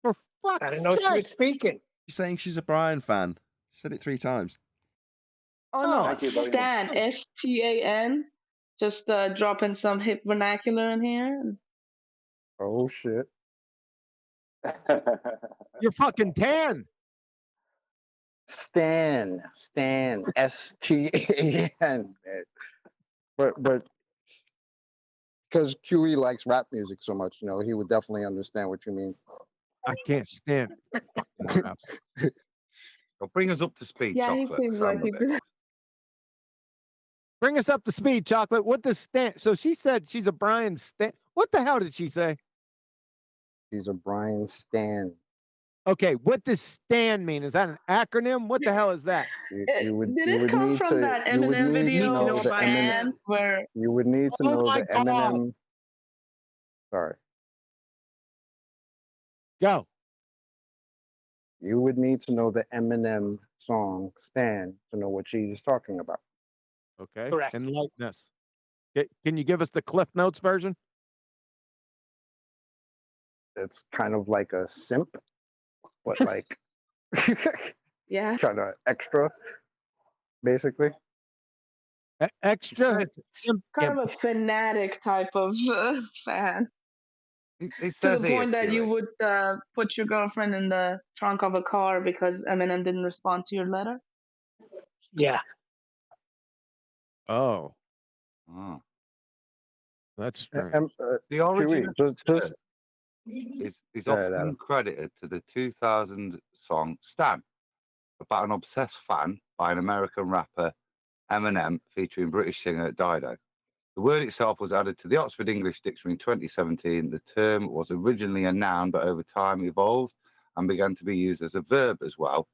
For fuck's I didn't know she was sake. speaking. She's saying she's a Brian fan. She said it 3 times. Oh no, Thank you very much. Stan, STAN. Just dropping some hip vernacular in here. Oh shit. You're fucking tan. Stan, STAN. But because QE likes rap music so much, you know, he would definitely understand what you mean. I can't stand it. Well, bring us up to speed, Yeah, he Chocolate. seems 'cause like I'm a he bit did. lost. Bring us up to speed, Chocolate. What does Stan? So she said she's a Brian Stan. What the hell did she say? He's a Brian Stan. Okay, what does Stan mean? Is that an acronym? What the hell is that? You would Did you it would come need from to that you would Eminem need to video, know the Stan, Eminem. where You would need to Oh know my the God. Eminem. Sorry. Go. You would need to know the Eminem song "Stan" to know what she's talking about. Okay. Correct. Enlighten us. Can you give us the Cliff Notes version? It's kind of like a simp, but like yeah, kind of extra, basically. Extra simp. kind of a fanatic type of fan. It To says the here, point that you QE. would put your girlfriend in the trunk of a car because Eminem didn't respond to your letter. Yeah. Oh, Oh. that's strange. The origin QE, of the just term is Go ahead, often Adam. credited to the 2000 song "Stan," about an obsessed fan by an American rapper, Eminem, featuring British singer Dido. The word itself was added to the Oxford English Dictionary in 2017. The term was originally a noun, but over time evolved and began to be used as a verb as well,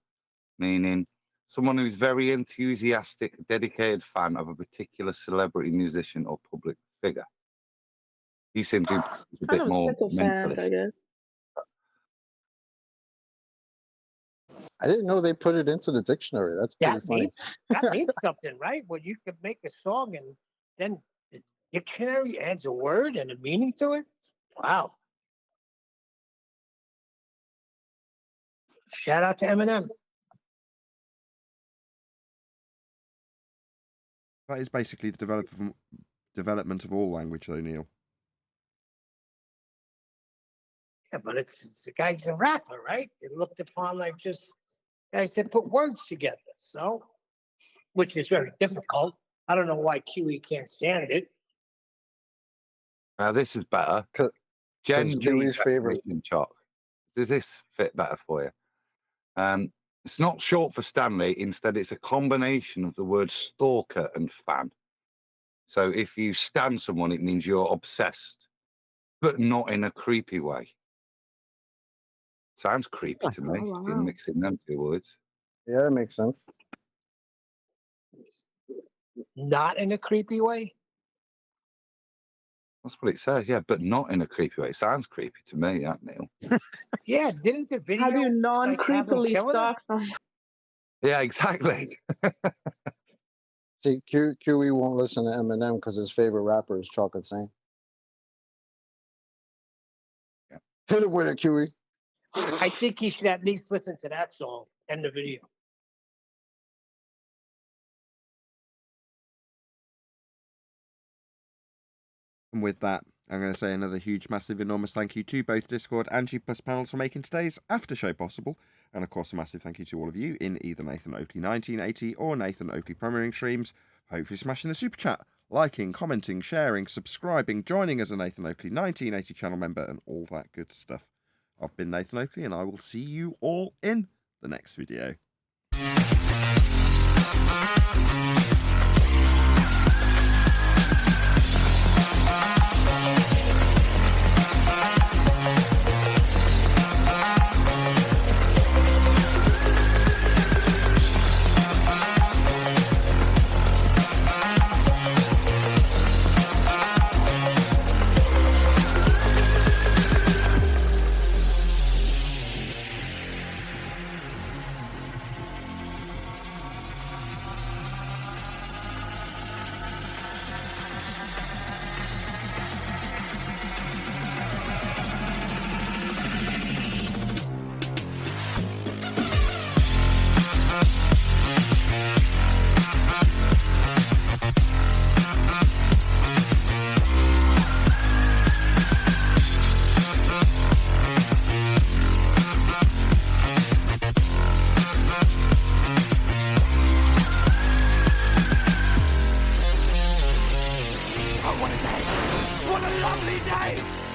meaning someone who's very enthusiastic, dedicated fan of a particular celebrity, musician, or public figure. He seems to be a Kind bit of a more sycophant, I mentalist. guess. I didn't know they put it into the dictionary. That's pretty funny. That means something, right? When you could make a song and then the dictionary adds a word and a meaning to it. Wow. Shout out to Eminem. That is basically the development of all language, though, Neil. Yeah, but it's the guy's a rapper, right? They looked upon like just guys that put words together. So, which is very difficult. I don't know why QE can't stand it. Now this is better. Gen Z QE's favorite. definition, Chalk. Does this fit better for you? It's not short for Stanley. Instead, it's a combination of the word stalker and fan. So if you stan someone, it means you're obsessed, but not in a creepy way. Sounds creepy to me. Oh, You're wow. mixing them two words. Yeah, that makes sense. Not in a creepy way. That's what it says, yeah, but not in a creepy way. It sounds creepy to me, that Neil. Yeah, didn't the video How do you like, have him non-creepily killing her? stalk someone? Yeah, exactly. See, QE won't listen to Eminem because his favorite rapper is Chocolate Saint. Yeah. Hit him with it, QE. I think he should at least listen to that song and the video. And with that, I'm going to say another huge, massive, enormous thank you to both Discord and G Plus panels for making today's after show possible. And of course, a massive thank you to all of you in either Nathan Oakley 1980 or Nathan Oakley premiering streams. Hopefully smashing the super chat, liking, commenting, sharing, subscribing, joining as a Nathan Oakley 1980 channel member and all that good stuff. I've been Nathan Oakley and I will see you all in the next video. a lovely day.